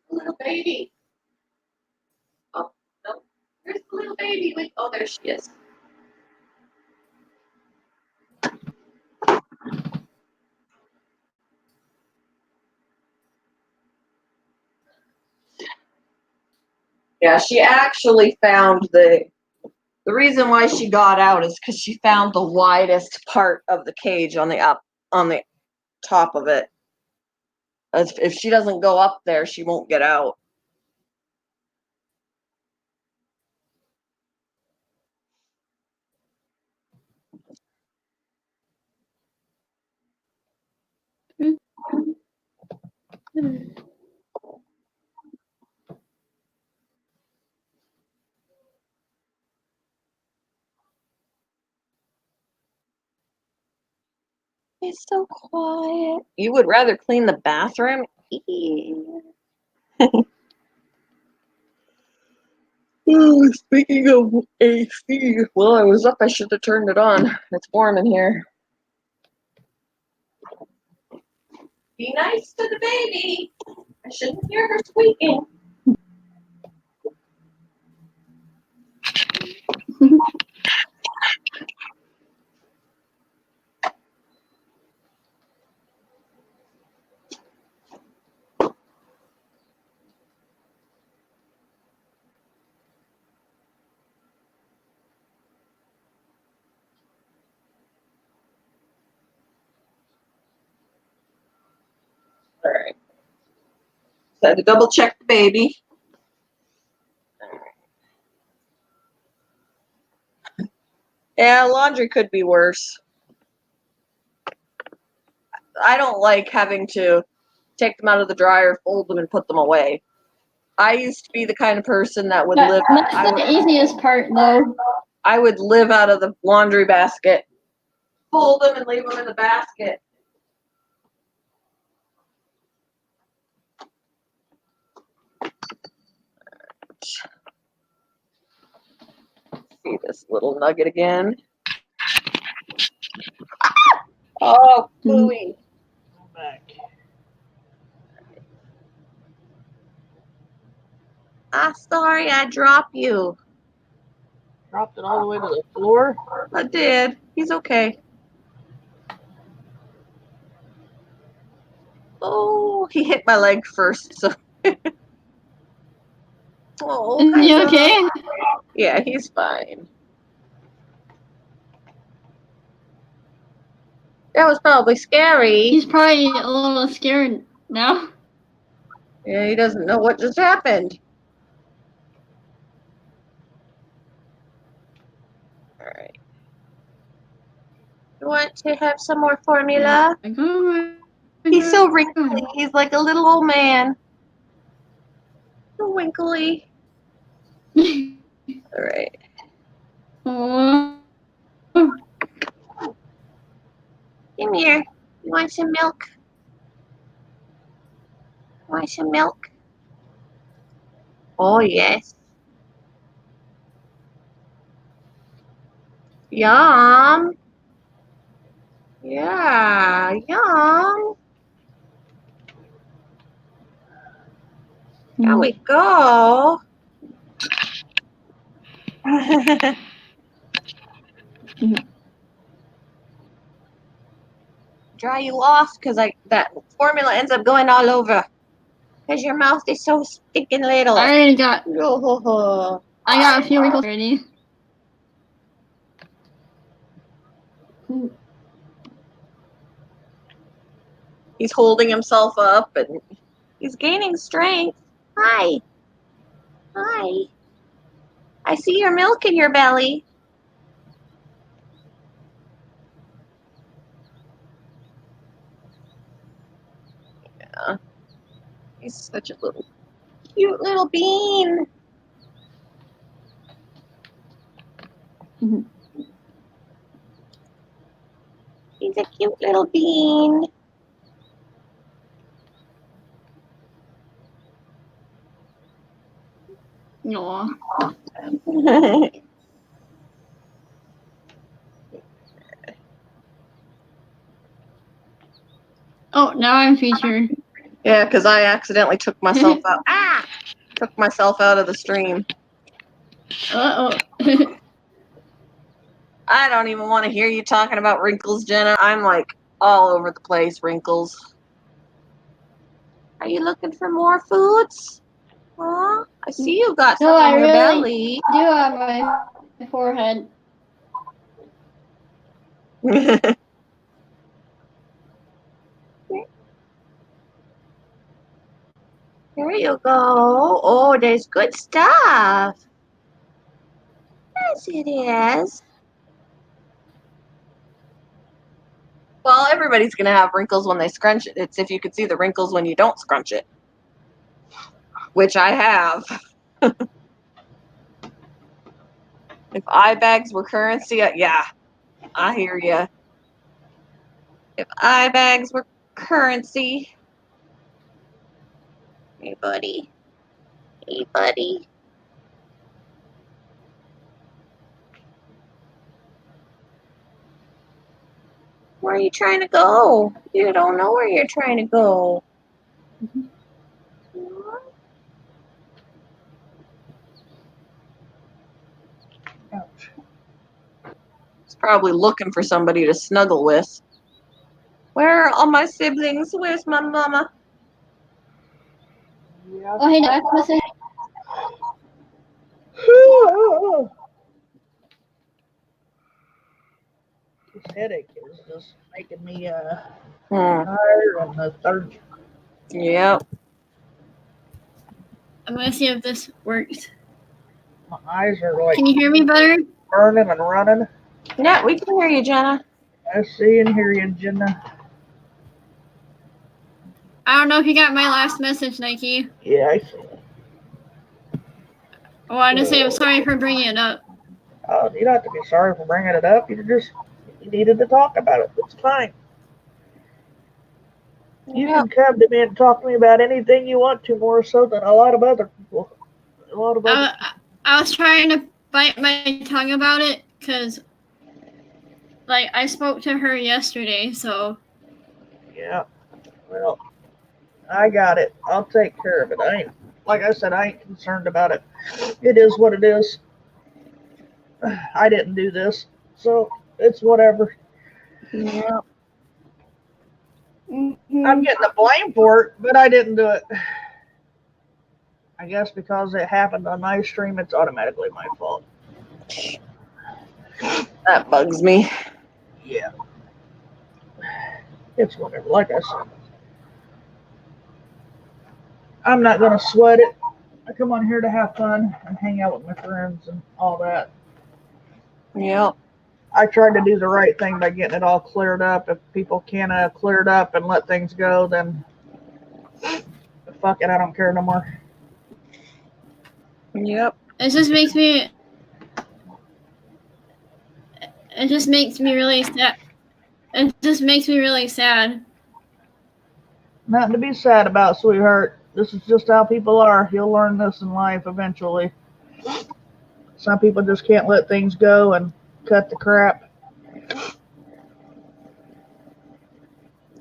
the little baby. Oh, no. There's the little baby. Wait, oh, there she is. Yeah, she actually found the reason why she got out is because she found the widest part of the cage on the top of it. If she doesn't go up there, she won't get out. It's so quiet. You would rather clean the bathroom? Ooh, speaking of AC, well, I was up. I should have turned it on. It's warm in here. Be nice to the baby. I shouldn't hear her squeaking. All right. So I had to double check the baby. Yeah, laundry could be worse. I don't like having to take them out of the dryer, fold them, and put them away. I used to be the kind of person that would live. That's the easiest part, though. I would live out of the laundry basket, fold them, and leave them in the basket. See this little nugget again. Oh, phooey. I'm back. Ah, sorry, I dropped you. Dropped it all the way to the floor. I did. He's okay. Oh, he hit my leg first, so. Oh, Is he hi, okay? dog. Yeah, he's fine. That was probably scary. He's probably a little scared now. Yeah, he doesn't know what just happened. All right. You want to have some more formula? Like, oh my He's so God. wrinkly. He's like a little old man. So winkly. All right. Oh. Come here. You want some milk? Want some milk? Oh, yes. Yum. Yeah, yum. There we go. Dry you off because that formula ends up going all over. Because your mouth is so stinking little. I already got. Oh. I got a few wrinkles already. He's holding himself up and he's gaining strength. Hi. Hi. I see your milk in your belly. Yeah. He's such a little cute little bean. He's a cute little bean. Aw. Oh, now I'm featured. Yeah, because I accidentally took myself out. Took myself out of the stream. Uh-oh. I don't even want to hear you talking about wrinkles, Jenna. I'm like all over the place, wrinkles. Are you looking for more foods? Aw, I see you got No, some I on your really do on my forehead. belly. There you go. Oh, there's good stuff. Yes, it is. Well, everybody's gonna have wrinkles when they scrunch it. It's if you could see the wrinkles when you don't scrunch it, which I have. If eye bags were currency, yeah, I hear ya. If eye bags were currency, hey buddy, hey buddy. Where are you trying to go? You don't know where you're trying to go. Ouch. He's probably looking for somebody to snuggle with. Where are all my siblings? Where's my mama? Yeah. Oh, hey, Doc, listen. This headache is just making me Hmm. tired and lethargic. Yep. I'm gonna see if this works. My eyes are like Can you hear me better? burning and running. Yeah, we can hear you, Jenna. I see and hear you, Jenna. I don't know if you got my last message, Nike. Yeah, I see. I wanted to say I'm sorry for bringing it up. Oh, you don't have to be sorry for bringing it up. You needed to talk about it. It's fine. You Yep. can come to me and talk to me about anything you want to, more so than a lot of other people. A lot of other. I was trying to bite my tongue about it because, like, I spoke to her yesterday, so. Yeah. Well, I got it. I'll take care of it. Like I said, I ain't concerned about it. It is what it is. I didn't do this, so it's whatever. Yep. I'm getting the blame for it, but I didn't do it. I guess because it happened on my stream, it's automatically my fault. That bugs me. Yeah. It's whatever. Like I said, I'm not going to sweat it. I come on here to have fun and hang out with my friends and all that. Yep. I tried to do the right thing by getting it all cleared up. If people can't clear it up and let things go, then fuck it, I don't care no more. Yep. It just makes me. It just makes me really sad. It just makes me really sad. Nothing to be sad about, sweetheart. This is just how people are. You'll learn this in life eventually. Some people just can't let things go and cut the crap.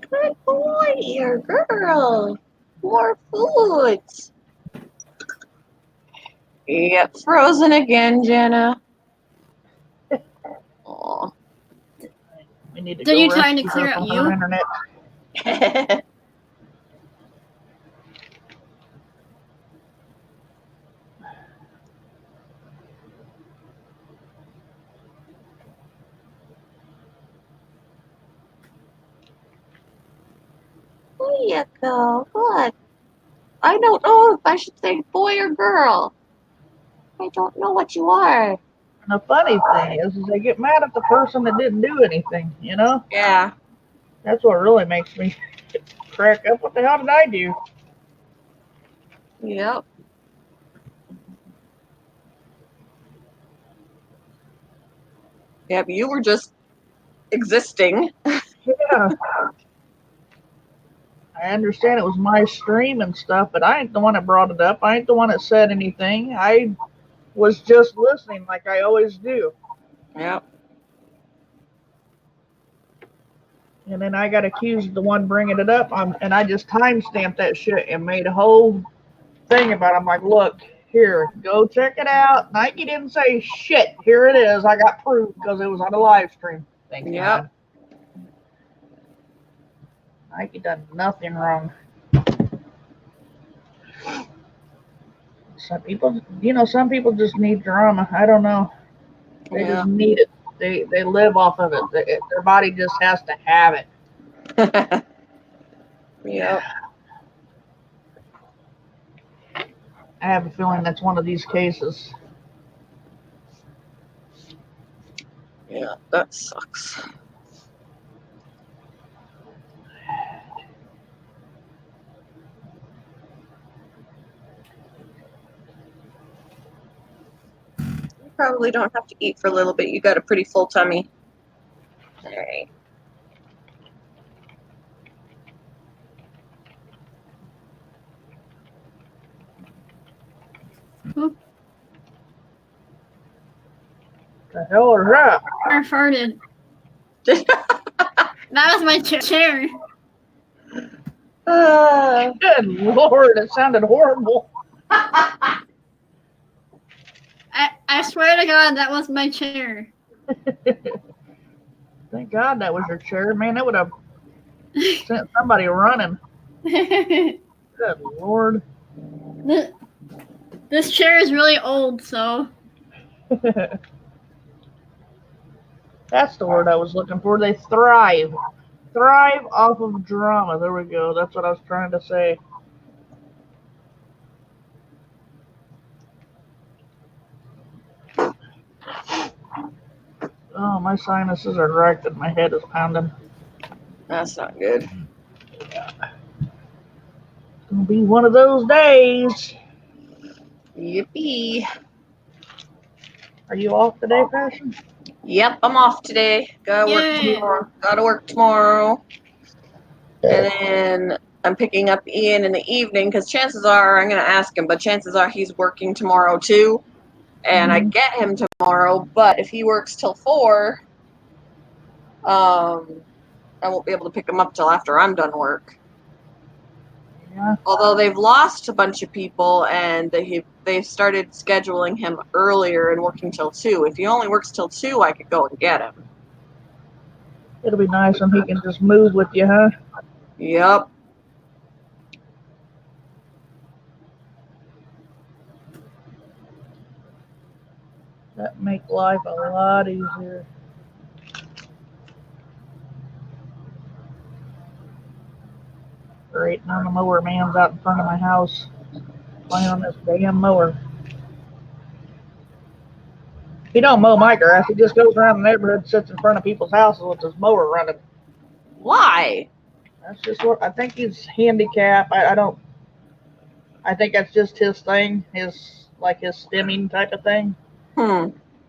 Good boy here, girl. More foods. Yep, frozen again, Jenna. Aw. We need to Did go you trying to rescue her clear out from her you? internet. There you go. Good. I don't know if I should say boy or girl. I don't know what you are. And the funny thing is they get mad at the person that didn't do anything, you know? Yeah. That's what really makes me crack up. What the hell did I do? Yep. Yep, you were just existing. Yeah. I understand it was my stream and stuff, but I ain't the one that brought it up. I ain't the one that said anything. I was just listening like I always do. Yep. And then I got accused of the one bringing it up, and I just timestamped that shit and made a whole thing about it. I'm like, look, here, go check it out. Nike didn't say shit. Here it is. I got proof because it was on a live stream. Thank Yep. God. Nike done nothing wrong. Some people, some people just need drama. I don't know. They Yeah. just need it. They live off of it. Their body just has to have it. Yep. I have a feeling that's one of these cases. Yeah, that sucks. You probably don't have to eat for a little bit. You got a pretty full tummy. All right. The hell is that? I farted. That was my chair. Good Lord, it sounded horrible. I swear to God, that was my chair. Thank God that was your chair. Man, that would have sent somebody running. Good Lord. This chair is really old, so. That's the word I was looking for. They thrive. Thrive off of drama. There we go. That's what I was trying to say. Oh, my sinuses are wrecked and my head is pounding. That's not good. It's gonna be one of those days. Yippee. Are you off today, Passion? Yep, I'm off today. Gotta work Yay. tomorrow. Gotta work tomorrow. And then I'm picking up Ian in the evening because chances are I'm gonna ask him, but chances are he's working tomorrow too. And I Mhm. get him tomorrow, but if he works till 4, I won't be able to pick him up till after I'm done work. Yeah. Although they've lost a bunch of people and they've started scheduling him earlier and working till 2. If he only works till 2, I could go and get him. It'll be nice when he can just move with you, huh? Yep. That make life a lot easier. Great, on the mower man's out in front of my house playing on this damn mower. He don't mow my grass. He just goes around the neighborhood, sits in front of people's houses with his mower running. Why? That's just what I think he's handicapped. I don't. I think that's just his thing. His stimming type of thing.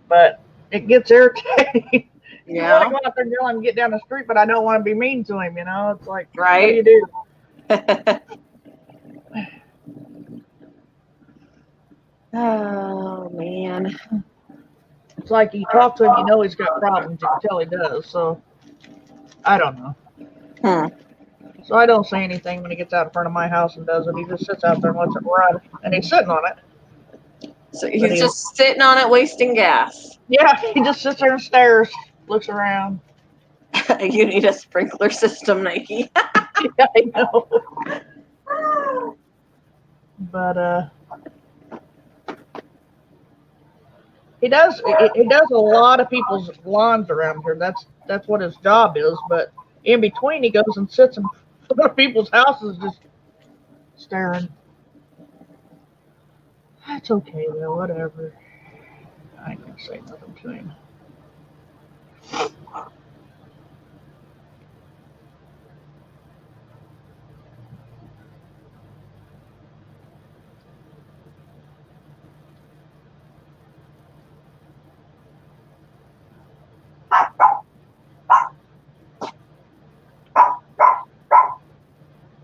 But it gets irritating. You want to Yeah. go out there and yell and get down the street, but I don't want to be mean to him. It's like, Right. What do you do? Oh man. It's like you talk to him, he's got problems. You can tell he does. So I don't know. So I don't say anything when he gets out in front of my house and does it. He just sits out there and lets it run, and he's sitting on it. So he's just sitting on it, wasting gas. Yeah, he just sits there and stares, looks around. You need a sprinkler system, Nike. Yeah, I know. But he does a lot of people's lawns around here. That's what his job is. But in between, he goes and sits in front of people's houses just staring. That's okay though, whatever. I ain't gonna say nothing to him.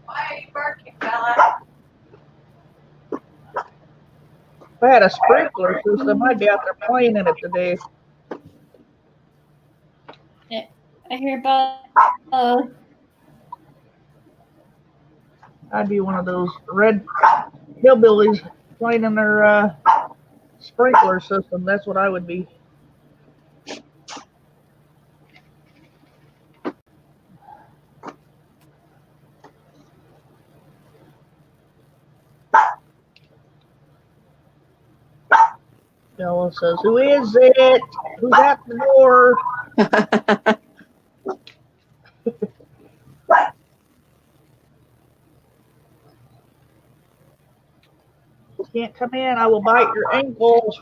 Why are you barking, Bella? If I had a sprinkler system, I'd be out there playing in it today. I hear about. I'd be one of those red hillbillies playing in their sprinkler system. That's what I would be. Bella says, "Who is it? Who's at the door?" Can't come in. I will bite your ankle.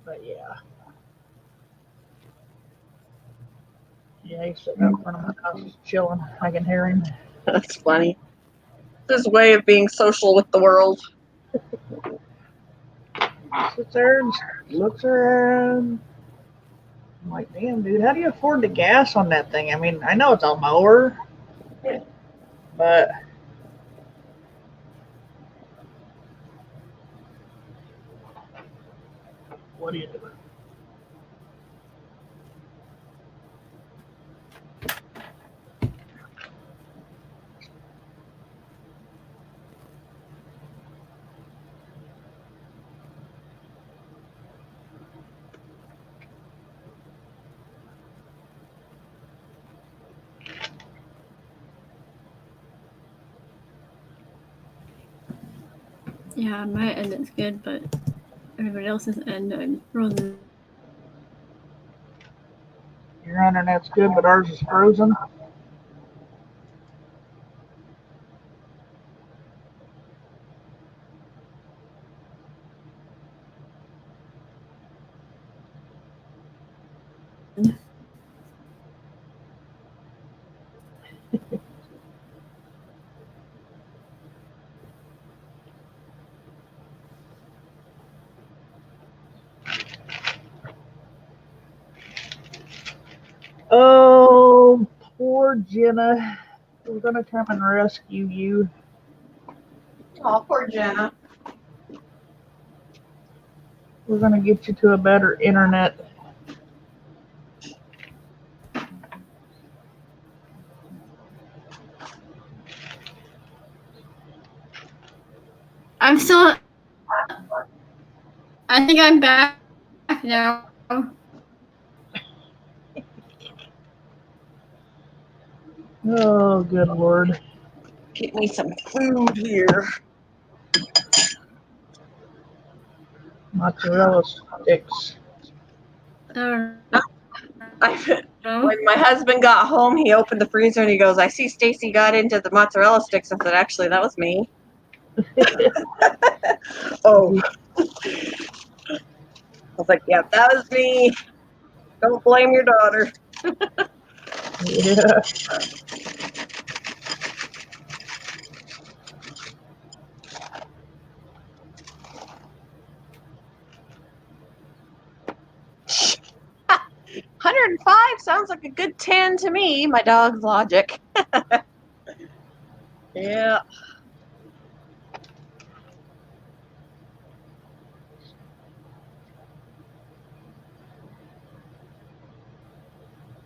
But yeah. Yeah, he's sitting out in front of my house, just chilling. I can hear him. That's funny. His way of being social with the world. Sits there and looks around. I'm like, damn, dude, how do you afford the gas on that thing? I mean, I know it's a mower, but what are you doing? Yeah, my end is good, but everybody else's end and frozen. Your internet's good, but ours is frozen. Oh, poor Jenna. We're gonna come and rescue you. Oh, poor Jenna. We're gonna get you to a better internet. I'm still. I think I'm back now. Oh, good lord. Get me some food here. Mozzarella sticks. I I, don't know. when my husband got home, he opened the freezer and he goes, "I see Stacy got into the mozzarella sticks." I said, "Actually, that was me." Oh, I was like, "Yeah, that was me. Don't blame your daughter." Yeah. $105 sounds like a good 10 to me. My dog's logic. Yeah.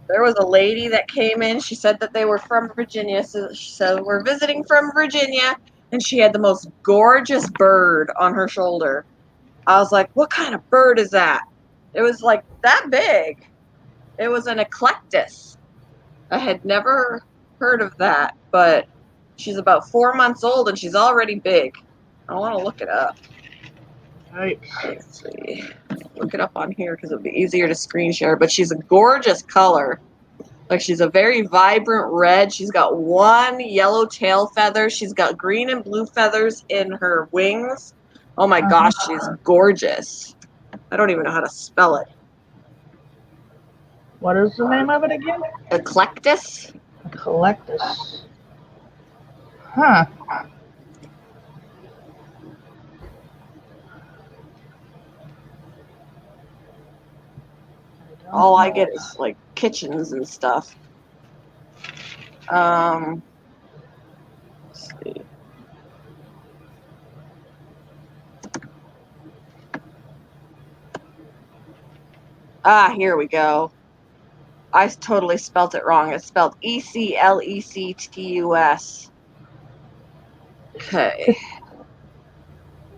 There was a lady that came in. She said that they were from Virginia. So she said, "We're visiting from Virginia." And she had the most gorgeous bird on her shoulder. I was like, "What kind of bird is that?" It was like that big. It was an eclectus. I had never heard of that, but she's about 4 months old and she's already big. I want to look it up. Right. Let's see. Look it up on here because it'll be easier to screen share. But she's a gorgeous color. Like she's a very vibrant red. She's got one yellow tail feather. She's got green and blue feathers in her wings. Oh my gosh, she's gorgeous. I don't even know how to spell it. What is the name of it again? Eclectus? Collectus. Huh. All I get is like kitchens and stuff. Let's see. Ah, here we go. I totally spelt it wrong. It's spelled Eclectus. Okay.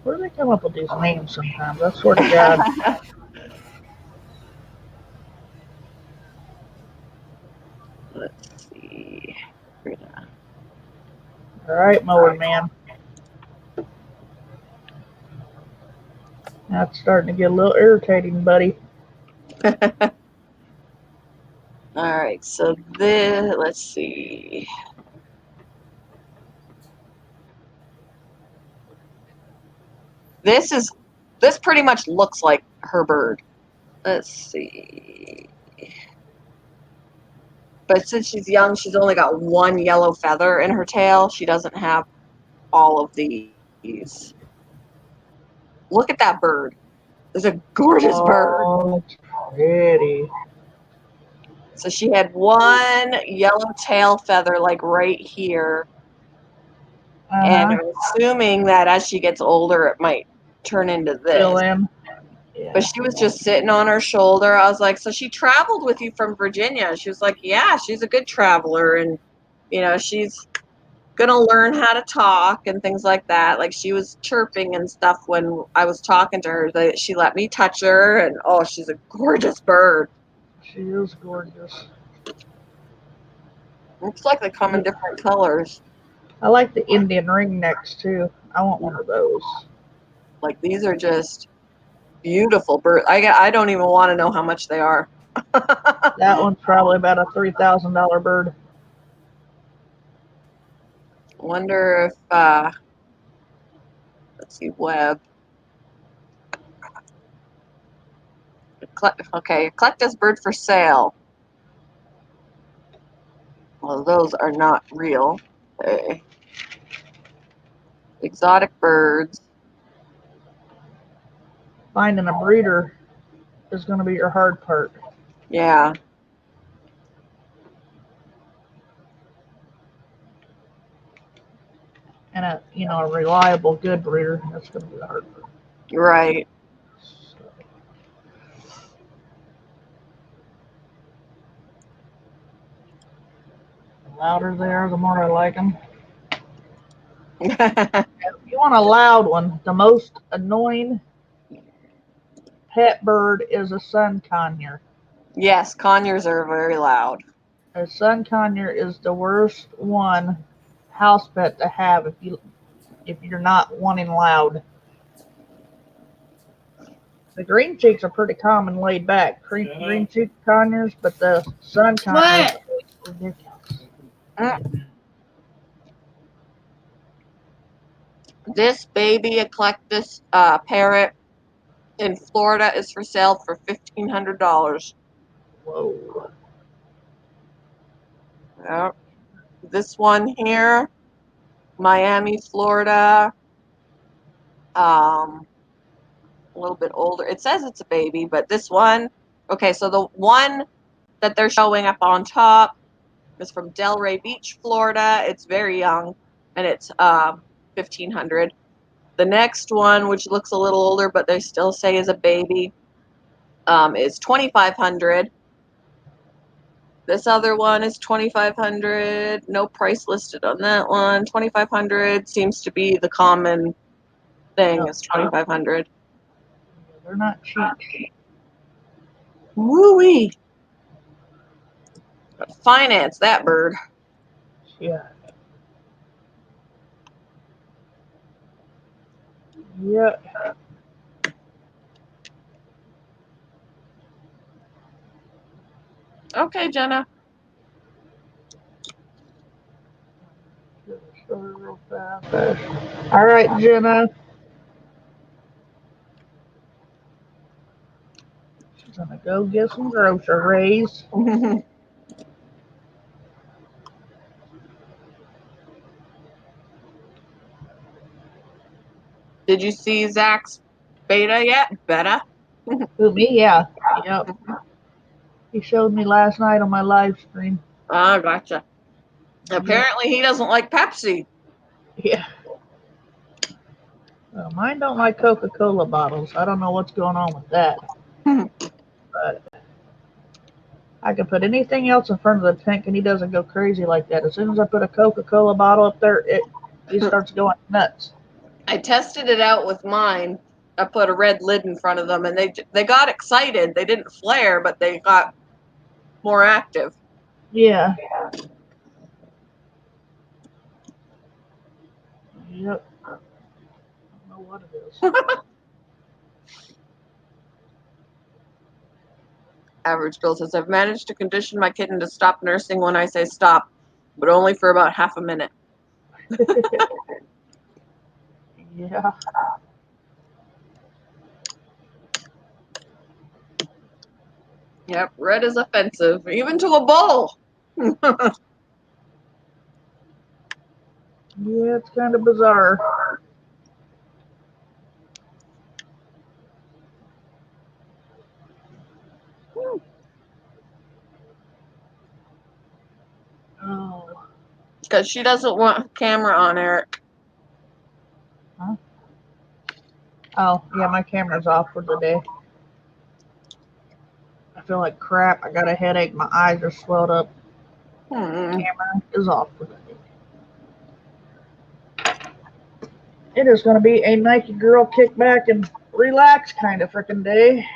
Where do they come up with these names sometimes? I swear to God. Let's see. All right, mower man. That's starting to get a little irritating, buddy. All right, so this, let's see. This pretty much looks like her bird. Let's see. But since she's young, she's only got one yellow feather in her tail. She doesn't have all of these. Look at that bird. It's a gorgeous bird. Oh, it's pretty. So she had one yellow tail feather like right here. And Uh-huh. I'm assuming that as she gets older, it might turn into Fill this. in. Yeah. But she was just sitting on her shoulder. I was like, so she traveled with you from Virginia? She was like, yeah, she's a good traveler. And, you know, she's going to learn how to talk and things like that. Like she was chirping and stuff when I was talking to her. She let me touch her. And, oh, she's a gorgeous bird. She is gorgeous. Looks like they come in different colors. I like the Indian ringnecks too. I want one of those. Like these are just beautiful birds. I don't even want to know how much they are. That one's probably about a $3,000 bird. Wonder if let's see, web. Okay, collect this bird for sale. Well, those are not real. Okay. Exotic birds. Finding a breeder is going to be your hard part. Yeah. And a reliable, good breeder, that's going to be the hard part. Right. So, the louder they are, the more I like them. If you want a loud one, the most annoying pet bird is a sun conure. Yes, conures are very loud. A sun conure is the worst one house pet to have if you're not wanting loud. The green cheeks are pretty common, laid back. Green cheek conures, but the sun conures are ridiculous. This baby eclectus parrot in Florida is for sale for $1,500. Whoa. Yep. This one here, Miami, Florida. A little bit older. It says it's a baby, but this one, okay, so the one that they're showing up on top is from Delray Beach, Florida. It's very young, and it's $1,500. The next one, which looks a little older, but they still say is a baby, is $2,500. This other one is $2,500. No price listed on that one. $2,500 seems to be the common thing. Yep. Is $2,500. They're not cheap. Woo-wee. Finance that bird. Yeah. Yeah. Okay, Jenna. Real fast. All right, Jenna. She's gonna go get some groceries. Did you see Zach's beta yet? Beta? Who, me? Yeah. Yep. He showed me last night on my live stream. Ah, gotcha. Apparently he doesn't like Pepsi. Yeah. Well, mine don't like Coca-Cola bottles. I don't know what's going on with that. But I can put anything else in front of the tank and he doesn't go crazy like that. As soon as I put a Coca-Cola bottle up there, he starts going nuts. I tested it out with mine. I put a red lid in front of them, and they got excited. They didn't flare, but they got more active. Yeah. Yep. I don't know what it is. Average Bill says, I've managed to condition my kitten to stop nursing when I say stop, but only for about half a minute. Yeah. Yep, red is offensive, even to a bull. Yeah, it's kind of bizarre. Oh. Because she doesn't want a camera on Eric. Oh, yeah, my camera's off for the day. I feel like crap. I got a headache. My eyes are swelled up. Camera is off for the day. It is going to be a Nike girl kick back and relax kind of freaking day.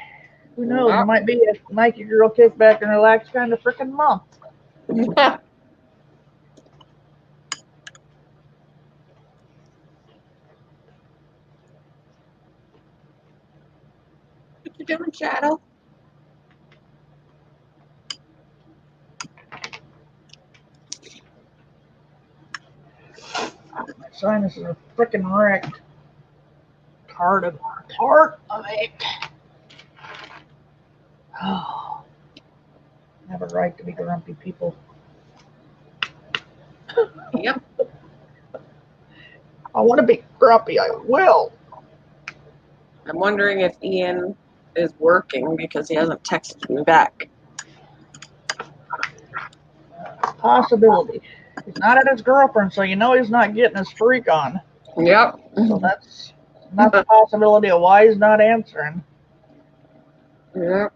Who knows? It might be a Nike girl kick back and relax kind of freaking month. What you doing, Shadow? My sinuses are freaking wrecked. Heart of ache. Oh, I have a right to be grumpy, people. Yep. I want to be grumpy. I will. I'm wondering if Ian is working because he hasn't texted me back. Possibility. He's not at his girlfriend, so you know he's not getting his freak on. Yep. So that's a possibility of why he's not answering. Yep.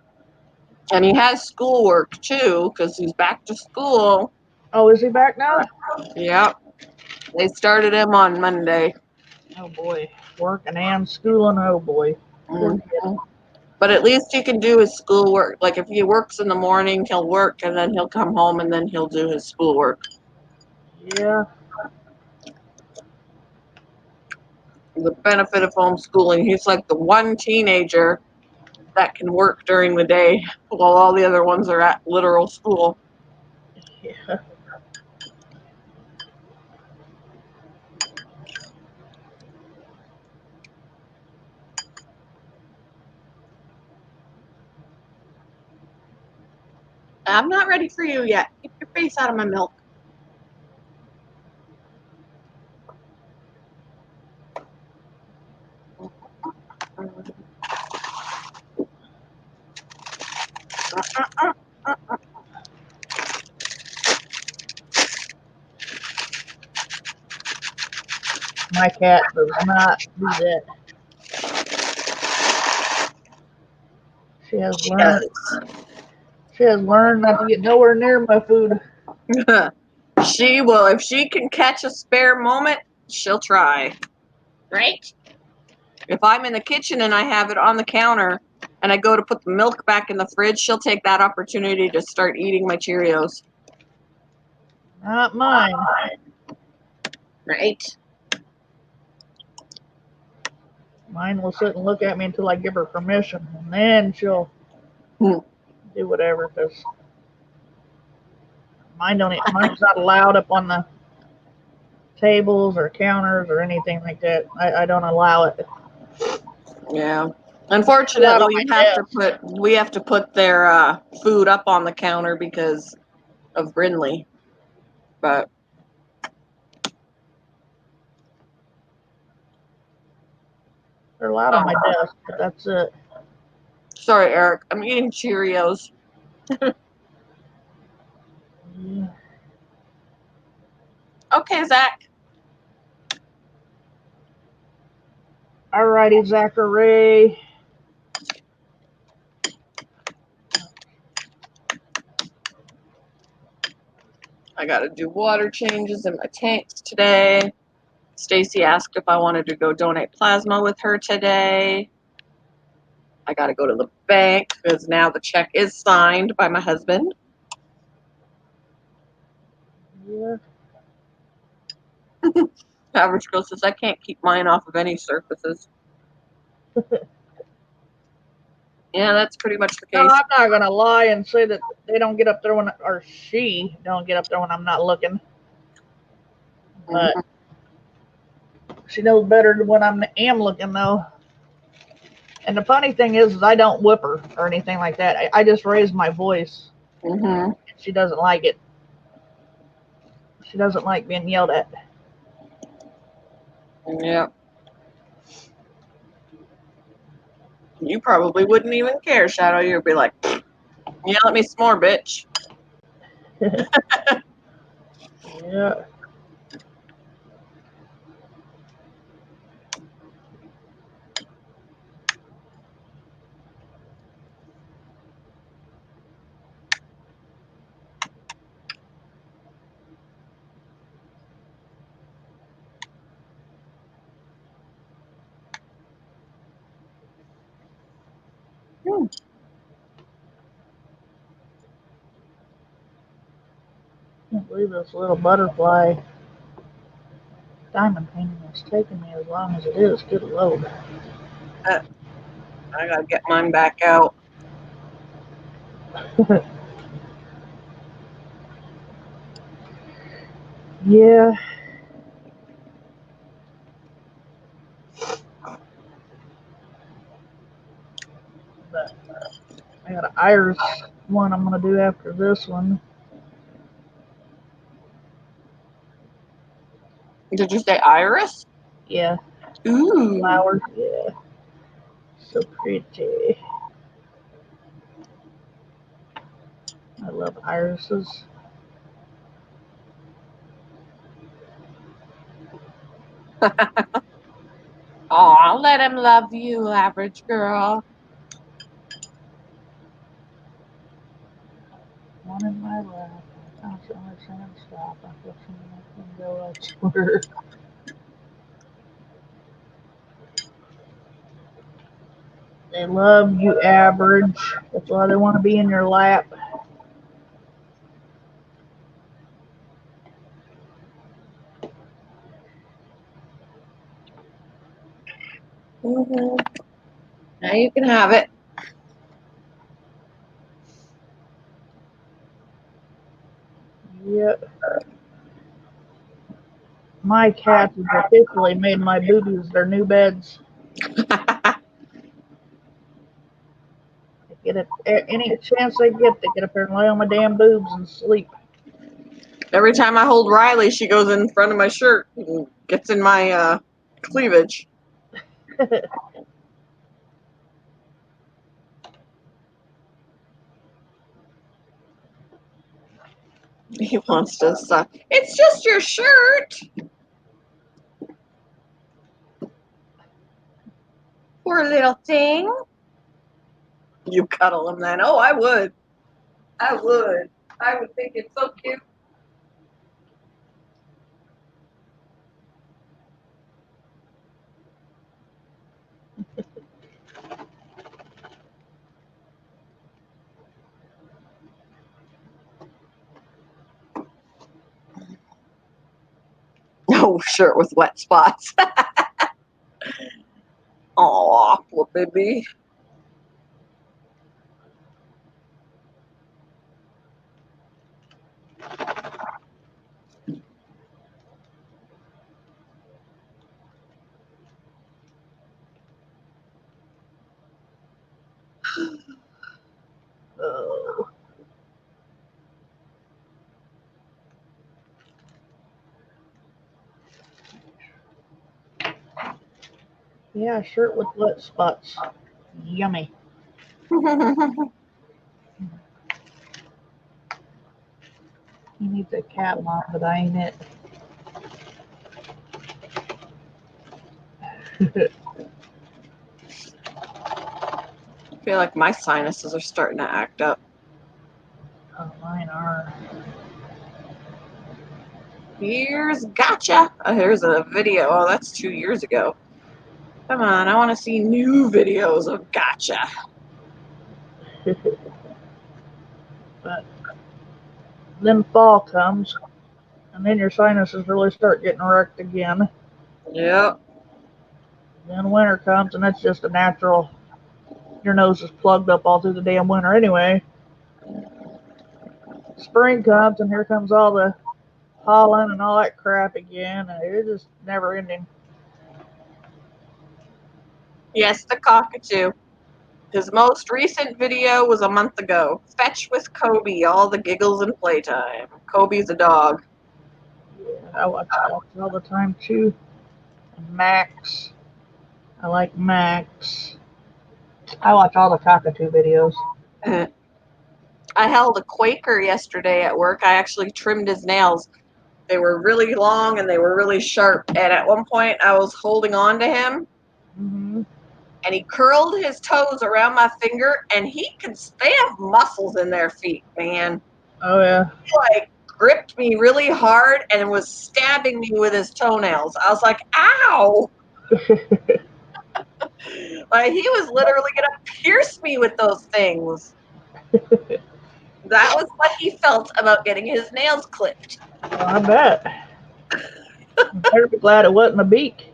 And he has schoolwork too because he's back to school. Oh, is he back now? Yep. They started him on Monday. Oh boy, working and schooling. Oh boy. Mhm. But at least he can do his schoolwork. Like if he works in the morning, he'll work and then he'll come home and then he'll do his schoolwork. Yeah. The benefit of homeschooling, he's like the one teenager that can work during the day while all the other ones are at literal school. Yeah. I'm not ready for you yet. Get your face out of my milk. My cat does not do that. She has learned. She has learned not to get nowhere near my food. She will, if she can catch a spare moment, she'll try. Right? If I'm in the kitchen and I have it on the counter and I go to put the milk back in the fridge, she'll take that opportunity to start eating my Cheerios. Not mine. Right? Mine will sit and look at me until I give her permission, and then she'll do whatever. Cause mine's not allowed up on the tables or counters or anything like that. I don't allow it. Yeah. Unfortunately, we have to put their food up on the counter because of Brindley. But They're allowed on my desk, but that's it. sorry, Eric. I'm eating Cheerios. Yeah. Okay, Zach. Alrighty, Zachary. I gotta do water changes in my tanks today. Stacy asked if I wanted to go donate plasma with her today. I got to go to the bank because now the check is signed by my husband. Yeah. Average girl says I can't keep mine off of any surfaces. Yeah, that's pretty much the No, case. I'm not gonna lie and say that they don't get up there when, or she don't get up there when I'm not looking. But she knows better when I am looking, though. And the funny thing is I don't whip her or anything like that. I just raise my voice. Mm-hmm. She doesn't like it. She doesn't like being yelled at. Yeah. You probably wouldn't even care, Shadow. You'd be like, yell at me some more, bitch. Yeah. Hmm. Can't believe this little butterfly diamond painting is taking me as long as it is. Good load. I gotta get mine back out. Yeah. But I got an iris one I'm gonna do after this one. Did you say iris? Yeah. Ooh. Flowers. Yeah. So pretty. I love irises. Aw, let him love you, average girl. One in my lap. I constantly saying stop. I feel someone can go elsewhere. They love you, average. That's why they want to be in your lap. Mm-hmm. Now you can have it. Yep. My cats have officially made my boobies their new beds. They get it any chance they get up there and lay on my damn boobs and sleep. Every time I hold Riley, she goes in front of my shirt and gets in my cleavage. He wants to suck. It's just your shirt. Poor little thing. You cuddle him then. Oh, I would. I would. I would think it's so cute. Oh, shirt with wet spots. Aw, poor baby. Oh. Yeah, shirt with wet spots. Yummy. He needs a cat mom, but I ain't it. I feel like my sinuses are starting to act up. Oh, mine are. Here's Gotcha. Oh, here's a video. Oh, that's 2 years ago. Come on, I want to see new videos of Gotcha. But then fall comes, and then your sinuses really start getting wrecked again. Yep. Then winter comes, and that's just a natural. Your nose is plugged up all through the damn winter anyway. Spring comes, and here comes all the pollen and all that crap again, and it's just never ending. Yes, the cockatoo. His most recent video was a month ago. Fetch with Kobe, all the giggles and playtime. Kobe's a dog. Yeah, I watch Fox all the time too. And Max. I like Max. I watch all the cockatoo videos. I held a Quaker yesterday at work. I actually trimmed his nails. They were really long and they were really sharp. And at one point, I was holding on to him, Hmm. and he curled his toes around my finger, and they have muscles in their feet, man. Oh yeah. He like gripped me really hard and was stabbing me with his toenails. I was like, ow! Like he was literally gonna pierce me with those things. That was what he felt about getting his nails clipped. Well, I bet. I'm very glad it wasn't a beak.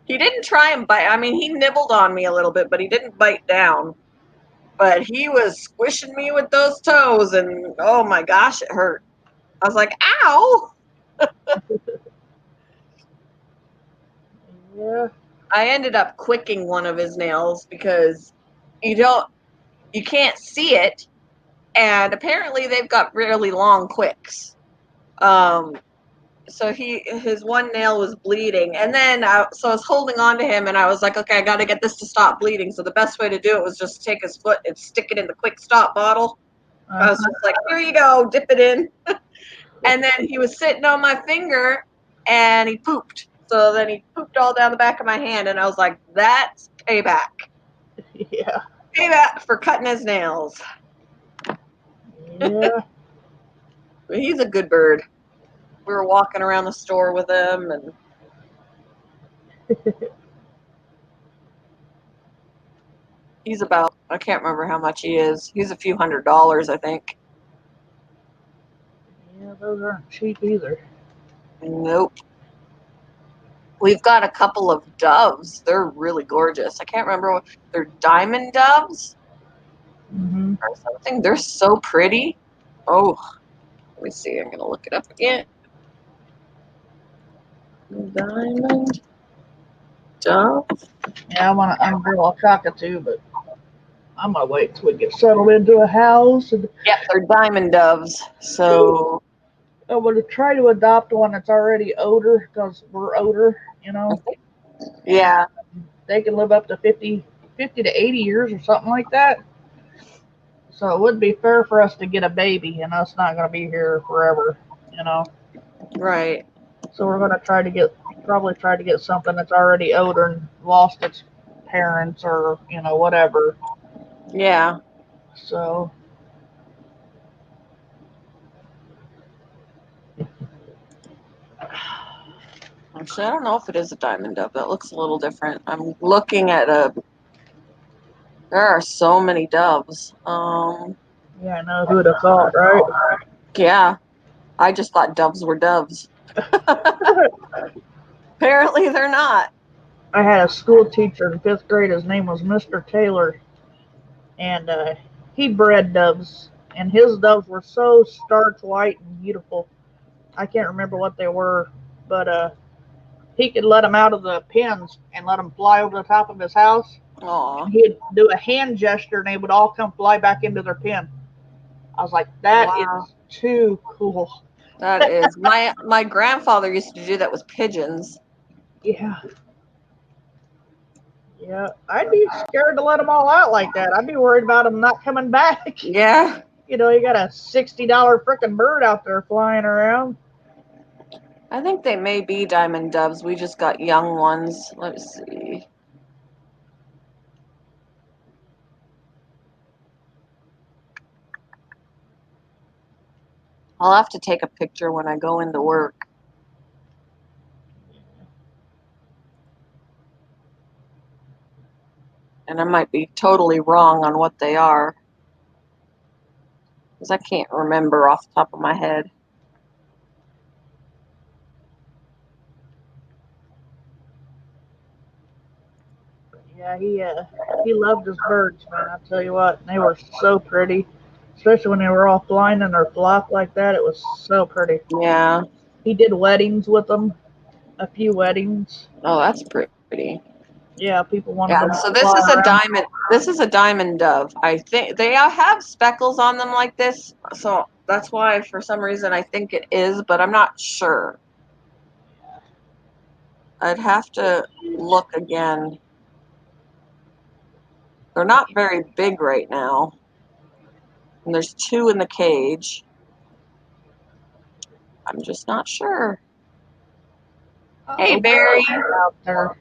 He didn't try and bite. I mean, he nibbled on me a little bit, but he didn't bite down. But he was squishing me with those toes, and oh my gosh, it hurt. I was like, ow! Yeah. I ended up quicking one of his nails because you can't see it, and apparently they've got really long quicks. So his one nail was bleeding, and then so I was holding on to him, and I was like, okay, I got to get this to stop bleeding. So the best way to do it was just take his foot and stick it in the quick stop bottle. I was just like, here you go, dip it in. And then he was sitting on my finger, and he pooped. So then he pooped all down the back of my hand, and I was like, that's payback. Yeah. Payback for cutting his nails. Yeah. But he's a good bird. We were walking around the store with him, and he's about, I can't remember how much he is. He's a few $100s, I think. Yeah, those aren't cheap either. Nope. We've got a couple of doves. They're really gorgeous. I can't remember what they're diamond doves Hmm. or something. They're so pretty. Oh, let me see. I'm gonna look it up again. Diamond dove. Yeah, I want to ungrow a cockatoo, but I'm gonna wait till we get settled into a house, and Yep, they're diamond doves. So I'm gonna try to adopt one that's already older because we're older, you know. yeah, They can live up to 50 to 80 years or something like that. So it wouldn't be fair for us to get a baby and us not gonna be here forever, you know. right. So we're gonna probably try to get something that's already older and lost its parents or whatever. Yeah. So Actually, I don't know if it is a diamond dove. That looks a little different. I'm looking at a. There are so many doves. yeah, I know who'd have thought, right? Yeah. I just thought doves were doves. Apparently, they're not. I had a school teacher in fifth grade. His name was Mr. Taylor, and he bred doves, and his doves were so starch white and beautiful. I can't remember what they were, but he could let them out of the pens and let them fly over the top of his house. Aw. And he'd do a hand gesture, and they would all come fly back into their pen. I was like, that is Wow. too cool. That is. My grandfather used to do that with pigeons. Yeah. Yeah, I'd be scared to let them all out like that. I'd be worried about them not coming back. Yeah. You got a $60 freaking bird out there flying around. I think they may be diamond doves. We just got young ones. Let's see. I'll have to take a picture when I go into work. And I might be totally wrong on what they are. Because I can't remember off the top of my head. Yeah, he loved his birds, man. I tell you what, they were so pretty, especially when they were all flying in their flock like that. It was so pretty. Yeah. He did weddings with them, a few weddings. Oh, that's pretty. Yeah, people wanted Yeah, them so to this fly is a around. diamond. This is a diamond dove. I think they all have speckles on them like this, so that's why for some reason I think it is, but I'm not sure. I'd have to look again. They're not very big right now, and there's 2 in the cage. I'm just not sure. Hey, Uh-oh, Barry. out there.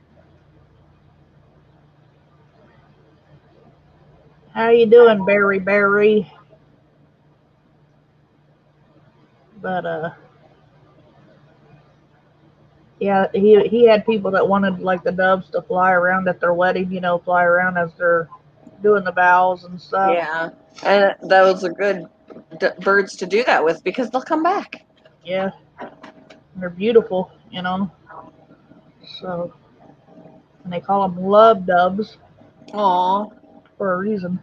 How you doing, Barry? Barry? But yeah, he had people that wanted like the doves to fly around at their wedding. You know, fly around as they're doing the vows and stuff. Yeah, and those are good birds to do that with because they'll come back. Yeah, they're beautiful. You know, so and they call them love doves Aw. for a reason.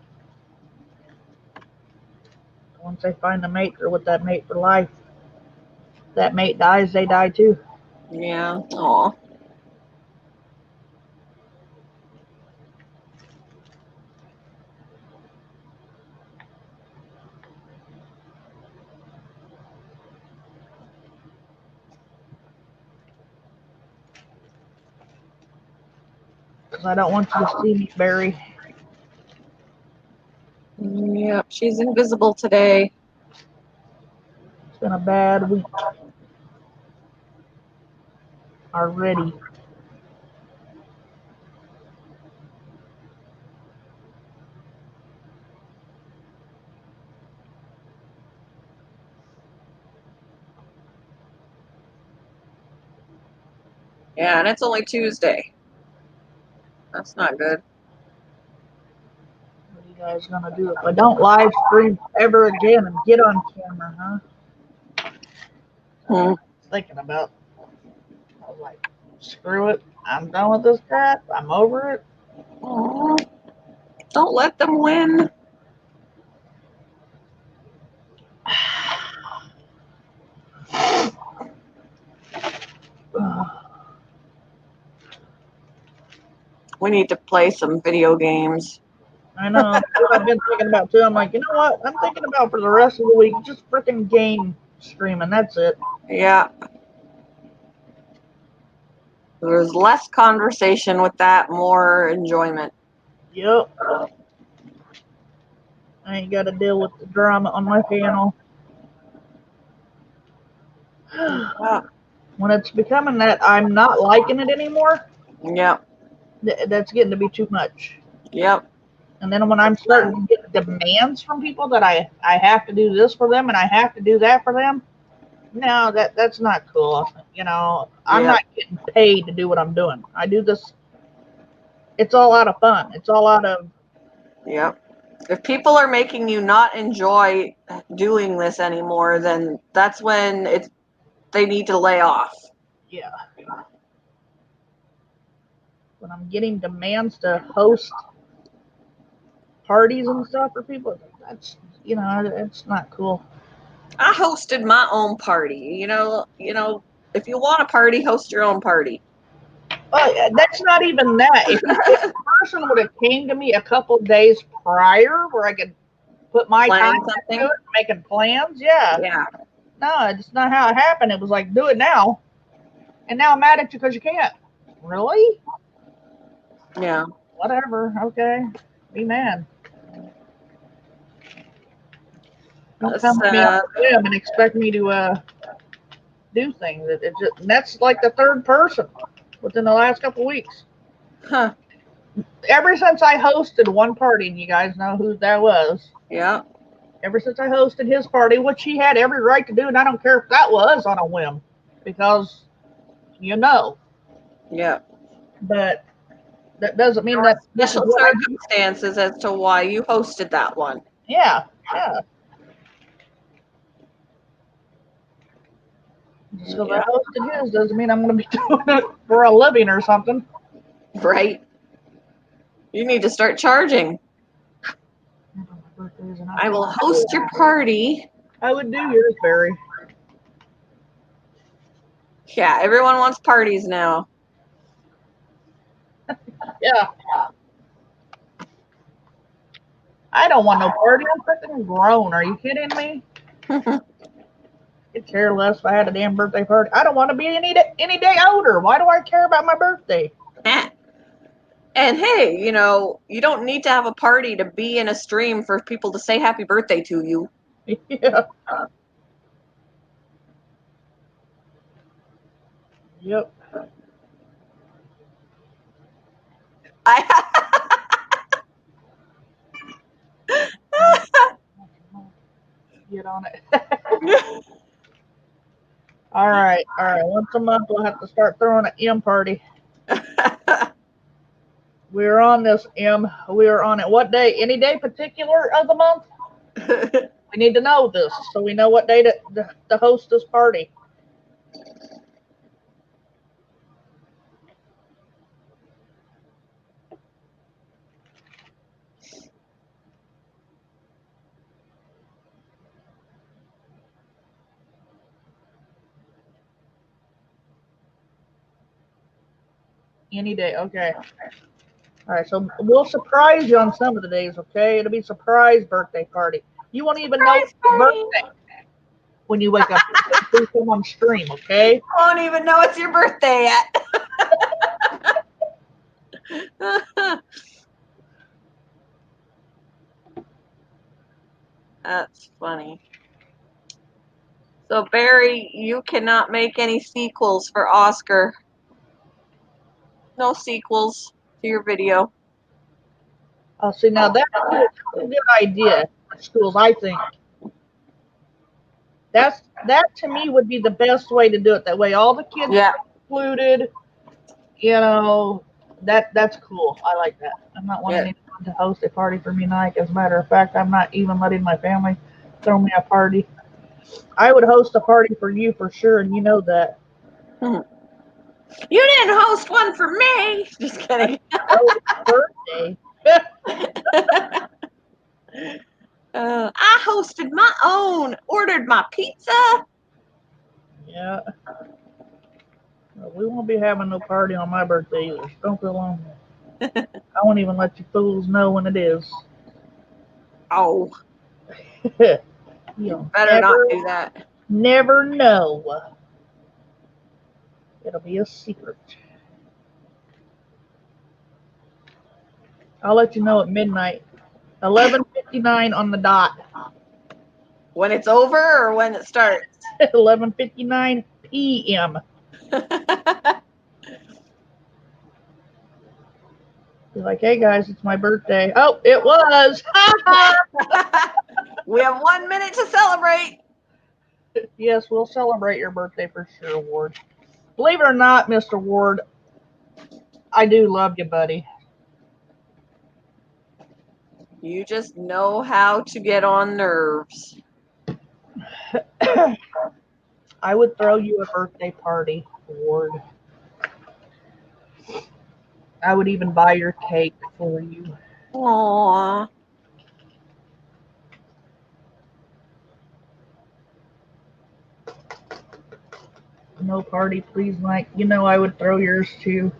Once they find the mate, they're with that mate for life. If that mate dies, they die too. Yeah. Aw. Because I don't want you to see me, Barry. Yep, she's invisible today. It's been a bad week already. Yeah, and it's only Tuesday. That's not good. What are you guys gonna do if I don't live stream ever again and get on camera, huh? Thinking about. I was like, screw it. I'm done with this crap. I'm over it. Aw. Don't let them win. We need to play some video games. I know. That's what I've been thinking about too. I'm like, you know what? I'm thinking about for the rest of the week just freaking game streaming. That's it. Yeah. There's less conversation with that, more enjoyment. Yep. I ain't got to deal with the drama on my channel. Yeah. When it's becoming that I'm not liking it anymore, Yep. that's getting to be too much. Yep. And then when I'm starting to get demands from people that I have to do this for them and I have to do that for them, no, that's not cool. You know, I'm Yep. not getting paid to do what I'm doing. I do this. It's all out of fun. It's all out of. Yep. If people are making you not enjoy doing this anymore, then that's when they need to lay off. Yeah. When I'm getting demands to host parties and stuff for people, that's, you know, it's not cool. I hosted my own party. If you want a party, host your own party. Well, that's not even that. If the person would have came to me a couple days prior where I could put my Plan time something? into it, making plans, yeah. Yeah. No, it's not how it happened. It was like, do it now. And now I'm mad at you because you can't. Really? Yeah. Whatever. Okay. Be mad. Don't That's come to me on sad. a whim and expect me to do things. And that's like the third person within the last couple of weeks. Huh. Ever since I hosted one party, and you guys know who that was, Yeah. ever since I hosted his party, which he had every right to do, and I don't care if that was on a whim, because you know. Yeah. But that doesn't mean There that were this is special what I do. circumstances as to why you hosted that one. Yeah. Just because I Yeah. hosted his doesn't mean I'm going to be doing it for a living or something. Right. You need to start charging. I will host your party. I would do yours, Barry. Yeah, everyone wants parties now. Yeah. I don't want no party. I'm freaking grown. Are you kidding me? Could care less if I had a damn birthday party. I don't want to be any day older. Why do I care about my birthday? And hey, you know, you don't need to have a party to be in a stream for people to say happy birthday to you. Yeah. Yep. Get on it. All right. Once a month, we'll have to start throwing an M party. We're on this, M. We're on it. What day? Any day particular of the month? We need to know this so we know what day to host this party. Any day. Okay. All right. So we'll surprise you on some of the days. Okay. It'll be surprise birthday party. You won't even know it's your birthday when you wake up and come on stream. Okay. I won't even know it's your birthday yet. That's funny. So Barry, you cannot make any sequels for Oscar. No sequels to your video. Oh, see, now that's a good idea for schools, I think. That to me would be the best way to do it. That way, all the kids Yeah. are included. You know, that's cool. I like that. I'm not wanting anyone to host a party for me, Nike. As a matter of fact, I'm not even letting my family throw me a party. I would host a party for you for sure, and you know that. You didn't host one for me. Just kidding. Oh, birthday. I hosted my own. Ordered my pizza. Yeah. Well, we won't be having no party on my birthday either. So don't feel lonely. I won't even let you fools know when it is. Oh, You'll better not do that. never know. It'll be a secret. I'll let you know at midnight. 11:59 on the dot. When it's over or when it starts? 11:59 p.m. Be like, hey guys, it's my birthday. Oh, it was. We have 1 minute to celebrate. Yes, we'll celebrate your birthday for sure, Ward. Believe it or not, Mr. Ward, I do love you, buddy. You just know how to get on nerves. I would throw you a birthday party, Ward. I would even buy your cake for you. Aww. No party, please, Mike. You know I would throw yours too.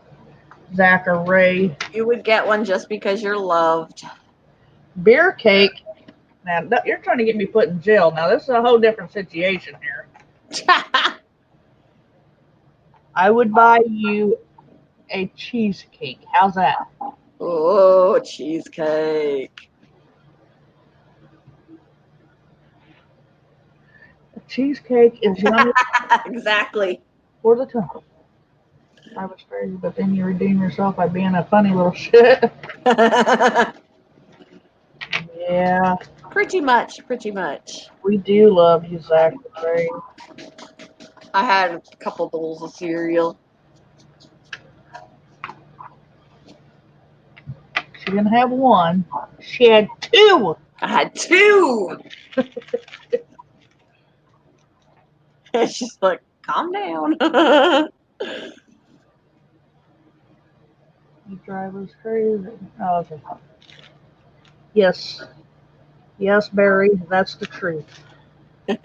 Zach or Ray. You would get one just because you're loved. Beer cake. Now, you're trying to get me put in jail. Now, this is a whole different situation here. I would buy you a cheesecake. How's that? Oh, cheesecake. A cheesecake is yummy Exactly. for the tongue. I was crazy, but then you redeem yourself by being a funny little shit. Yeah. Pretty much, pretty much. We do love you, Zach. Right? I had a couple bowls of cereal. She didn't have one. She had two. I had 2. She's like, calm down. You drive us crazy. Oh, okay. Yes. Yes, Barry, that's the truth. Yep.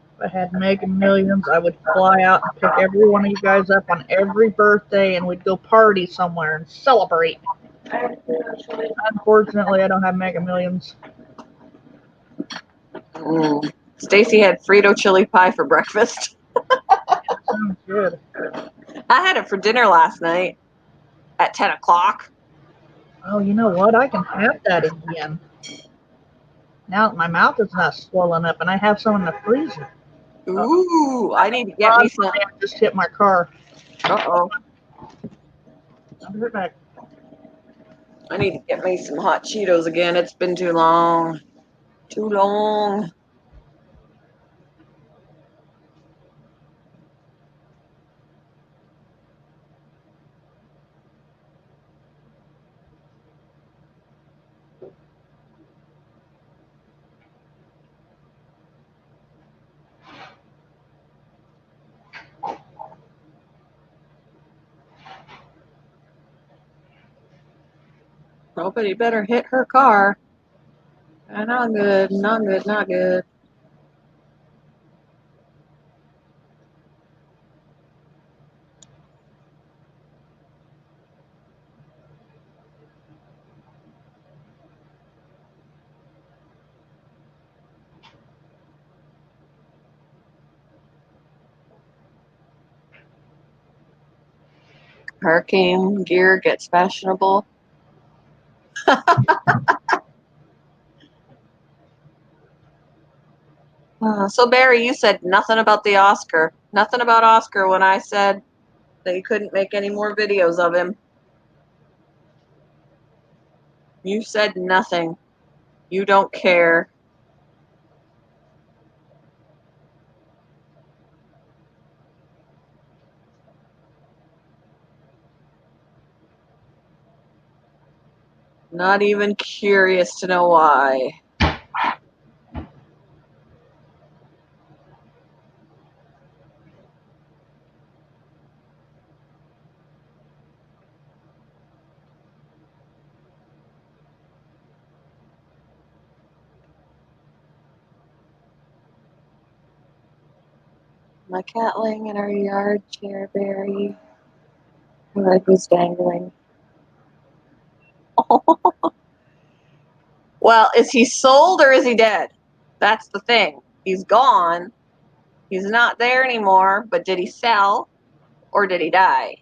If I had Mega Millions, I would fly out and pick every one of you guys up on every birthday and we'd go party somewhere and celebrate. I had actually. Unfortunately, I don't have Mega Millions. Stacy had Frito chili pie for breakfast. Sounds good. I had it for dinner last night at 10 o'clock. Oh, you know what? I can have that again. Now that my mouth is not swollen up and I have some in the freezer. Ooh, I need to get me some. I just hit my car. Uh-oh. I'll be right back. I need to get me some hot Cheetos again. It's been too long. Too long. Nobody better hit her car. Not good, not good, not good. Hurricane gear gets fashionable. So Barry, you said nothing about the Oscar. Nothing about Oscar when I said that you couldn't make any more videos of him. You said nothing. You don't care. Not even curious to know why. My cat laying in our yard chair, Barry. Her leg was dangling. Well, is he sold or is he dead? That's the thing. He's gone. He's not there anymore, but did he sell or did he die?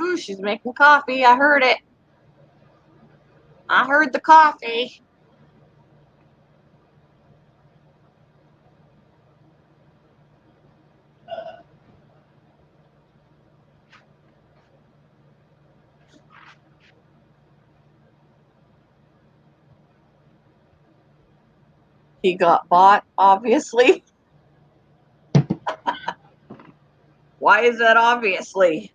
Ooh, she's making coffee. I heard it. I heard the coffee. He got bought, obviously. Why is that obviously?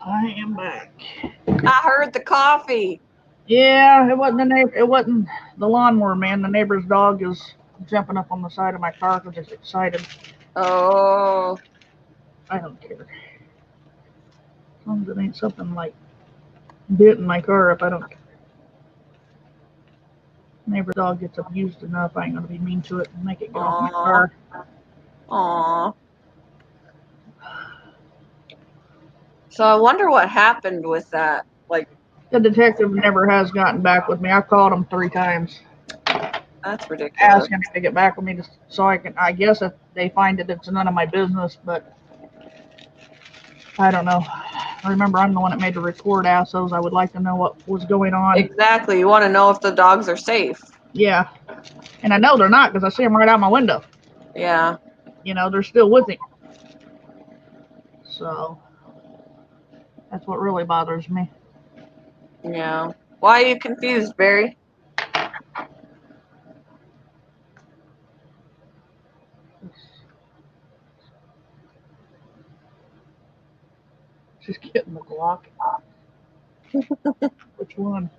I am back. I heard the coffee. Yeah, it wasn't the neighbor. It wasn't the lawnmower man. The neighbor's dog is jumping up on the side of my car because it's excited. Oh, I don't care. As long as it ain't something like Denting my car up. I don't. Neighbor dog gets abused enough. I ain't gonna be mean to it and make it get off my Aw. car. Aw. So I wonder what happened with that. Like, The detective never has gotten back with me. I called him 3 times that's ridiculous. asking him to get back with me just so I can. I guess if they find it, it's none of my business. But I don't know. Remember, I'm the one that made the report, assos. I would like to know what was going on. Exactly. You want to know if the dogs are safe. Yeah, and I know they're not because I see them right out my window. Yeah. You know, they're still with him. So that's what really bothers me. Yeah. Why are you confused, Barry? She's getting the Glock. Which one?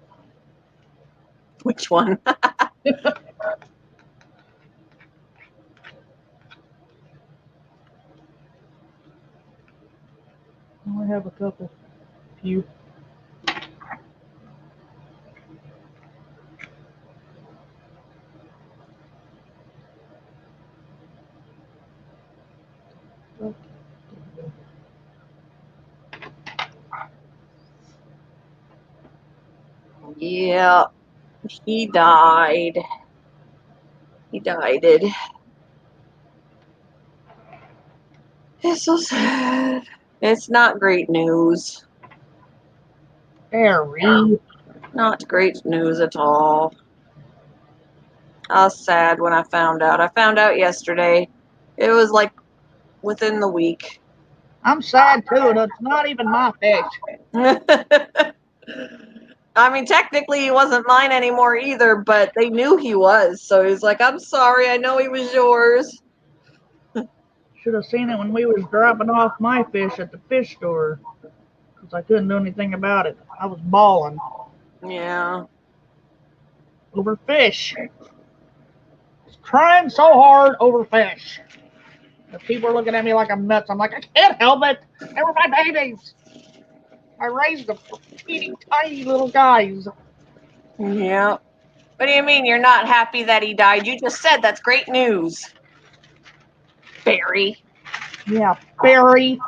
Which one? I have a couple. Few. Yeah. He died. He died. It's so sad. It's not great news. Harry. Not great news at all. I was sad when I found out. I found out yesterday. It was like within the week. I'm sad too, and it's not even my fish. I mean, technically, he wasn't mine anymore either, but they knew he was. So he's like, I'm sorry. I know he was yours. Should have seen it when we was dropping off my fish at the fish store. Because I couldn't do anything about it. I was bawling Yeah. over fish. Trying so hard over fish. The people are looking at me like I'm nuts. I'm like, I can't help it. They were my babies. I raised them for teeny tiny little guys. Yeah. What do you mean you're not happy that he died? You just said that's great news. Barry. Yeah, Barry.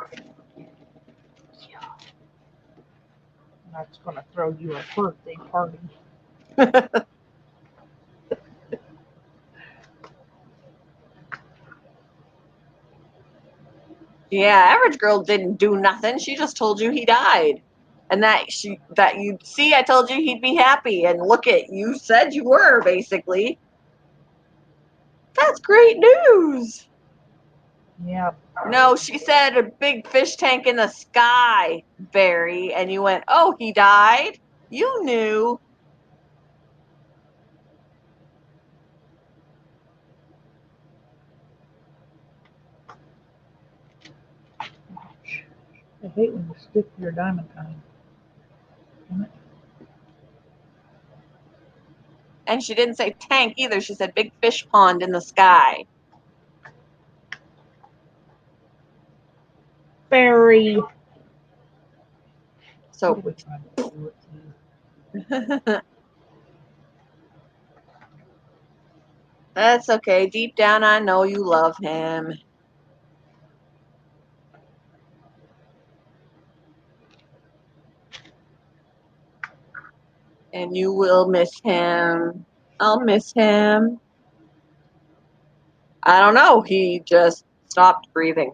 That's gonna throw you a birthday party. Yeah, average girl didn't do nothing. She just told you he died. And that you see, I told you he'd be happy. And look at you said you were, basically. That's great news. Yeah. No, she said a big fish tank in the sky, Barry, and you went, oh, he died? You knew. I hate when you stick your diamond time. Damn it. And she didn't say tank either. She said big fish pond in the sky. Barry. So What are we trying to do with you? that's okay. Deep down, I know you love him. And you will miss him. I'll miss him. I don't know. He just stopped breathing.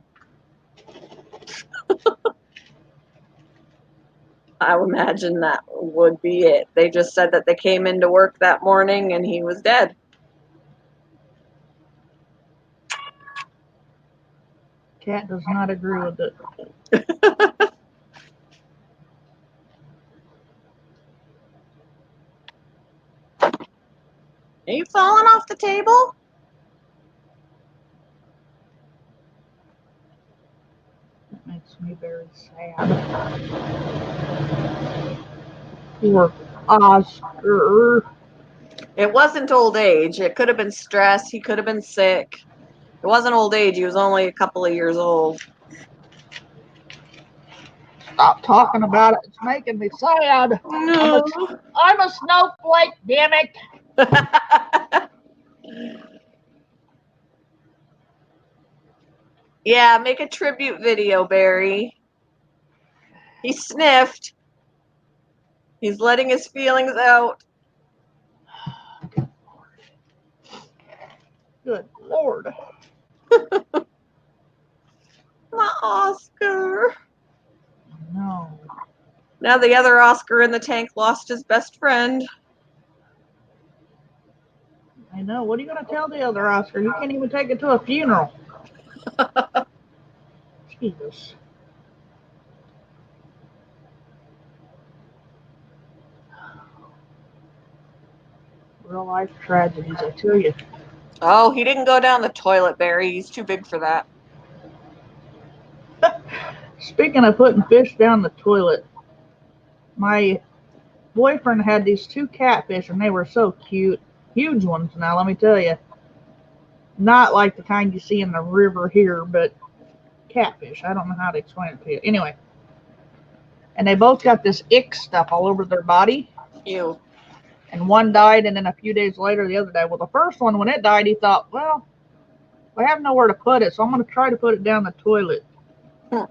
I would imagine that would be it. They just said that they came into work that morning and he was dead. Cat does not agree with it. Are you falling off the table? That makes me very sad. Poor Oscar. It wasn't old age. It could have been stress. He could have been sick. It wasn't old age. He was only a couple of years old. Stop talking about it. It's making me sad. No. I'm a snowflake, damn it. Yeah, make a tribute video, Barry. He sniffed. He's letting his feelings out. Good Lord. My Oscar. No. Now the other Oscar in the tank lost his best friend. I know. What are you going to tell the other Oscar? You can't even take it to a funeral. Jesus. Real life tragedies, I tell you. Oh, he didn't go down the toilet, Barry. He's too big for that. Speaking of putting fish down the toilet, my boyfriend had these 2 catfish and they were so cute. Huge ones now, let me tell you. Not like the kind you see in the river here, but catfish. I don't know how to explain it to you. Anyway. And they both got this ick stuff all over their body. Ew. And one died, and then a few days later, the other died. Well, the first one, when it died, he thought, well, I have nowhere to put it, so I'm going to try to put it down the toilet. Hmm.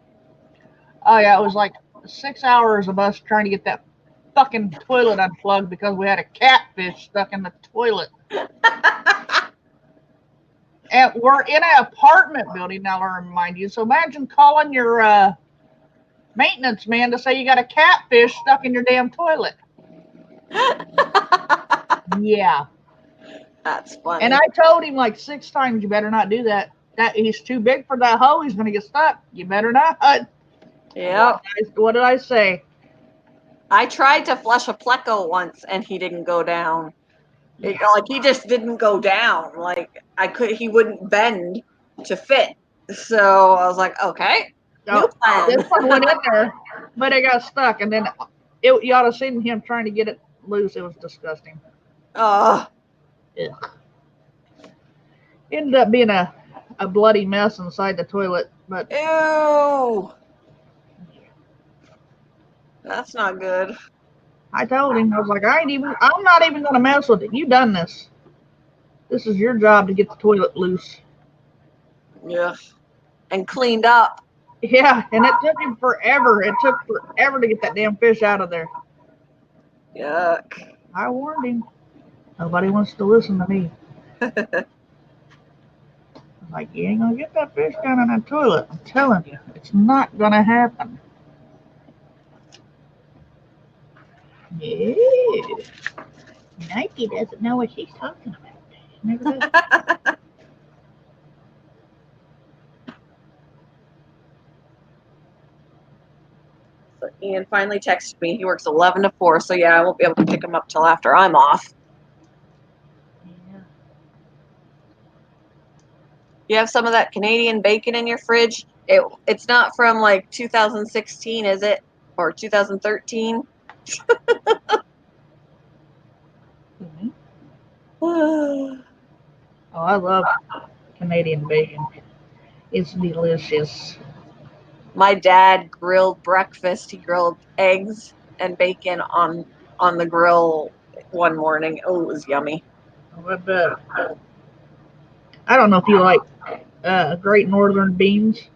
Oh, yeah, it was like 6 hours of us trying to get that fucking toilet unplugged because we had a catfish stuck in the toilet. And we're in an apartment building now, I remind you. So imagine calling your maintenance man to say you got a catfish stuck in your damn toilet. Yeah. That's funny. And I told him like 6 times, you better not do that. That he's too big for that hole. He's going to get stuck. You better not. Yep. What did I say? I tried to flush a Pleco once and he didn't go down. Like he just didn't go down. Like he wouldn't bend to fit. So I was like, okay, new plan. This one went in there, but it got stuck. And then you ought to have seen him trying to get it loose. It was disgusting. Oh, Ugh. Ended up being a bloody mess inside the toilet. But ew. That's not good. I told him, I was like, I'm not even going to mess with it. You done this. This is your job to get the toilet loose. Yeah. And cleaned up. Yeah, and it took him forever. It took forever to get that damn fish out of there. Yuck. I warned him. Nobody wants to listen to me. I'm like, you ain't going to get that fish down in that toilet. I'm telling you, it's not going to happen. Yeah. Nike doesn't know what she's talking about. Never does. So Ian finally texted me. He works 11 to 4, so yeah, I won't be able to pick him up till after I'm off. Yeah. You have some of that Canadian bacon in your fridge? It's not from like 2016, is it? Or 2013? Mm-hmm. Oh, I love Canadian bacon. It's delicious. My dad grilled breakfast. He grilled eggs and bacon on the grill one morning. Oh, it was yummy. Oh, I bet. I don't know if you like Great Northern beans,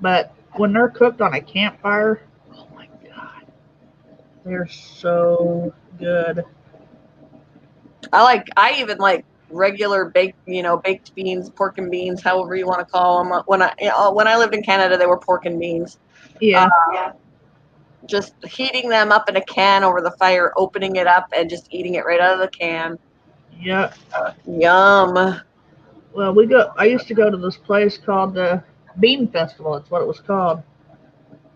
but when they're cooked on a campfire, oh my God, they're so good. I even like regular baked beans, pork and beans, however you want to call them. When I lived in Canada, they were pork and beans. Yeah. Just heating them up in a can over the fire, opening it up, and just eating it right out of the can. Yeah. Yum. Well, I used to go to this place called the Bean Festival. That's what it was called.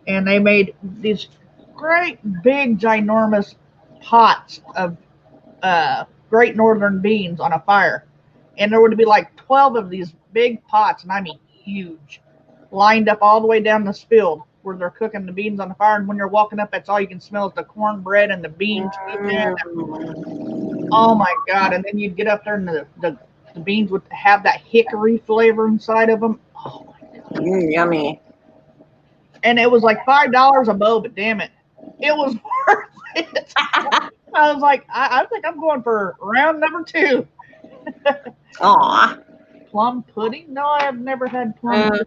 And they made these great big ginormous pots of Great Northern beans on a fire. And there would be like 12 of these big pots, and I mean huge, lined up all the way down this field where they're cooking the beans on the fire. And when you're walking up, that's all you can smell is the cornbread and the beans. Oh my God. And then you'd get up there and the beans would have that hickory flavor inside of them. Oh my God. Yummy. and it was like $5 a bow, but damn it, it was worth it. I was like, I think I'm going for round number 2. Aw. Plum pudding? No, I've never had plum pudding.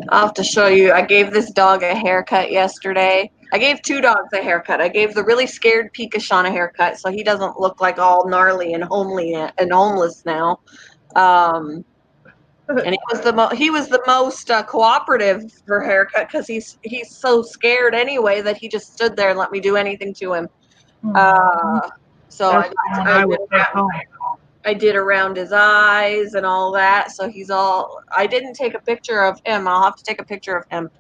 I'll have to show you. I gave this dog a haircut yesterday. I gave 2 dogs a haircut. I gave the really scared Pica-Shawn a haircut, so he doesn't look like all gnarly and homely and homeless now. And he was the most cooperative for haircut because he's so scared anyway that he just stood there and let me do anything to him. So That's the one I would take home. I did around his eyes and all that. So he's all. I didn't take a picture of him. I'll have to take a picture of him.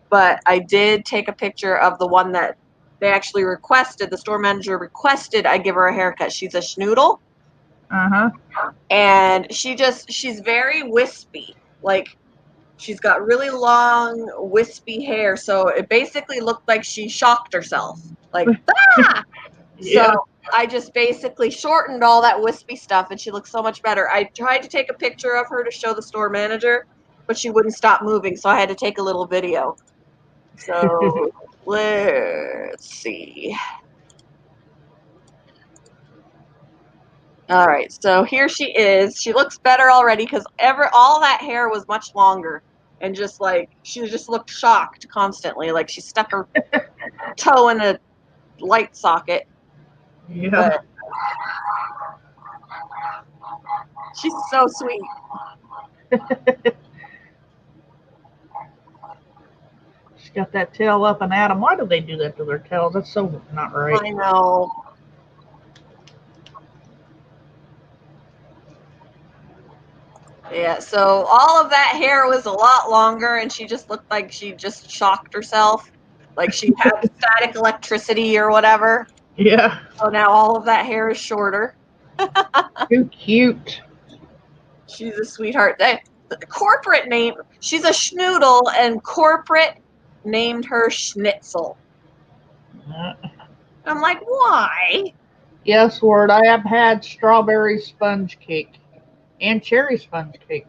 But I did take a picture of the one that they actually requested. The store manager requested I give her a haircut. She's a schnoodle. And she's very wispy. Like, she's got really long, wispy hair. So it basically looked like she shocked herself. Like, ah! Yeah. So I just basically shortened all that wispy stuff, and she looks so much better. I tried to take a picture of her to show the store manager, but she wouldn't stop moving, so I had to take a little video. So let's see. All right, so here she is. She looks better already because all that hair was much longer, and just like she just looked shocked constantly, like she stuck her toe in a light socket. Yeah. But she's so sweet. She's got that tail up and at 'em. Why do they do that to their tails? That's so not right. I know. Yeah, so all of that hair was a lot longer, and she just looked like she just shocked herself. Like she had static electricity or whatever. Yeah. So now all of that hair is shorter. Too cute. She's a sweetheart. The corporate name, she's a schnoodle, and corporate named her Schnitzel. I'm like, why? Yes, Ward, I have had strawberry sponge cake and cherry sponge cake.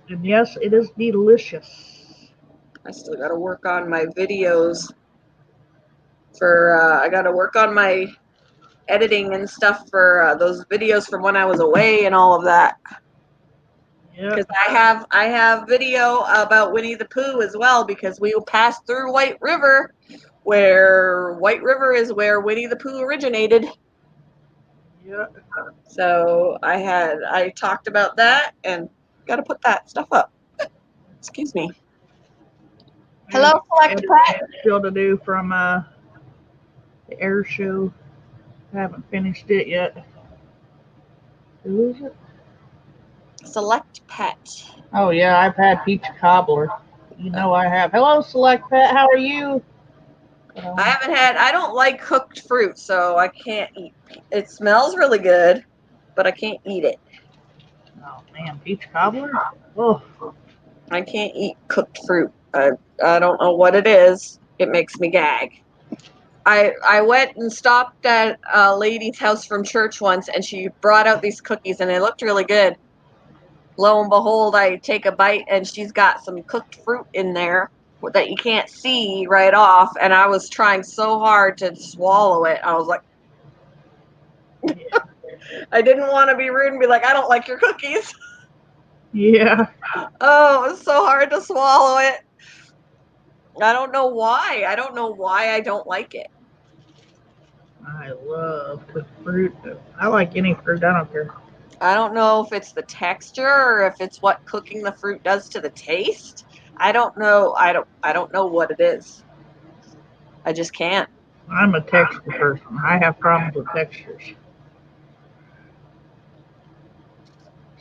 And yes, it is delicious. I still got to work on my videos I got to work on my editing and stuff for those videos from when I was away and all of that. Because I have video about Winnie the Pooh as well, because we passed through White River, where White River is where Winnie the Pooh originated. Yeah. So I talked about that and got to put that stuff up. Excuse me. Hello, Select Pet. Still to do from the air show. I haven't finished it yet. Who is it? Select Pet. Oh yeah, I've had peach cobbler. You know I have. Hello, Select Pet. How are you? I don't like cooked fruit, so I can't eat. It smells really good, but I can't eat it. Oh man, peach cobbler? Oh. I can't eat cooked fruit. I don't know what it is. It makes me gag. I went and stopped at a lady's house from church once, and she brought out these cookies, and they looked really good. Lo and behold, I take a bite, and she's got some cooked fruit in there that you can't see right off, and I was trying so hard to swallow it. I was like, I didn't want to be rude and be like, I don't like your cookies. Yeah. Oh, it was so hard to swallow it. I don't know why. I don't know why I don't like it. I love cooked fruit. I like any fruit. I don't care. I don't know if it's the texture or if it's what cooking the fruit does to the taste. I don't know. I don't know what it is. I just can't. I'm a texture person. I have problems with textures.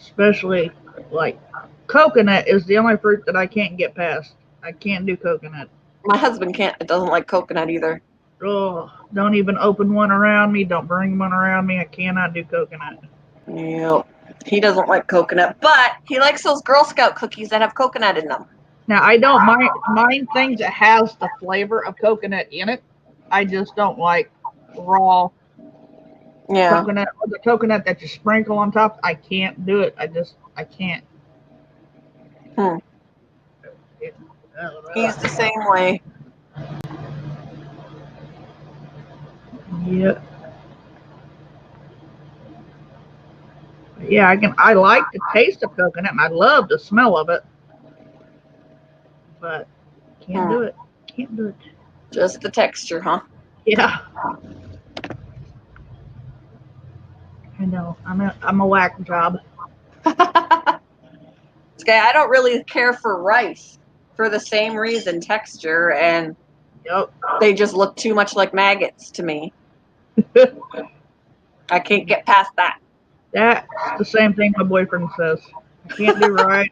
Especially like coconut is the only fruit that I can't get past. I can't do coconut. My husband doesn't like coconut either. Oh, don't even open one around me. Don't bring one around me. I cannot do coconut. Yep. He doesn't like coconut, but he likes those Girl Scout cookies that have coconut in them. Now, I don't mind things that has the flavor of coconut in it. I just don't like raw coconut, or the coconut that you sprinkle on top. I can't do it. I can't. Hmm. He's the same way. Yeah. Yeah, I like the taste of coconut and I love the smell of it. But can't do it. Can't do it. Just the texture, huh? Yeah. I know. I'm a whack job. Okay, I don't really care for rice for the same reason, texture, and Yep. they just look too much like maggots to me. I can't get past that. That's the same thing my boyfriend says. I can't do rice,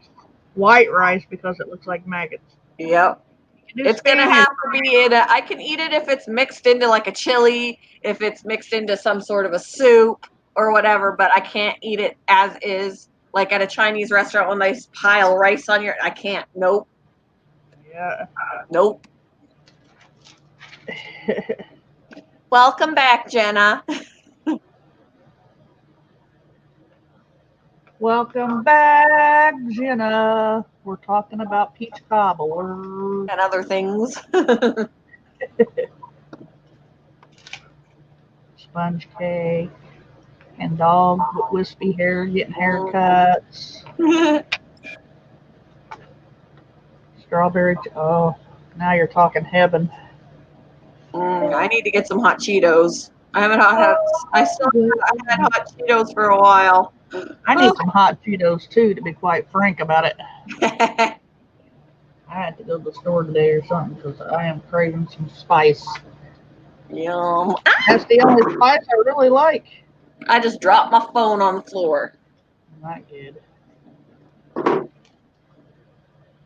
white rice, because it looks like maggots. Yep. I can do It's gonna spinach. have to be in a, I can eat it if it's mixed into like a chili, if it's mixed into some sort of a soup or whatever, but I can't eat it as is. Like at a Chinese restaurant when they pile rice on your, I can't. Nope. Yeah. Nope. Welcome back, Jenna. Welcome back, Jenna. We're talking about peach cobbler. And other things. Sponge cake. And dog with wispy hair getting haircuts. Strawberry. Oh, now you're talking heaven. I need to get some hot Cheetos. I haven't had. I haven't had hot Cheetos for a while. I need some hot Cheetos too, to be quite frank about it. Yum. I had to go to the store today or something because I am craving some spice. That's the only spice I really like. I just dropped my phone on the floor. Not good.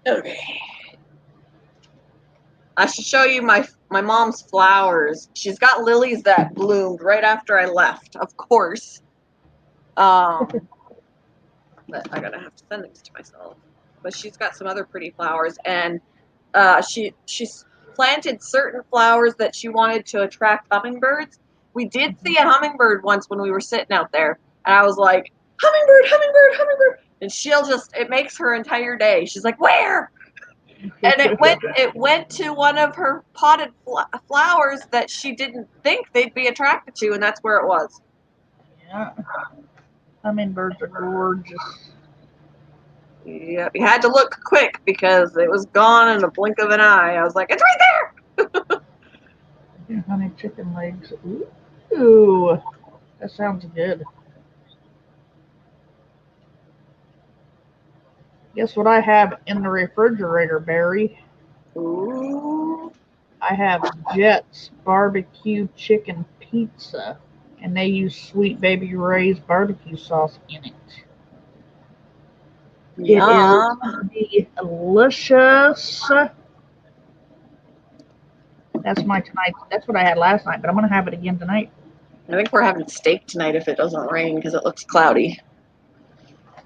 Okay. I should show you my mom's flowers. She's got lilies that bloomed right after I left, of course. But I'm gonna have to send these to myself. But she's got some other pretty flowers, and she's planted certain flowers that she wanted to attract hummingbirds. We did see a hummingbird once when we were sitting out there, and I was like, hummingbird, hummingbird, hummingbird, and it makes her entire day. She's like, where? And it went to one of her potted flowers that she didn't think they'd be attracted to, and that's where it was. Yeah. Hummingbirds are gorgeous. Yeah, you had to look quick because it was gone in a blink of an eye. I was like, it's right there. Yeah, honey chicken legs. Ooh, that sounds good. Guess what I have in the refrigerator, Barry? Ooh. I have Jet's barbecue chicken pizza, and they use Sweet Baby Ray's barbecue sauce in it. Yum. It is delicious. That's my tonight. That's what I had last night, but I'm gonna have it again tonight. I think we're having steak tonight if it doesn't rain because it looks cloudy.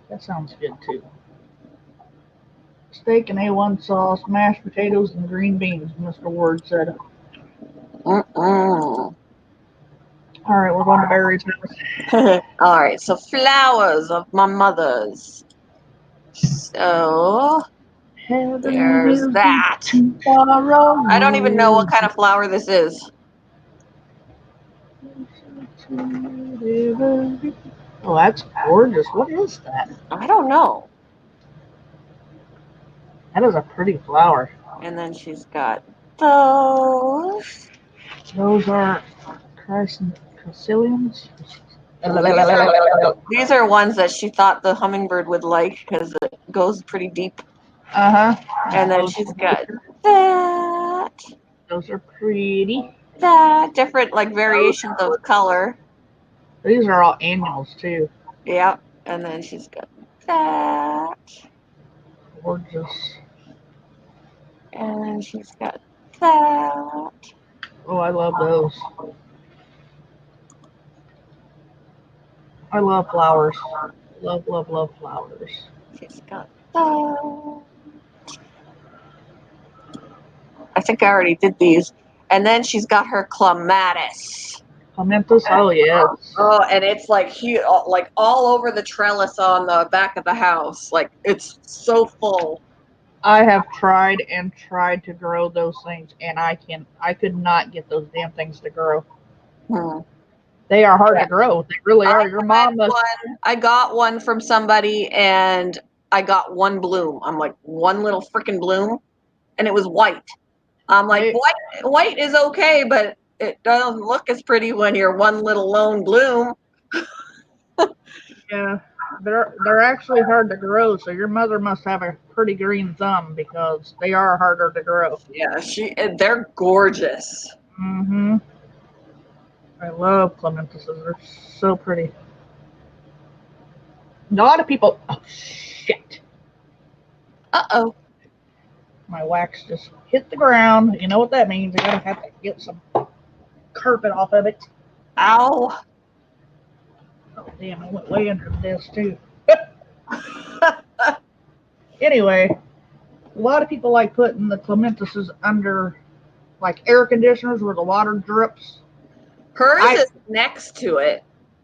That sounds good too. Steak and A1 sauce, mashed potatoes, and green beans, Mr. Ward said. Mm-mm. All right, we're going to Barry's house. All right, so flowers of my mother's. So there's that. I don't even know what kind of flower this is. Oh, that's gorgeous. What is that? I don't know. That is a pretty flower. And then she's got those. Those are chrysanthiums. These are ones that she thought the hummingbird would like because it goes pretty deep. Uh-huh. And then she's got that. Those are pretty. That. Different like variations of color. These are all annuals too. Yep. And then she's got that. Gorgeous. And then she's got that. Oh, I love those. I love flowers. Love, love, love flowers. She's got that. I think I already did these. And then she's got her clematis. Clematis? Oh, yes. Oh, and it's like huge, like all over the trellis on the back of the house. Like it's so full. I have tried and tried to grow those things, and I could not get those damn things to grow. Hmm. They are hard Yeah. to grow. They really are. Your mom must. I got one from somebody and I got one bloom. I'm like, one little freaking bloom, and it was white. I'm like, They, white is okay, but it doesn't look as pretty when you're one little lone bloom. yeah, they're actually hard to grow. So your mother must have a pretty green thumb because they are harder to grow. Yeah, they're gorgeous. Mm-hmm. I love clementises. They're so pretty. A lot of people. Oh shit! Uh-oh. My wax just hit the ground. You know what that means? I gotta have to get some carpet off of it. Ow. Oh damn! I went way under this too. Anyway, a lot of people like putting the clementises under like air conditioners where the water drips. Hers is next to it.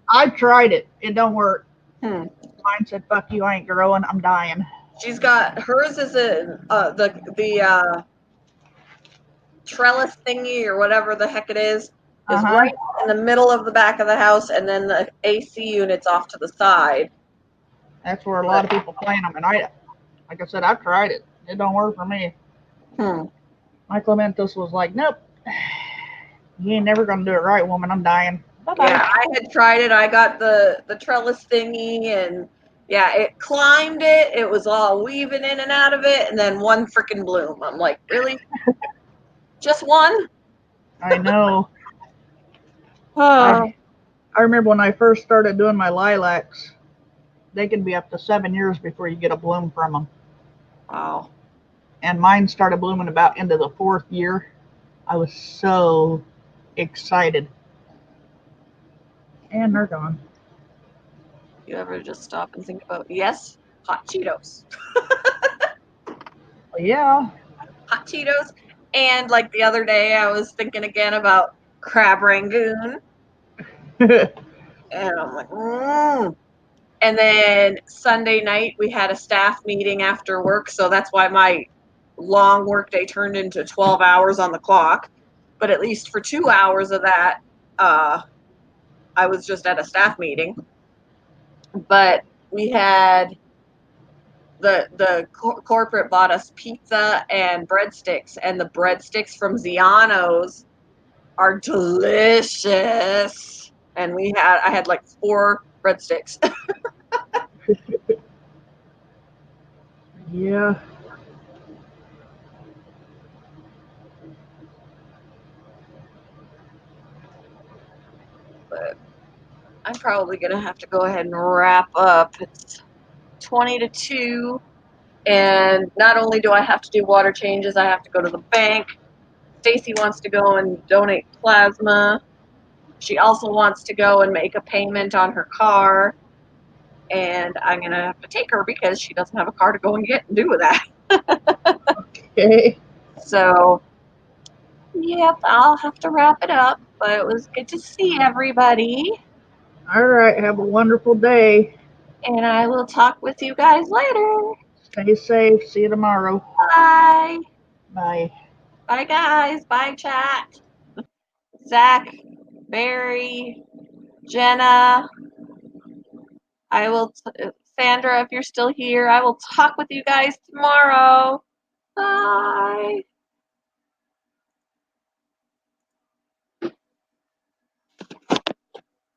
I tried it. It don't work. Hmm. Mine said, "Fuck you, I ain't growing. I'm dying." She's got hers is the trellis thingy or whatever the heck it is right in the middle of the back of the house, and then the AC unit's off to the side. That's where a lot of people plant them, and like I said, I've tried it. It don't work for me. Hmm. My clematis was like, "Nope, you ain't never gonna do it right, woman. I'm dying." Bye-bye. Yeah, I had tried it. I got the trellis thingy, and yeah, it climbed it. It was all weaving in and out of it, and then one freaking bloom. I'm like, really? Just one? I know. Oh. I remember when I first started doing my lilacs, they can be up to 7 years before you get a bloom from them. Wow. And mine started blooming about into the 4th year. I was so excited. And they're gone. You ever just stop and think about, yes, hot Cheetos. Well, yeah. Hot Cheetos. And like the other day, I was thinking again about crab rangoon. And I'm like, And then Sunday night, we had a staff meeting after work. So that's why my long work day turned into 12 hours on the clock. But at least for 2 hours of that, I was just at a staff meeting. But we had the corporate bought us pizza and breadsticks, and the breadsticks from Ziano's are delicious. And I had like 4 breadsticks. Yeah. But I'm probably gonna have to go ahead and wrap up. It's 20 to 2, and not only do I have to do water changes, I have to go to the bank. Stacy wants to go and donate plasma. She also wants to go and make a payment on her car, and I'm gonna have to take her because she doesn't have a car to go and get and do with that. Okay. So, yep, I'll have to wrap it up. But it was good to see everybody, All right. Have a wonderful day. and I will talk with you guys later. Stay safe. See you tomorrow. Bye. Bye. Bye, guys. Bye, chat. Zach, Barry, Jenna. Sandra, if you're still here, I will talk with you guys tomorrow. Bye.